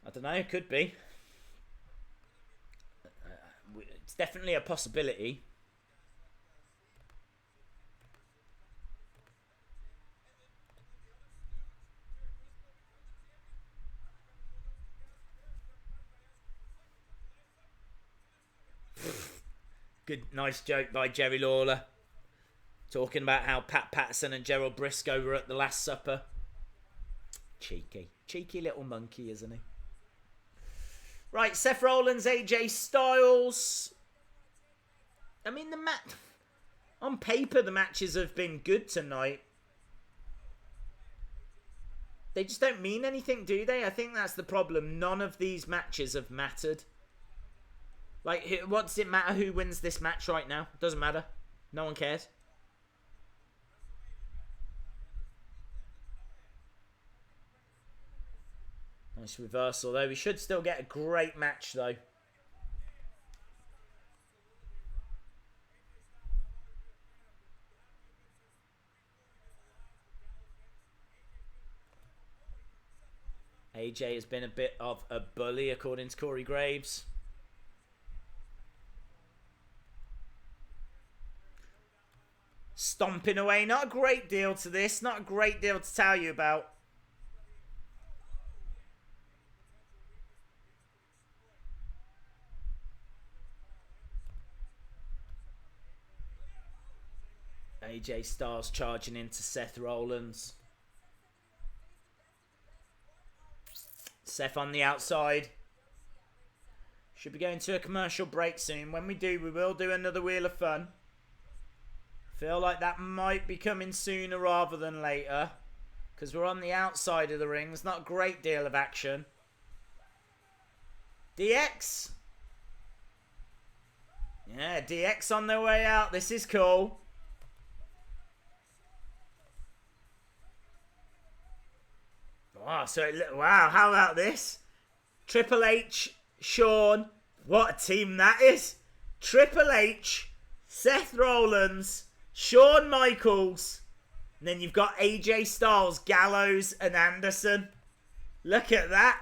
Speaker 1: I don't know, it could be. It's definitely a possibility. Good, nice joke by Jerry Lawler. Talking about how Pat Patterson and Gerald Briscoe were at the Last Supper. Cheeky little monkey, isn't he? Right, Seth Rollins, AJ Styles. I mean, on paper, the matches have been good tonight. They just don't mean anything, do they? I think that's the problem. None of these matches have mattered. Like, what does it matter who wins this match right now? Doesn't matter. No one cares. Nice reversal, though. We should still get a great match, though. AJ has been a bit of a bully, according to Corey Graves. Stomping away. Not a great deal to this. Not a great deal to tell you about. AJ Styles charging into Seth Rollins. Seth on the outside. Should be going to a commercial break soon. When we do, we will do another Wheel of Fun. Feel like that might be coming sooner rather than later. because we're on the outside of the ring. There's not a great deal of action. DX. Yeah, DX on their way out. This is cool. Oh, wow, how about this? Triple H, Shawn. What a team that is. Triple H, Seth Rollins, Shawn Michaels. And then you've got AJ Styles, Gallows, and Anderson. Look at that.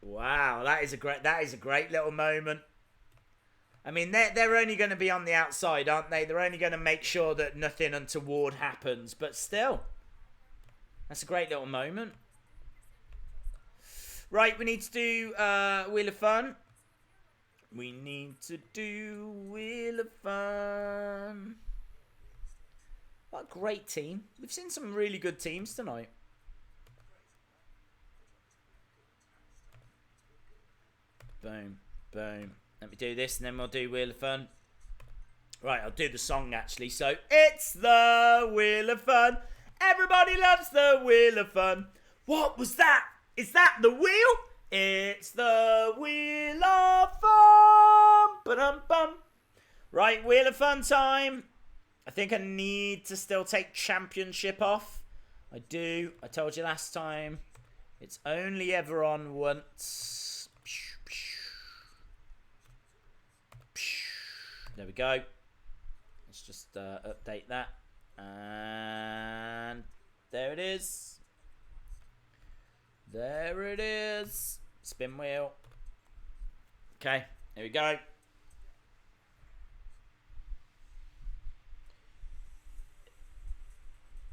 Speaker 1: Wow, that is a great little moment. I mean, they're only going to be on the outside, aren't they? They're only going to make sure that nothing untoward happens. But still, that's a great little moment. Right, we need to do Wheel of Fun. We need to do Wheel of Fun. What a great team. We've seen some really good teams tonight. Boom, boom. Let me do this and then we'll do Wheel of Fun. Right, I'll do the song actually. So, it's the Wheel of Fun. Everybody loves the Wheel of Fun. What was that? Is that the wheel? It's the Wheel of Fun. Ba-dum-bum. Right, Wheel of Fun time. I think I need to still take championship off. I do. I told you last time. It's only ever on once. There we go. Let's just update that. And there it is. There it is. Spin wheel. Okay, here we go.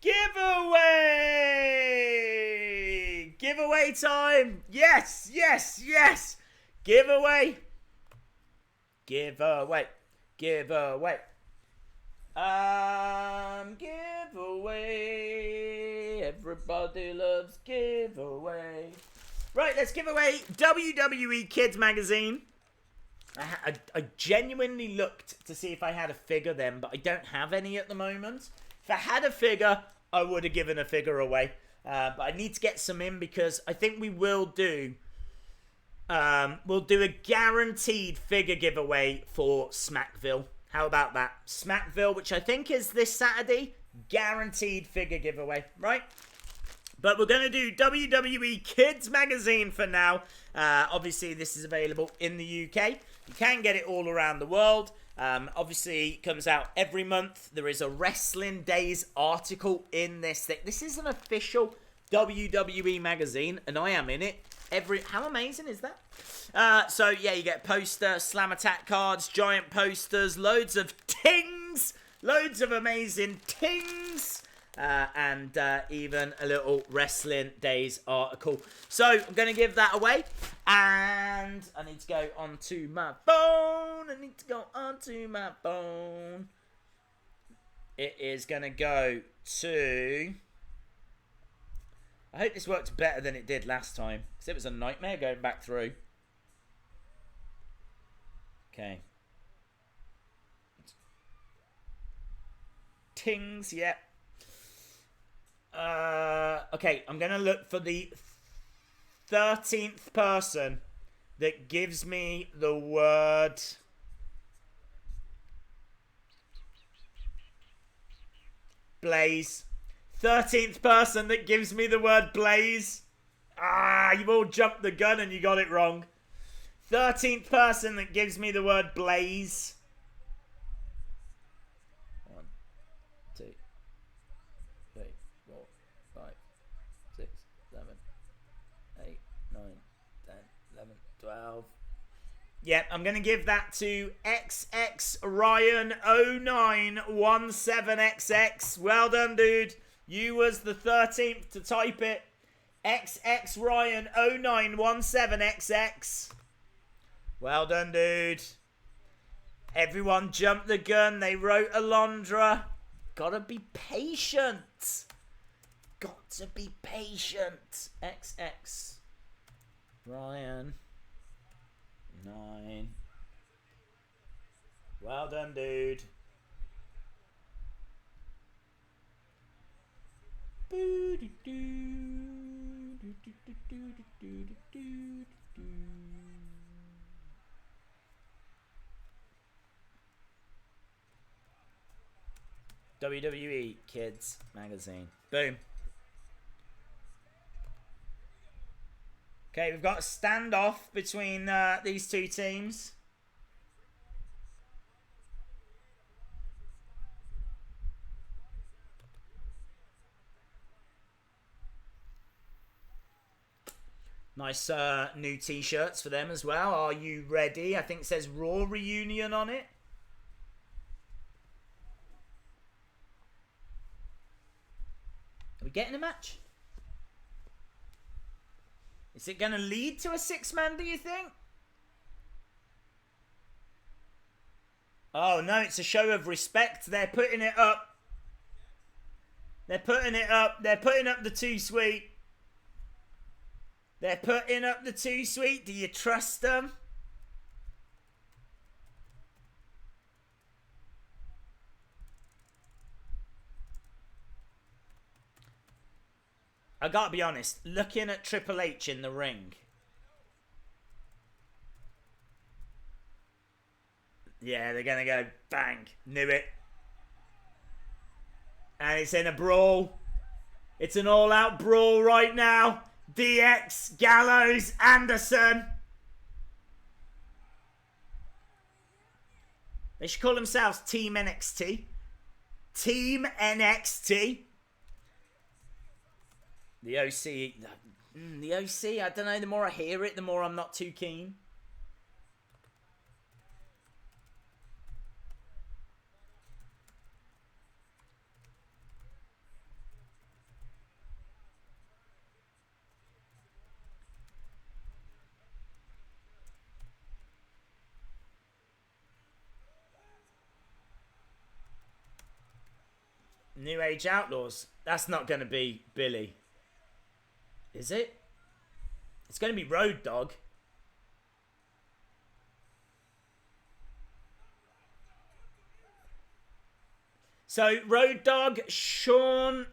Speaker 1: Giveaway! Giveaway time! Yes, yes, yes! Giveaway! Giveaway! Giveaway! Giveaway! Everybody loves giveaway. Right, let's give away WWE Kids Magazine. I genuinely looked to see if I had a figure then, but I don't have any at the moment. If I had a figure, I would have given a figure away. But I need to get some in because I think we will do... we'll do a guaranteed figure giveaway for Smackville. How about that? Smackville, which I think is this Saturday. Guaranteed figure giveaway, right? But we're going to do WWE Kids Magazine for now. Obviously, this is available in the UK. You can get it all around the world. Obviously, it comes out every month. There is a Wrestling Days article in this thing. This is an official WWE magazine, and I am in it. How amazing is that? So, yeah, you get poster, slam attack cards, giant posters, loads of tings, loads of amazing tings, and even a little Wrestling Days article. So, I'm going to give that away, and I need to go onto my phone. It is going to go to... I hope this works better than it did last time, because it was a nightmare going back through. Okay. Tings, yeah. Okay, I'm going to look for the 13th person that gives me the word... Blaze. 13th person that gives me the word Blaze. Ah, you've all jumped the gun and you got it wrong. 13th person that gives me the word Blaze. 1, 2, 3, 4, 5, 6, 7, 8, 9, 10, 11, 12. Yep, I'm going to give that to XX Ryan 0917XX. Well done, dude. You was the 13th to type it. XX Ryan 0917XX. Well done, dude. Everyone jumped the gun. They wrote Alundra. Gotta be patient. Got to be patient. XX Ryan 9. Well done, dude. WWE Kids Magazine. Boom. Okay, we've got a standoff between these two teams. Nice new t-shirts for them as well. Are you ready? I think it says Raw Reunion on it. Are we getting a match? Is it going to lead to a 6-man, do you think? Oh, no, it's a show of respect. They're putting it up. They're putting it up. They're putting up the too sweet. They're putting up the too sweet. Do you trust them? I gotta be honest, looking at Triple H in the ring. Yeah, they're gonna go bang. Knew it. And it's in a brawl. It's an all-out brawl right now. DX, Gallows, Anderson. They should call themselves Team NXT. Team NXT. The OC. The OC, I don't know. The more I hear it, the more I'm not too keen. New Age Outlaws. That's not going to be Billy. Is it? It's going to be Road Dogg. So, Road Dogg, Sean,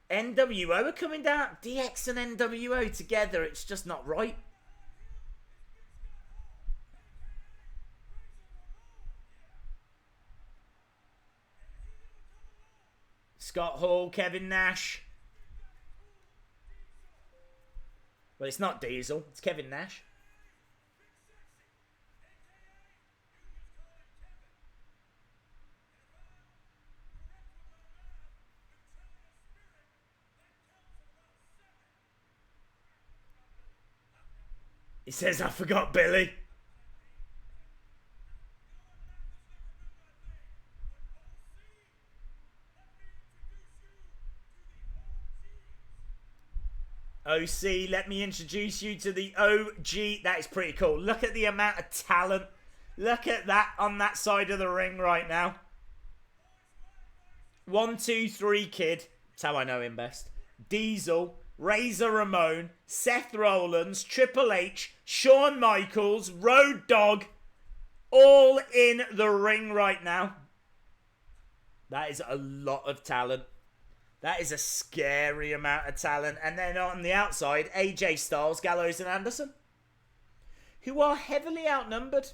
Speaker 1: NWO are coming down. DX and NWO together, it's just not right. Scott Hall, Kevin Nash. Well, it's not Diesel. It's Kevin Nash. He says, I forgot Billy. OC, let me introduce you to the OG. That is pretty cool. Look at the amount of talent. Look at that on that side of the ring right now. 1, 2, 3 kid. That's how I know him best. Diesel, Razor Ramon, Seth Rollins, Triple H, Shawn Michaels, Road Dogg. All in the ring right now. That is a lot of talent. That is a scary amount of talent. And then on the outside, AJ Styles, Gallows and Anderson, who are heavily outnumbered.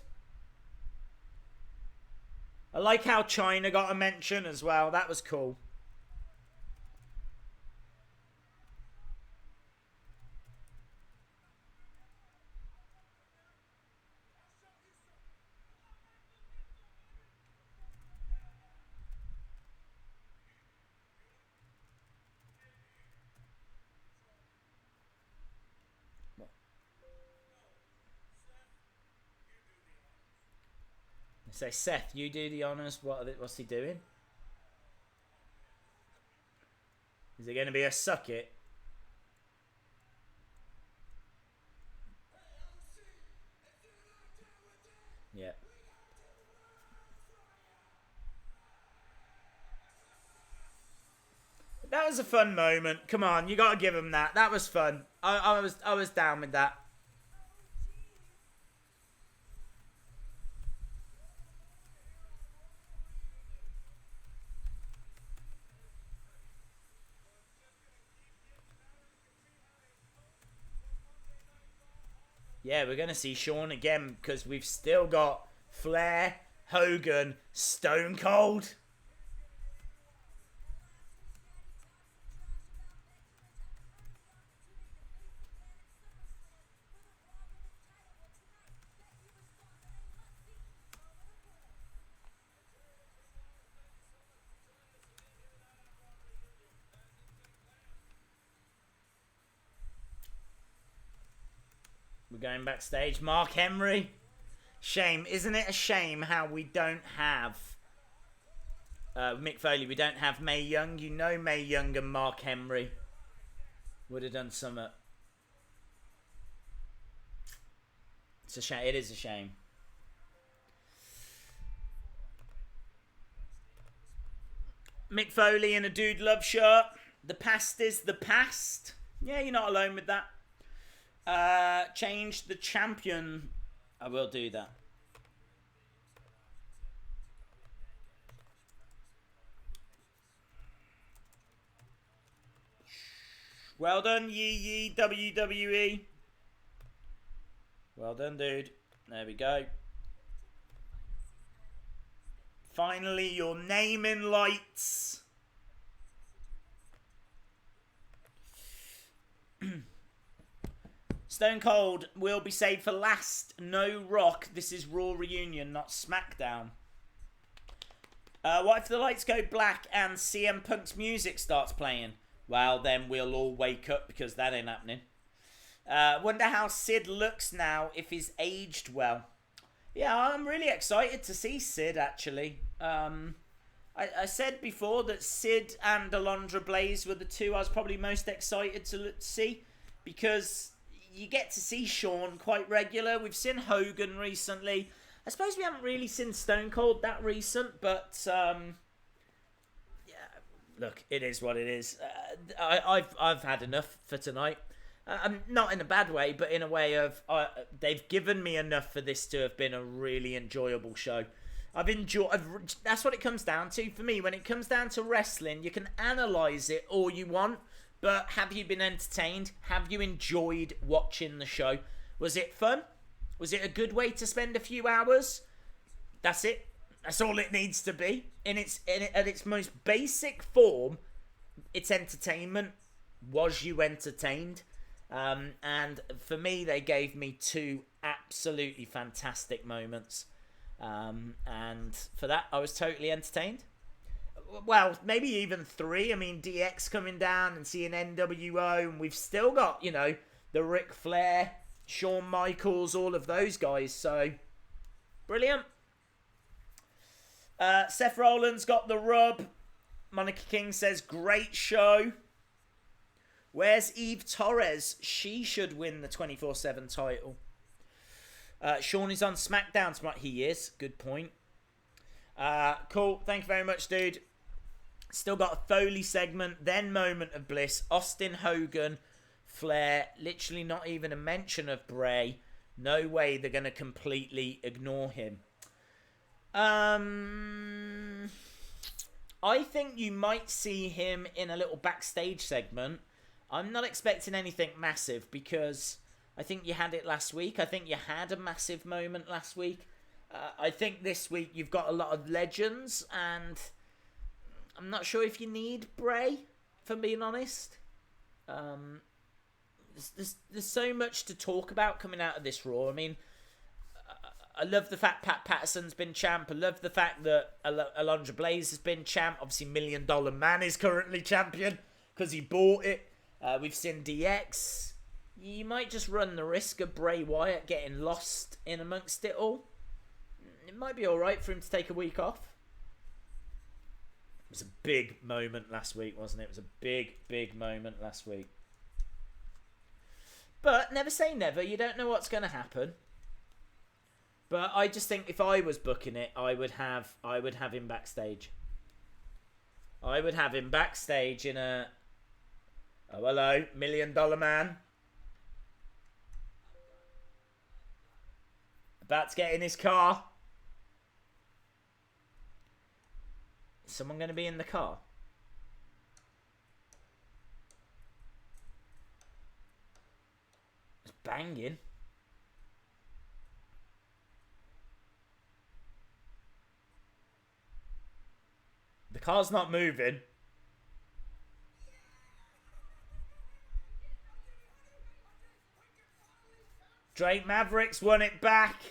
Speaker 1: I like how China got a mention as well. That was cool. Say, Seth, you do the honours. What's he doing? Is it going to be a suck it? Yeah. That was a fun moment. Come on, you got to give him that. That was fun. I was down with that. Yeah, we're going to see Shawn again because we've still got Flair, Hogan, Stone Cold. We're going backstage. Mark Henry. Shame. Isn't it a shame how we don't have Mick Foley? We don't have Mae Young. You know Mae Young and Mark Henry would have done something. It's a shame. It is a shame. Mick Foley in a Dude Love shirt. The past is the past. Yeah, you're not alone with that. Change the champion. I will do that. Well done, Yee WWE. Well done, dude. There we go. Finally, your name in lights. Stone Cold will be saved for last. No Rock. This is Raw Reunion, not SmackDown. What if the lights go black and CM Punk's music starts playing? Well, then we'll all wake up because that ain't happening. Wonder how Sid looks now, if he's aged well. Yeah, I'm really excited to see Sid, actually. I said before that Sid and Alundra Blayze were the two I was probably most excited to see because you get to see Shawn quite regular. We've seen Hogan recently. I suppose we haven't really seen Stone Cold that recent, but yeah, look, it is what it is. I've had enough for tonight. Not in a bad way, but in a way of they've given me enough for this to have been a really enjoyable show. That's what it comes down to for me. When it comes down to wrestling, you can analyze it all you want, but have you been entertained? Have you enjoyed watching the show? Was it fun? Was it a good way to spend a few hours? That's it. That's all it needs to be. At its most basic form, it's entertainment. Was you entertained? And for me, they gave me two absolutely fantastic moments. And for that, I was totally entertained. Well, maybe even three. I mean, DX coming down and seeing NWO, and we've still got, the Ric Flair, Shawn Michaels, all of those guys. So, brilliant. Seth Rollins got the rub. Monica King says, great show. Where's Eve Torres? She should win the 24/7 title. Shawn is on SmackDown tonight. He is. Good point. Cool. Thank you very much, dude. Still got a Foley segment. Then Moment of Bliss. Austin, Hogan, Flair. Literally not even a mention of Bray. No way they're going to completely ignore him. I think you might see him in a little backstage segment. I'm not expecting anything massive because I think you had it last week. I think you had a massive moment last week. I think this week you've got a lot of legends, and I'm not sure if you need Bray, if I'm being honest. There's so much to talk about coming out of this Raw. I mean, I love the fact Pat Patterson's been champ. I love the fact that Alundra Blayze has been champ. Obviously, $1 Million Man is currently champion because he bought it. We've seen DX. You might just run the risk of Bray Wyatt getting lost in amongst it all. It might be alright for him to take a week off. It was a big moment last week, wasn't it? It was a big, big moment last week. But never say never. You don't know what's going to happen. But I just think if I was booking it, I would have him backstage. I would have him backstage in a... Oh, hello, $1 Million Man. About to get in his car. Is someone going to be in the car? It's banging. car's not moving. Drake Mavericks won it back.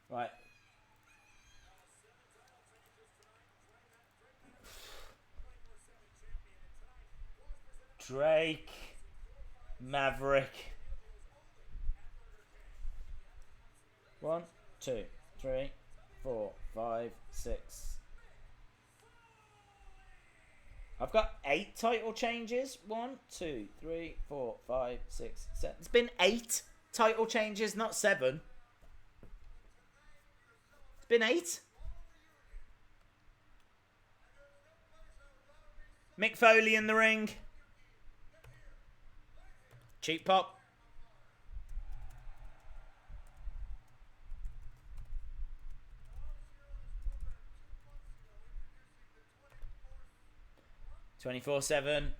Speaker 1: Right. Drake Maverick. 1, 2, 3, 4, 5, 6. I've got 8 title changes. 1, 2, 3, 4, 5, 6, 7. It's been 8 title changes, not 7. It's been 8. Mick Foley in the ring. Cheap pop. "24/7.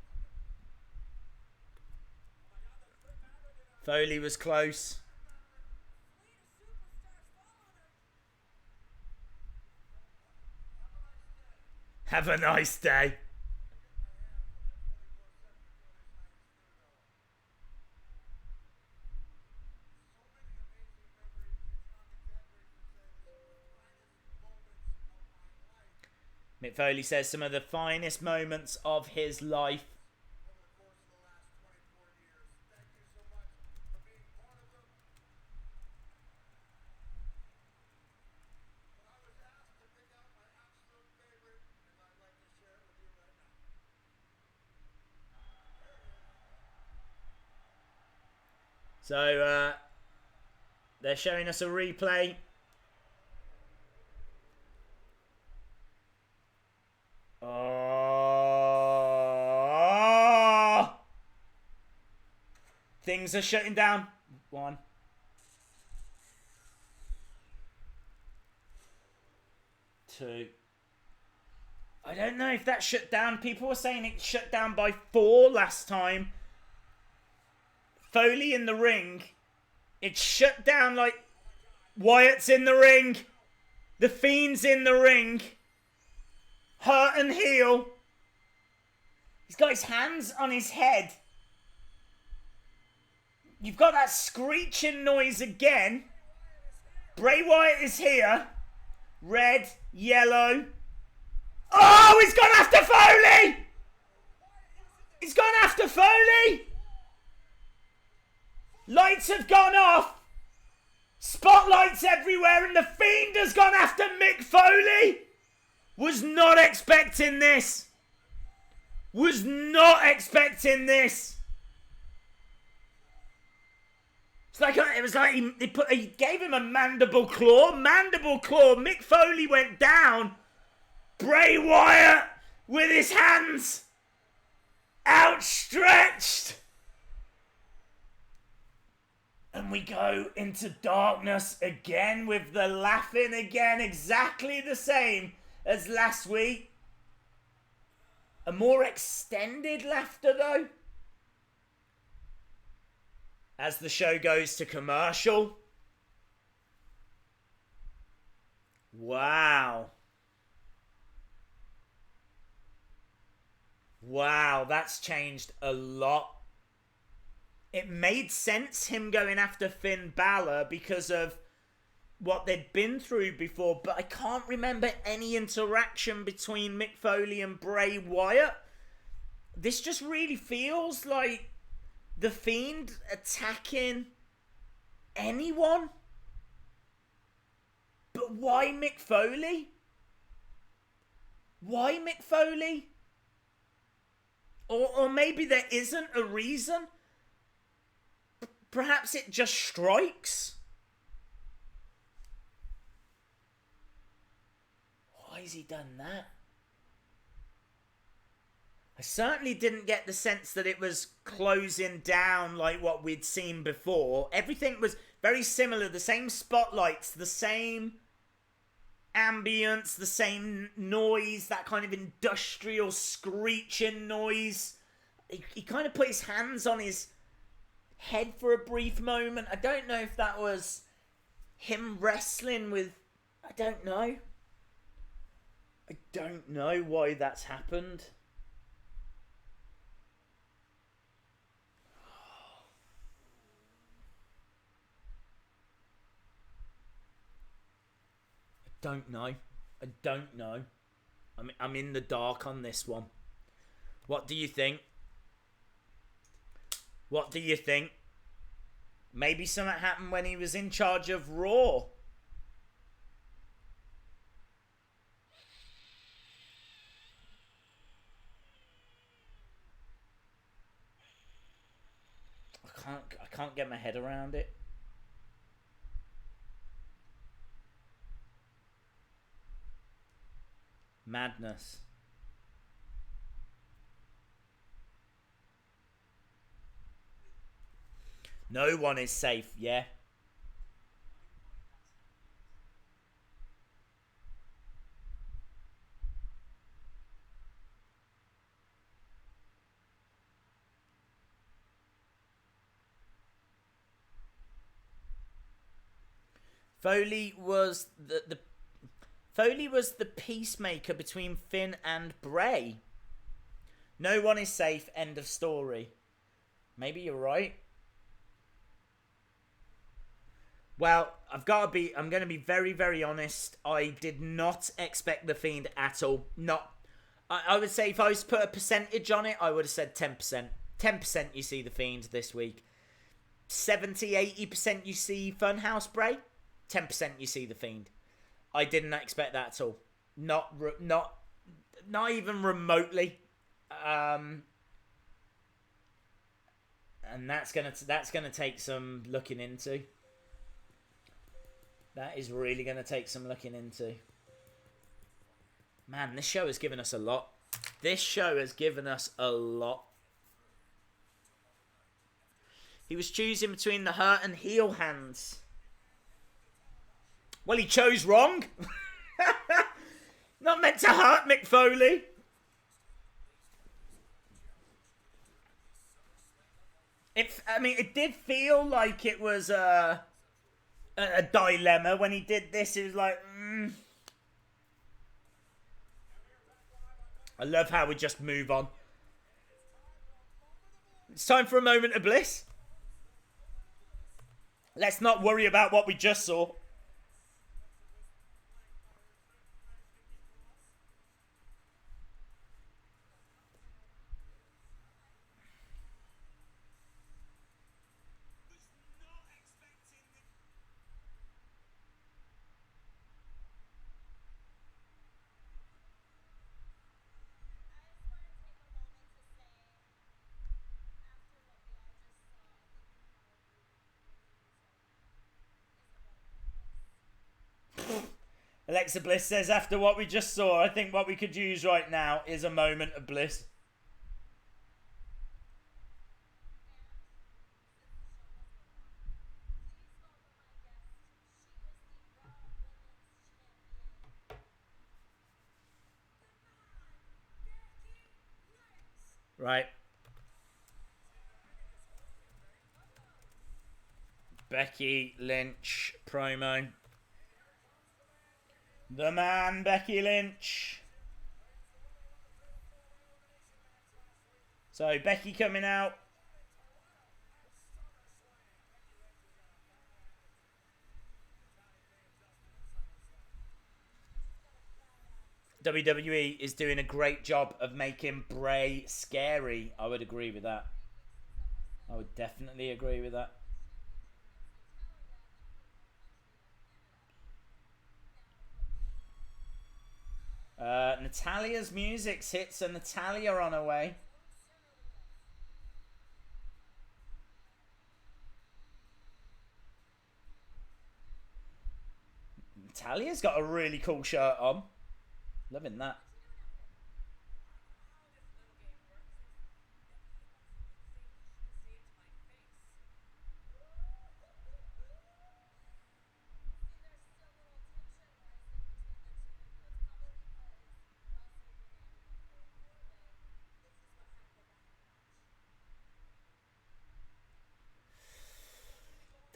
Speaker 1: Foley was close. Have a nice day. Mick Foley says some of the finest moments of his life. So, they're showing us a replay. Oh! Things are shutting down. 1. 2. I don't know if that shut down. People were saying it shut down by 4 last time. Foley in the ring. It shut down like Wyatt's in the ring. The Fiend's in the ring. Hurt and heel. He's got his hands on his head. You've got that screeching noise again. Bray Wyatt is here. Red, yellow. Oh, he's gone after Foley! He's gone after Foley! Lights have gone off. Spotlights everywhere, and the Fiend has gone after Mick Foley. Was not expecting this. Was not expecting this. It's like it was like he gave him a mandible claw. Mandible claw. Mick Foley went down. Bray Wyatt with his hands outstretched. And we go into darkness again with the laughing again. Exactly the same as last week. A more extended laughter though. As the show goes to commercial. Wow. Wow, that's changed a lot. It made sense him going after Finn Balor because of what they'd been through before, but I can't remember any interaction between Mick Foley and Bray Wyatt. This just really feels like the Fiend attacking anyone. But why Mick Foley? Why Mick Foley? Or maybe there isn't a reason. Perhaps it just strikes. Why has he done that? I certainly didn't get the sense that it was closing down like what we'd seen before. Everything was very similar. The same spotlights, the same ambience, the same noise, that kind of industrial screeching noise. He kind of put his hands on his head for a brief moment. I don't know if that was him wrestling with... I don't know. I don't know why that's happened. I don't know. I don't know. I'm in the dark on this one. What do you think? What do you think? Maybe something happened when he was in charge of Raw. I can't get my head around it. Madness. No one is safe, yeah. Foley was Foley was the peacemaker between Finn and Bray. No one is safe, end of story. Maybe you're right. Well, I'm going to be very, very honest. I did not expect the Fiend at all. I would say if I was to put a percentage on it, I would have said 10%. 10% you see the Fiend this week. 70-80% you see Funhouse Bray. 10% you see the Fiend. I didn't expect that at all. Not even remotely. And that's gonna take some looking into. That is really gonna take some looking into. Man, this show has given us a lot. This show has given us a lot. He was choosing between the hurt and heel hands. Well, he chose wrong. Not meant to hurt Mick Foley. It did feel like it was a dilemma when he did this. It was like, I love how we just move on. It's time for a moment of bliss. Let's not worry about what we just saw. Alexa Bliss says, after what we just saw, I think what we could use right now is a moment of bliss. Right. Becky Lynch promo. The man, Becky Lynch. So, Becky coming out. WWE is doing a great job of making Bray scary. I would agree with that. I would definitely agree with that. Natalia's music's hit, so Natalia on her way. Natalia's got a really cool shirt on. Loving that.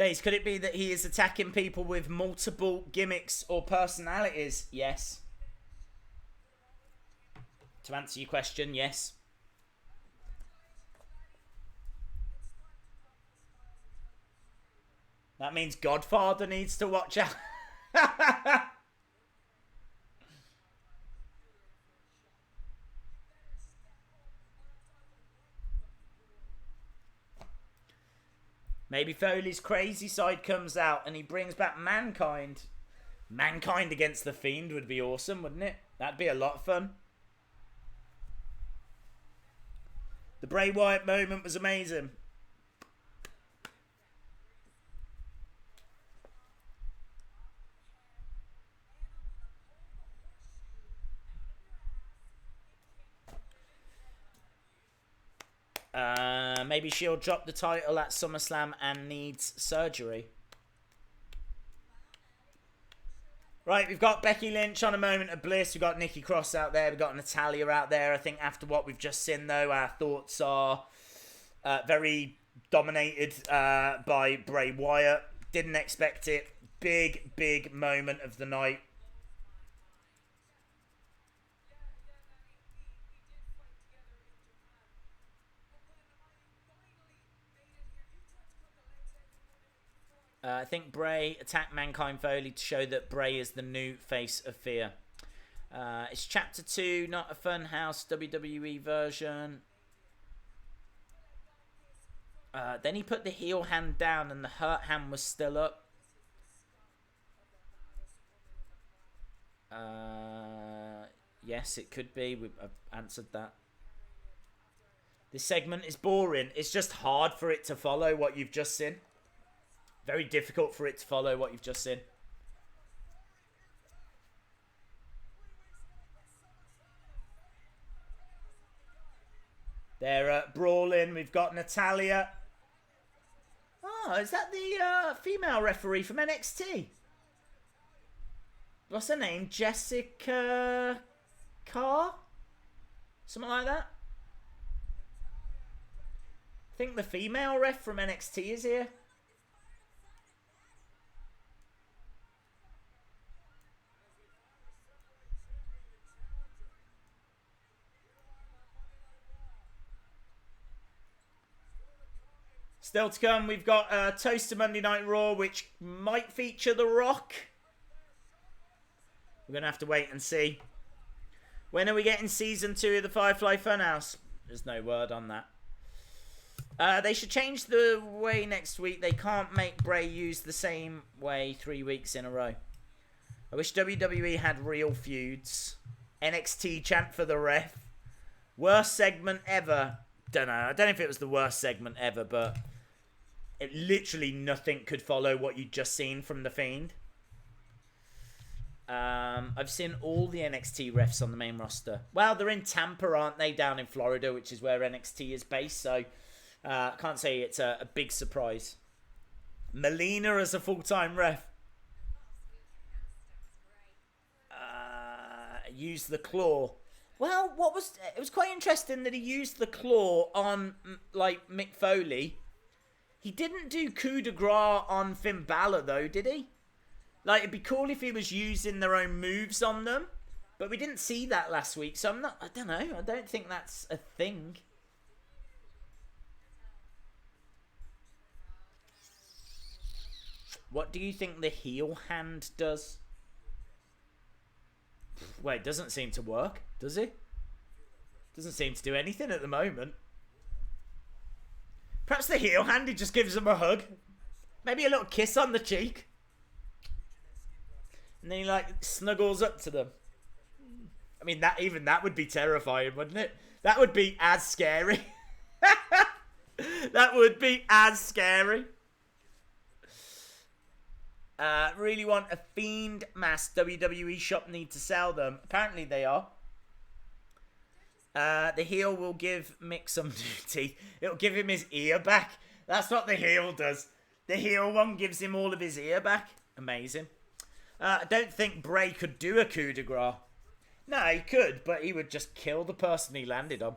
Speaker 1: Blaze, could it be that he is attacking people with multiple gimmicks or personalities? Yes. To answer your question, yes. That means Godfather needs to watch out. Maybe Foley's crazy side comes out and he brings back Mankind. Mankind against the Fiend would be awesome, wouldn't it? That'd be a lot of fun. The Bray Wyatt moment was amazing. Maybe she'll drop the title at SummerSlam and needs surgery. Right, we've got Becky Lynch on a moment of bliss. We've got Nikki Cross out there. We've got Natalya out there. I think after what we've just seen, though, our thoughts are very dominated by Bray Wyatt. Didn't expect it. Big, big moment of the night. I think Bray attacked Mankind Foley to show that Bray is the new face of fear. It's Chapter 2, not a Funhouse WWE version. Then he put the heel hand down and the hurt hand was still up. Yes, it could be. I've answered that. This segment is boring. It's just hard for it to follow what you've just seen. Very difficult for it to follow what you've just seen. They're brawling. We've got Natalya. Oh, is that the female referee from NXT? What's her name? Jessica Carr? Something like that? I think the female ref from NXT is here. Still to come, we've got Toast to Monday Night Raw, which might feature The Rock. We're going to have to wait and see. When are we getting Season 2 of the Firefly Funhouse? There's no word on that. They should change the way next week. They can't make Bray use the same way 3 weeks in a row. I wish WWE had real feuds. NXT chant for the ref. Worst segment ever. Don't know. I don't know if it was the worst segment ever, but it literally nothing could follow what you'd just seen from The Fiend. I've seen all the NXT refs on the main roster. Well, they're in Tampa, aren't they? Down in Florida, which is where NXT is based. So, I can't say it's a big surprise. Melina as a full-time ref. Use the claw. Well, it was quite interesting that he used the claw on, like, Mick Foley. He didn't do coup de grace on Finn Balor, though, did he? Like, it'd be cool if he was using their own moves on them. But we didn't see that last week, so I don't know. I don't think that's a thing. What do you think the heel hand does? Well, it doesn't seem to work, does it? Doesn't seem to do anything at the moment. Perhaps the heel hand, he just gives them a hug. Maybe a little kiss on the cheek. And then he, like, snuggles up to them. I mean, that would be terrifying, wouldn't it? That would be as scary. That would be as scary. Really want a Fiend mask. WWE shop need to sell them. Apparently they are. The heel will give Mick some duty. It'll give him his ear back. That's what the heel does. The heel one gives him all of his ear back. Amazing. I don't think Bray could do a coup de grace. No, he could, but he would just kill the person he landed on.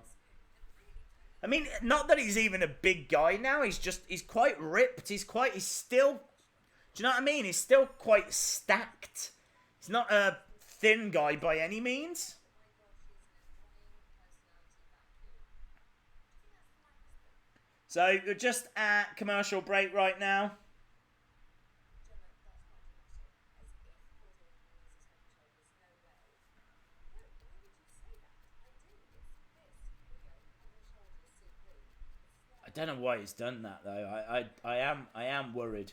Speaker 1: I mean, not that he's even a big guy now. He's quite ripped. He's still, do you know what I mean? He's still quite stacked. He's not a thin guy by any means. So we're just at commercial break right now. I don't know why he's done that though. I am worried.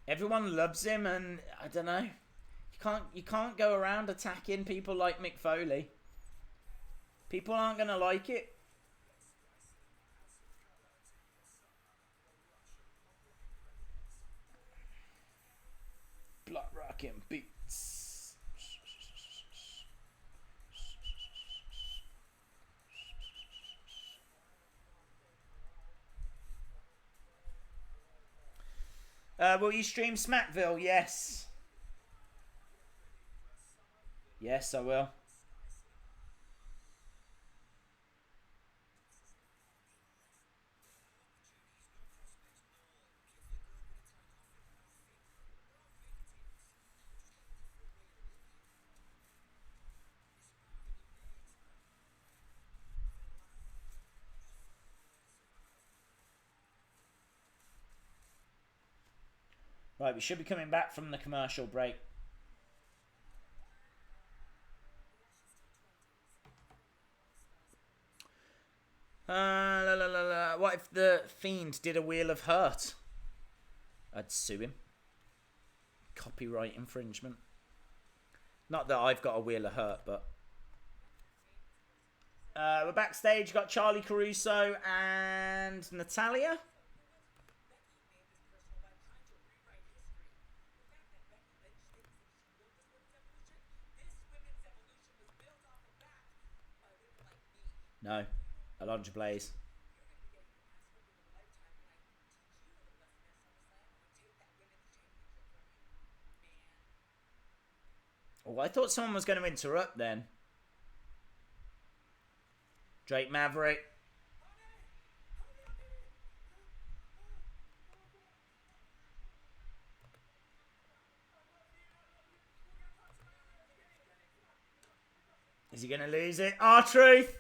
Speaker 1: Everyone loves him, and I don't know. You can't go around attacking people like Mick Foley. People aren't gonna like it. Blood rockin' beats. Will you stream Smackville? Yes. Yes, I will. Right, we should be coming back from the commercial break. What if the Fiend did a Wheel of Hurt? I'd sue him. Copyright infringement. Not that I've got a Wheel of Hurt, but... we're backstage. Got Charlie Caruso and Natalia. No. Alundra Blayze. Oh, I thought someone was going to interrupt then. Drake Maverick. Is he going to lose it? R-Truth.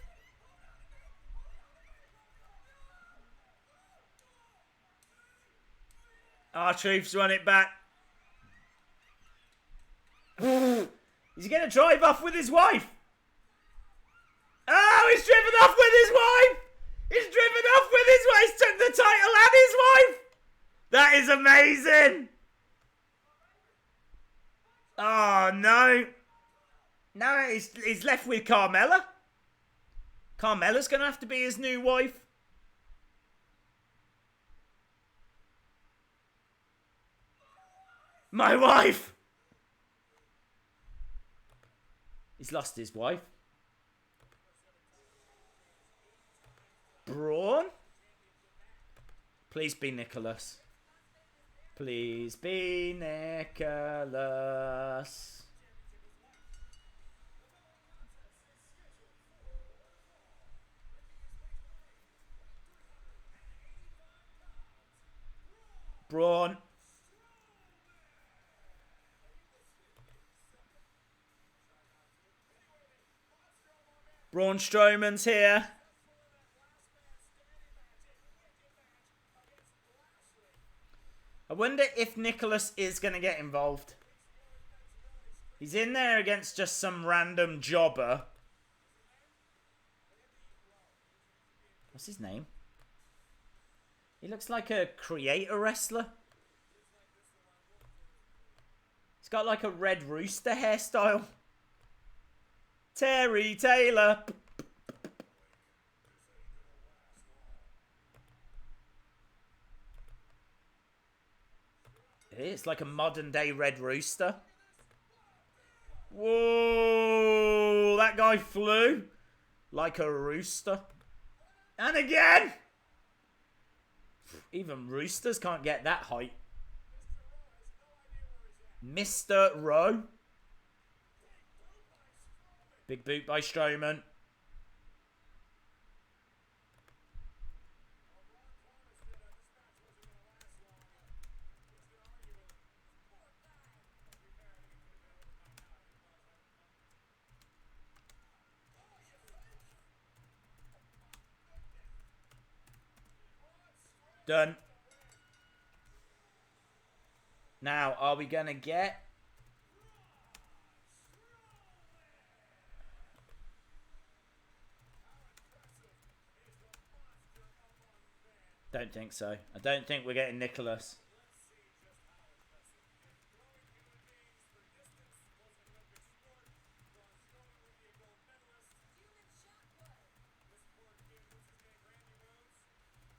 Speaker 1: R-Truth's run it back. Is he going to drive off with his wife? Oh, he's driven off with his wife. He's driven off with his wife. He's took the title and his wife. That is amazing. Oh, no. Now he's left with Carmella. Carmella's going to have to be his new wife. My wife! He's lost his wife. Braun? Please be Nicholas. Please be Nicholas. Braun. Braun Strowman's here. I wonder if Nicholas is going to get involved. He's in there against just some random jobber. What's his name? He looks like a creator wrestler. He's got like a red rooster hairstyle. Terry Taylor. It's like a modern day red rooster. Whoa, that guy flew like a rooster. And again. Even roosters can't get that height. Mr. Rowe. Big boot by Strowman. Done. Now, are we going to get... Don't think so. I don't think we're getting Nicholas.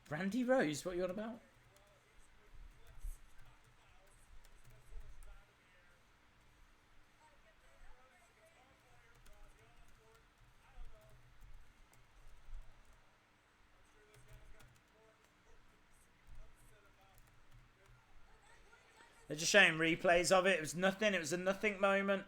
Speaker 1: Randy Rose? What are you on about? They're just showing replays of it. It was nothing. It was a nothing moment.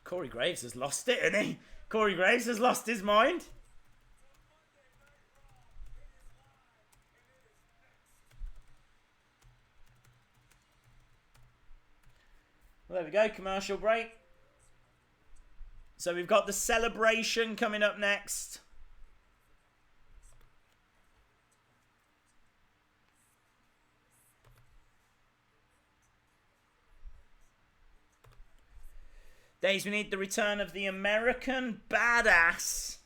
Speaker 1: Corey Graves has lost it, hasn't he? Corey Graves has lost his mind. Well, there we go. Commercial break. So we've got the celebration coming up next. Days, we need the return of the American Badass.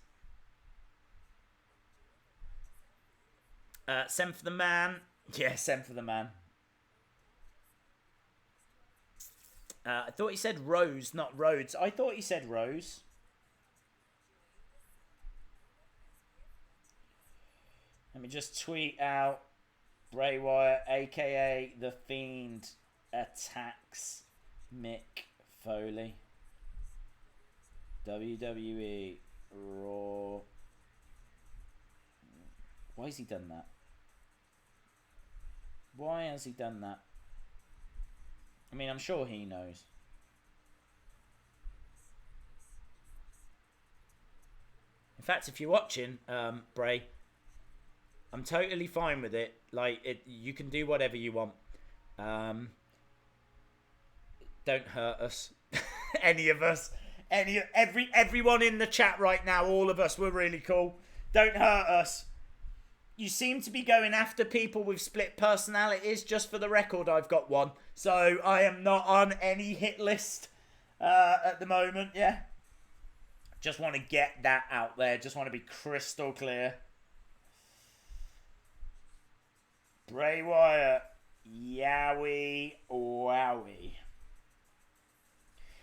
Speaker 1: Send for the man. Yeah, send for the man. I thought he said Rose, not Rhodes. I thought he said Rose. Let me just tweet out Bray Wyatt, a.k.a. The Fiend, attacks Mick Foley. WWE Raw. Why has he done that? Why has he done that? I mean, I'm sure he knows. In fact, if you're watching, Bray, I'm totally fine with it. Like, you can do whatever you want. Don't hurt us. Any of us. Everyone in the chat right now, all of us, we're really cool. Don't hurt us. You seem to be going after people with split personalities. Just for the record, I've got one. So I am not on any hit list at the moment, yeah. Just want to get that out there. Just want to be crystal clear. Bray Wyatt. Yowie, wowie.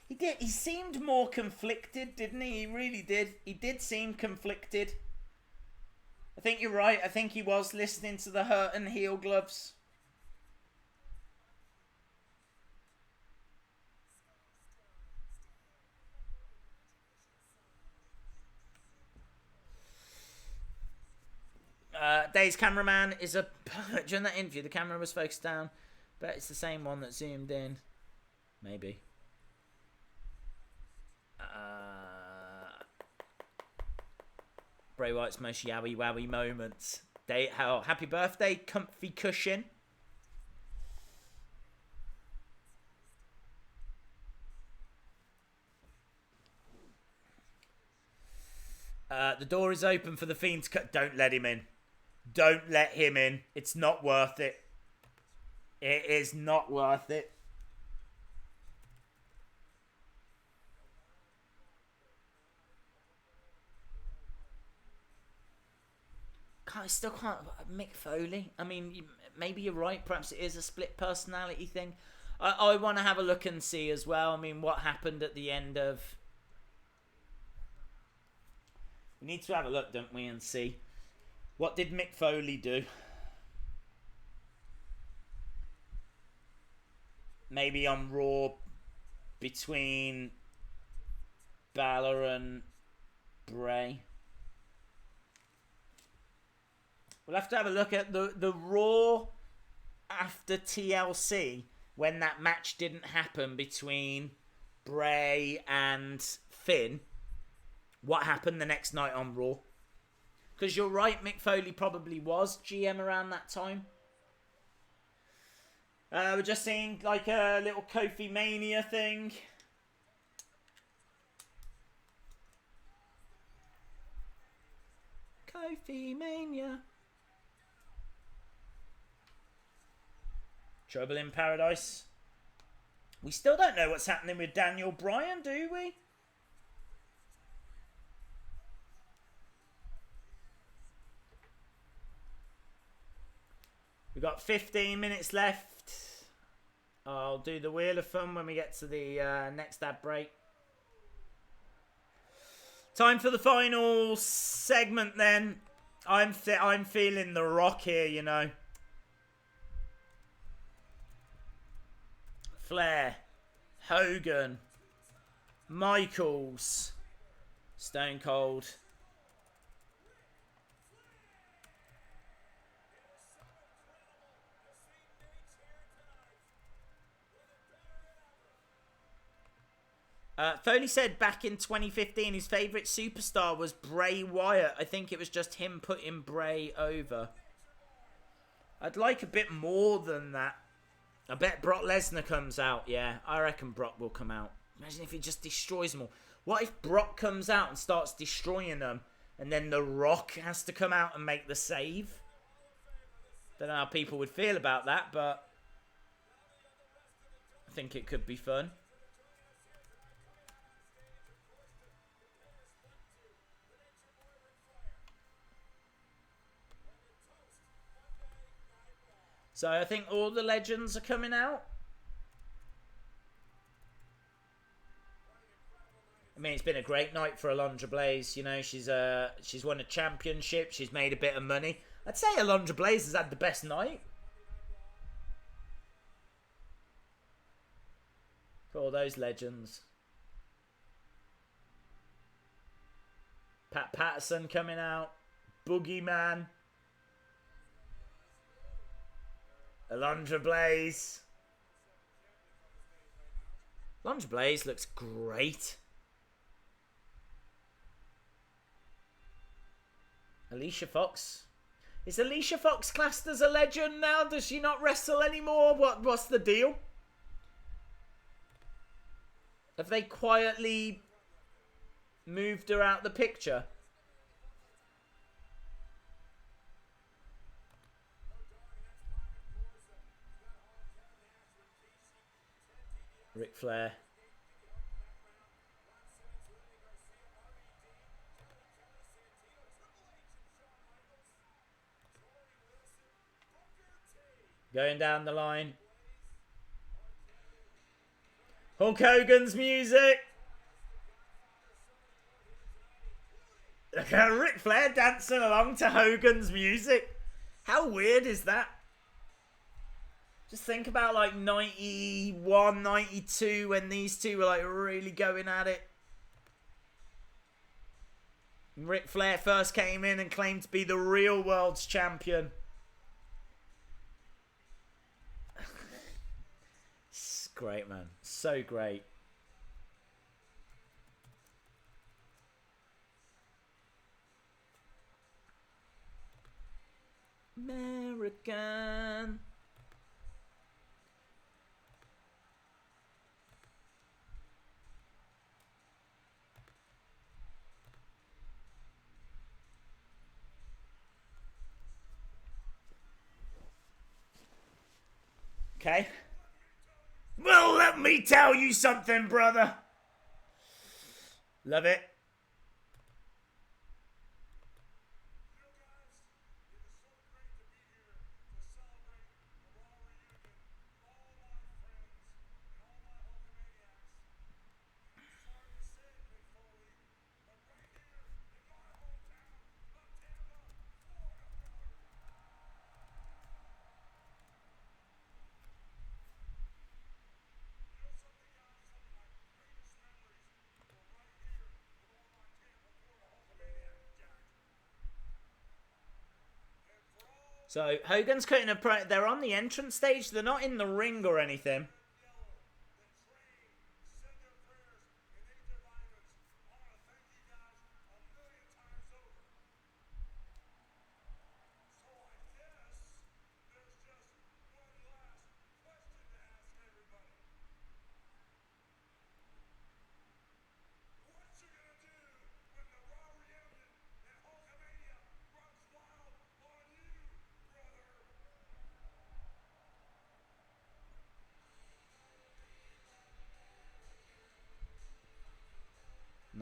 Speaker 1: He seemed more conflicted, didn't he? He really did. He did seem conflicted. I think you're right. I think he was listening to the hurt and heel gloves. Dave's cameraman is a... During that interview, the camera was focused down. But it's the same one that zoomed in. Maybe. Bray Wyatt's most yowie wowie moments. Happy birthday, comfy cushion. The door is open for the Fiend to cut. Don't let him in. Don't let him in. It's not worth it. It is not worth it. I still can't. Mick Foley. I mean, maybe you're right. Perhaps it is a split personality thing. I want to have a look and see as well. I mean, what happened at the end of... We need to have a look, don't we, and see. What did Mick Foley do? Maybe on Raw between Balor and Bray. We'll have to have a look at the Raw after TLC when that match didn't happen between Bray and Finn. What happened the next night on Raw? Because you're right, Mick Foley probably was GM around that time. We're just seeing like a little Kofi Mania thing. Kofi Mania. Trouble in Paradise. We still don't know what's happening with Daniel Bryan, do we? We've got 15 minutes left. I'll do the Wheel of Fun when we get to the next ad break. Time for the final segment then. I'm feeling the Rock here, you know. Flair, Hogan, Michaels, Stone Cold. Foley said back in 2015 his favourite superstar was Bray Wyatt. I think it was just him putting Bray over. I'd like a bit more than that. I bet Brock Lesnar comes out. Yeah, I reckon Brock will come out. Imagine if he just destroys them all. What if Brock comes out and starts destroying them and then The Rock has to come out and make the save? Don't know how people would feel about that, but I think it could be fun. So I think all the legends are coming out. I mean, it's been a great night for Alundra Blayze. You know, she's won a championship. She's made a bit of money. I'd say Alundra Blayze has had the best night. For all those legends. Pat Patterson coming out. Boogeyman. Alundra Blayze. Alundra Blayze looks great. Alicia Fox. Is Alicia Fox classed as a legend now? Does she not wrestle anymore? What's the deal? Have they quietly moved her out the picture? Ric Flair. Going down the line. Hulk Hogan's music. Look at Ric Flair dancing along to Hogan's music. How weird is that? Just think about like 91, 92 when these two were like really going at it. Ric Flair first came in and claimed to be the real world's champion. It's great, man. So great. American. Okay. Well, let me tell you something, brother. Love it. So, Hogan's cutting a they're on the entrance stage. They're not in the ring or anything.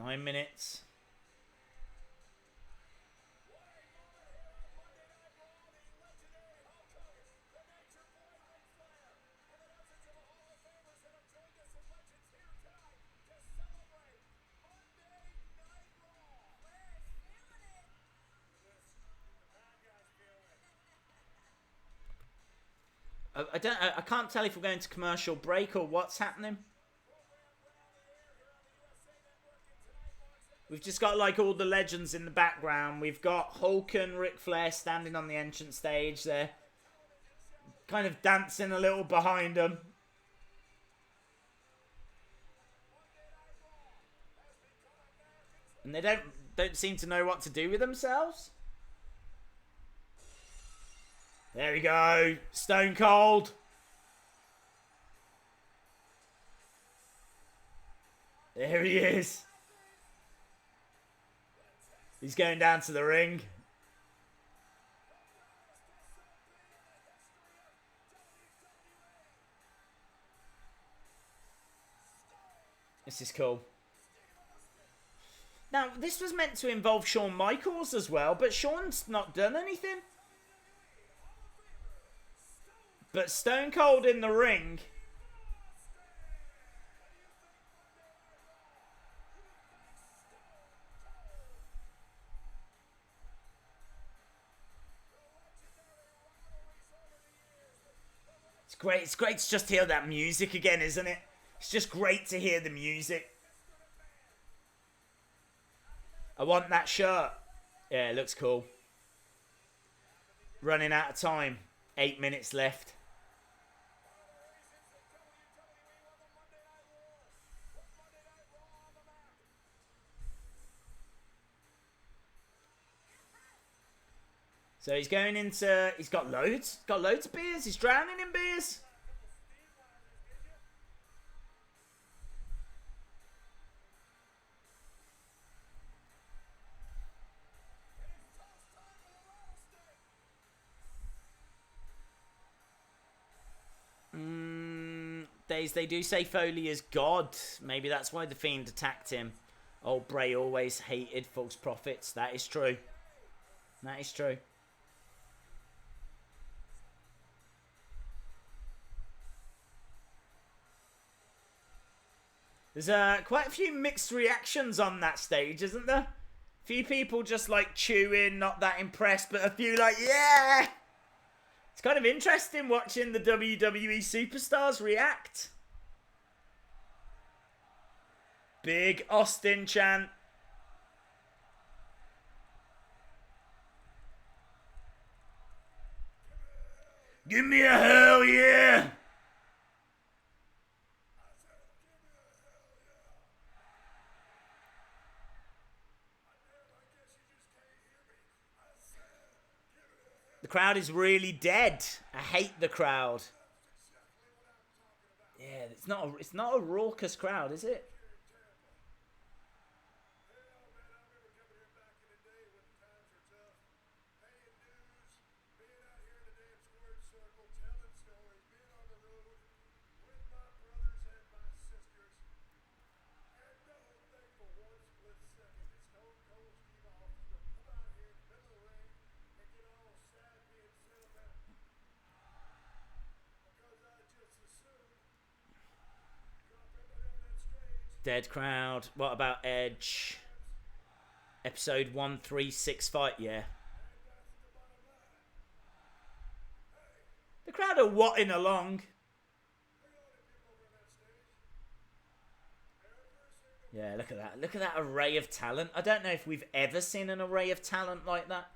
Speaker 1: 9 minutes. I can't tell if we're going to commercial break or what's happening. We've just got like all the legends in the background. We've got Hulk and Ric Flair standing on the entrance stage there, kind of dancing a little behind them. And they don't seem to know what to do with themselves. There we go. Stone Cold. There he is. He's going down to the ring. This is cool. Now, this was meant to involve Shawn Michaels as well, but Shawn's not done anything. But Stone Cold in the ring. It's great. It's great to just hear that music again, isn't it? It's just great to hear the music. I want that shirt. Yeah, it looks cool. Running out of time. 8 minutes left. So he's going into... He's got loads. He's got loads of beers. He's drowning in beers. They do say Foley is God. Maybe that's why the Fiend attacked him. Old Bray always hated false prophets. That is true. That is true. There's quite a few mixed reactions on that stage, isn't there? A few people just like chewing, not that impressed, but a few like, yeah! It's kind of interesting watching the WWE superstars react. Big Austin chant. Give me a hell yeah! The crowd is really dead. I hate the crowd. Yeah, it's not a raucous crowd, is it? Dead crowd. What about Edge? Episode 1365. Yeah. The crowd are watting along. Yeah, look at that. Look at that array of talent. I don't know if we've ever seen an array of talent like that.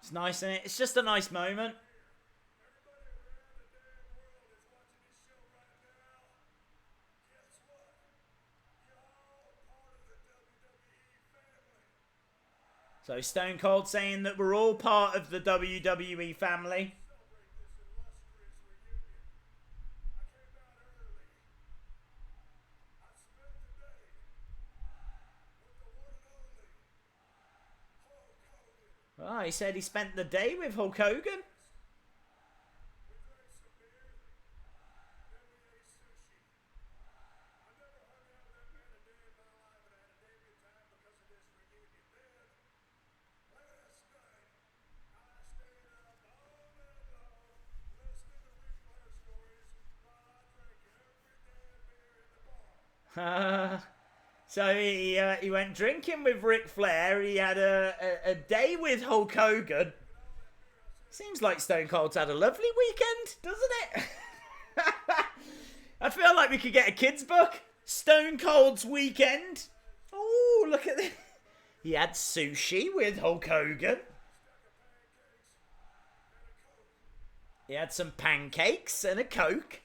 Speaker 1: It's nice, isn't it? It's just a nice moment. So Stone Cold saying that we're all part of the WWE family. Oh, he said he spent the day with Hulk Hogan. So he went drinking with Ric Flair. He had a day with Hulk Hogan. Seems like Stone Cold's had a lovely weekend, doesn't it? I feel like we could get a kid's book. Stone Cold's weekend. Oh, look at this. He had sushi with Hulk Hogan. He had some pancakes and a Coke.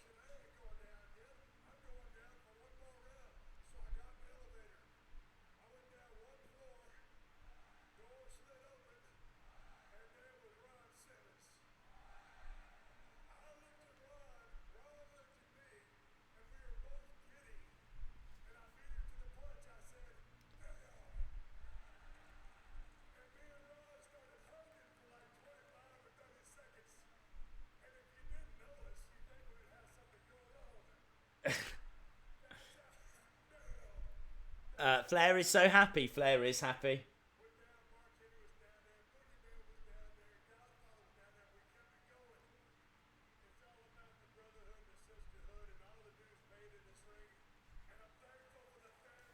Speaker 1: Flair is so happy. Flair is happy.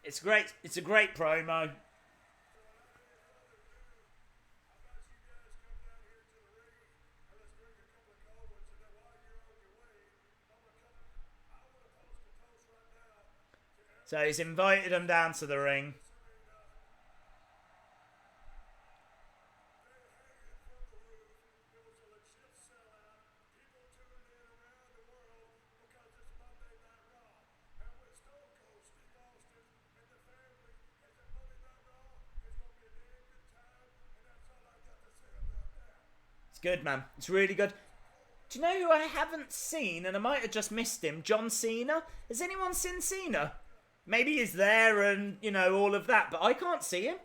Speaker 1: It's great. It's a great promo. So he's invited them down to the ring. It's good, man. It's really good. Do you know who I haven't seen, and I might have just missed him? John Cena. Has anyone seen Cena? Maybe he's there and, you know, all of that, but I can't see him.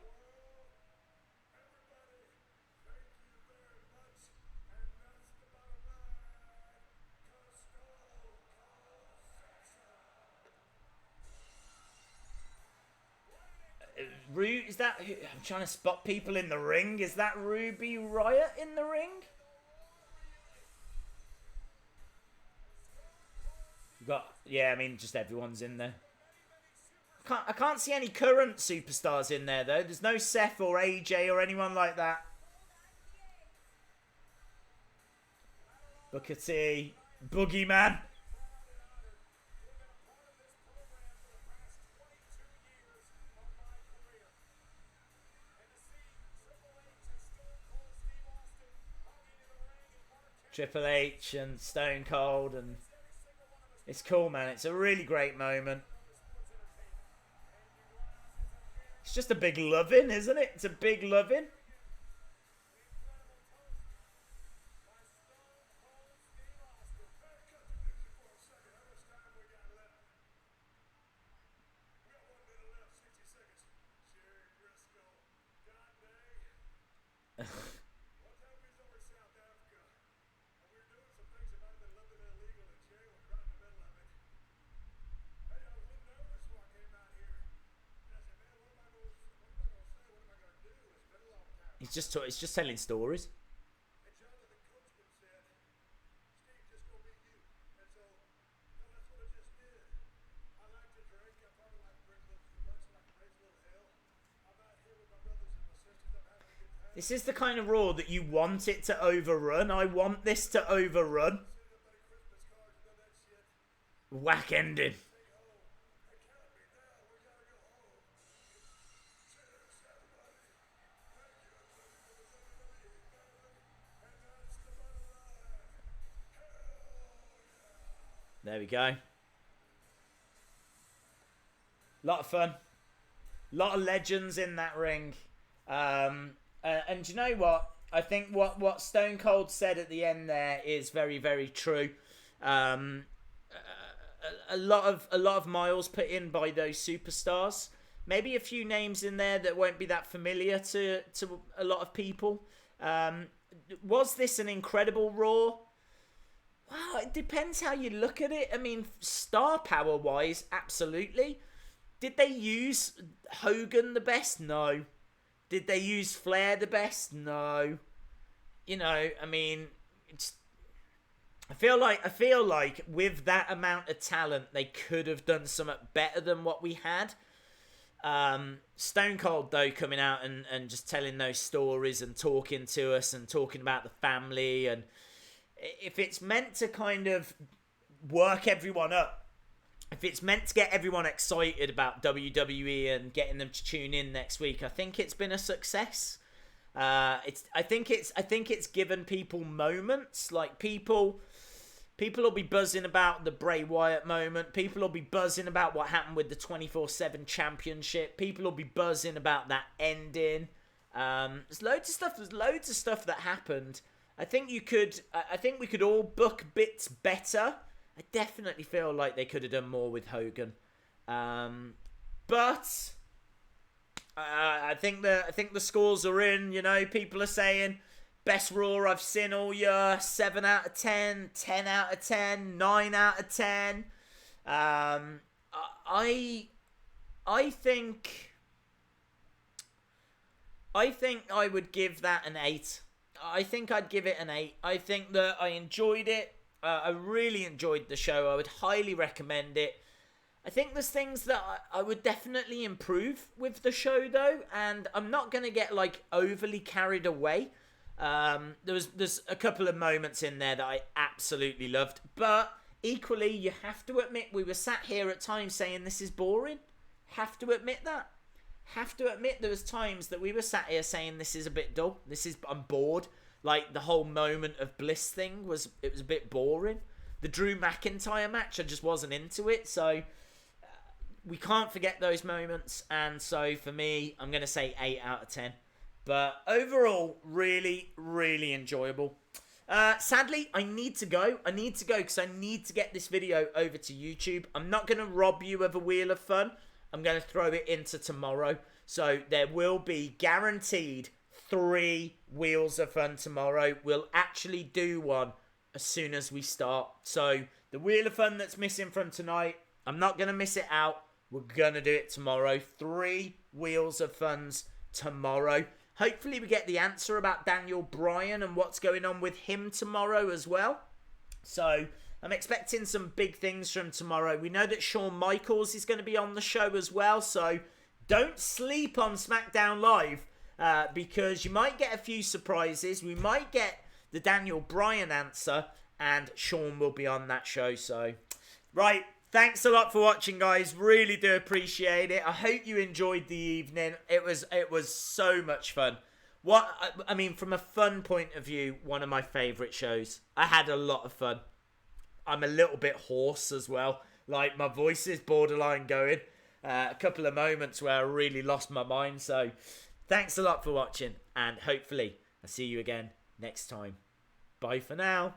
Speaker 1: Is that... I'm trying to spot people in the ring. Is that Ruby Riott in the ring? Yeah, I mean, just everyone's in there. I can't see any current superstars in there, though. There's no Seth or AJ or anyone like that. Booker T. Boogeyman. Triple H and Stone Cold, and it's cool, man. It's a really great moment. It's just a big loving, isn't it? It's a big loving. He's just telling stories. This is the kind of Raw that you want it to overrun. I want this to overrun. Whack ending. There we go. Lot of fun. Lot of legends in that ring. And you know what? I think what Stone Cold said at the end there is very, very true. A lot of miles put in by those superstars. Maybe a few names in there that won't be that familiar to a lot of people. Was this an incredible Raw? Well, it depends how you look at it. I mean, star power wise, absolutely. Did they use Hogan the best? No. Did they use Flair the best? No. You know, I mean, I feel like with that amount of talent, they could have done something better than what we had. Stone Cold, though, coming out and just telling those stories and talking to us and talking about the family. And if it's meant to kind of work everyone up, if it's meant to get everyone excited about WWE and getting them to tune in next week, I think it's been a success. I think it's given people moments. Like people will be buzzing about the Bray Wyatt moment. People will be buzzing about what happened with the 24/7 championship. People will be buzzing about that ending. There's loads of stuff that happened. I think we could all book bits better. I definitely feel like they could have done more with Hogan. But I think the scores are in. You know, people are saying best Raw I've seen all year, 7 out of 10, 10 out of 10, 9 out of 10. I think I would give that an 8. I think I'd give it an 8. I think that I enjoyed it. I really enjoyed the show. I would highly recommend it. I think there's things that I would definitely improve with the show, though, and I'm not going to get, like, overly carried away. There's a couple of moments in there that I absolutely loved, but equally, you have to admit we were sat here at times saying this is boring. Have to admit that. Have to admit there was times that we were sat here saying this is a bit dull. I'm bored. Like, the whole moment of Bliss thing was a bit boring. The Drew McIntyre match, I just wasn't into it. So we can't forget those moments. And so for me, I'm going to say 8 out of 10. But overall, really, really enjoyable. Sadly, I need to go. Because I need to get this video over to YouTube. I'm not going to rob you of a Wheel of Fun. I'm going to throw it into tomorrow. So there will be guaranteed 3 Wheels of Fun tomorrow. We'll actually do one as soon as we start. So the Wheel of Fun that's missing from tonight, I'm not going to miss it out. We're going to do it tomorrow. 3 Wheels of Funs tomorrow. Hopefully we get the answer about Daniel Bryan and what's going on with him tomorrow as well. So I'm expecting some big things from tomorrow. We know that Shawn Michaels is going to be on the show as well. So don't sleep on SmackDown Live because you might get a few surprises. We might get the Daniel Bryan answer and Shawn will be on that show. So, right. Thanks a lot for watching, guys. Really do appreciate it. I hope you enjoyed the evening. It was so much fun. I mean, from a fun point of view, one of my favourite shows. I had a lot of fun. I'm a little bit hoarse as well. Like, my voice is borderline going. A couple of moments where I really lost my mind. So, thanks a lot for watching. And hopefully, I'll see you again next time. Bye for now.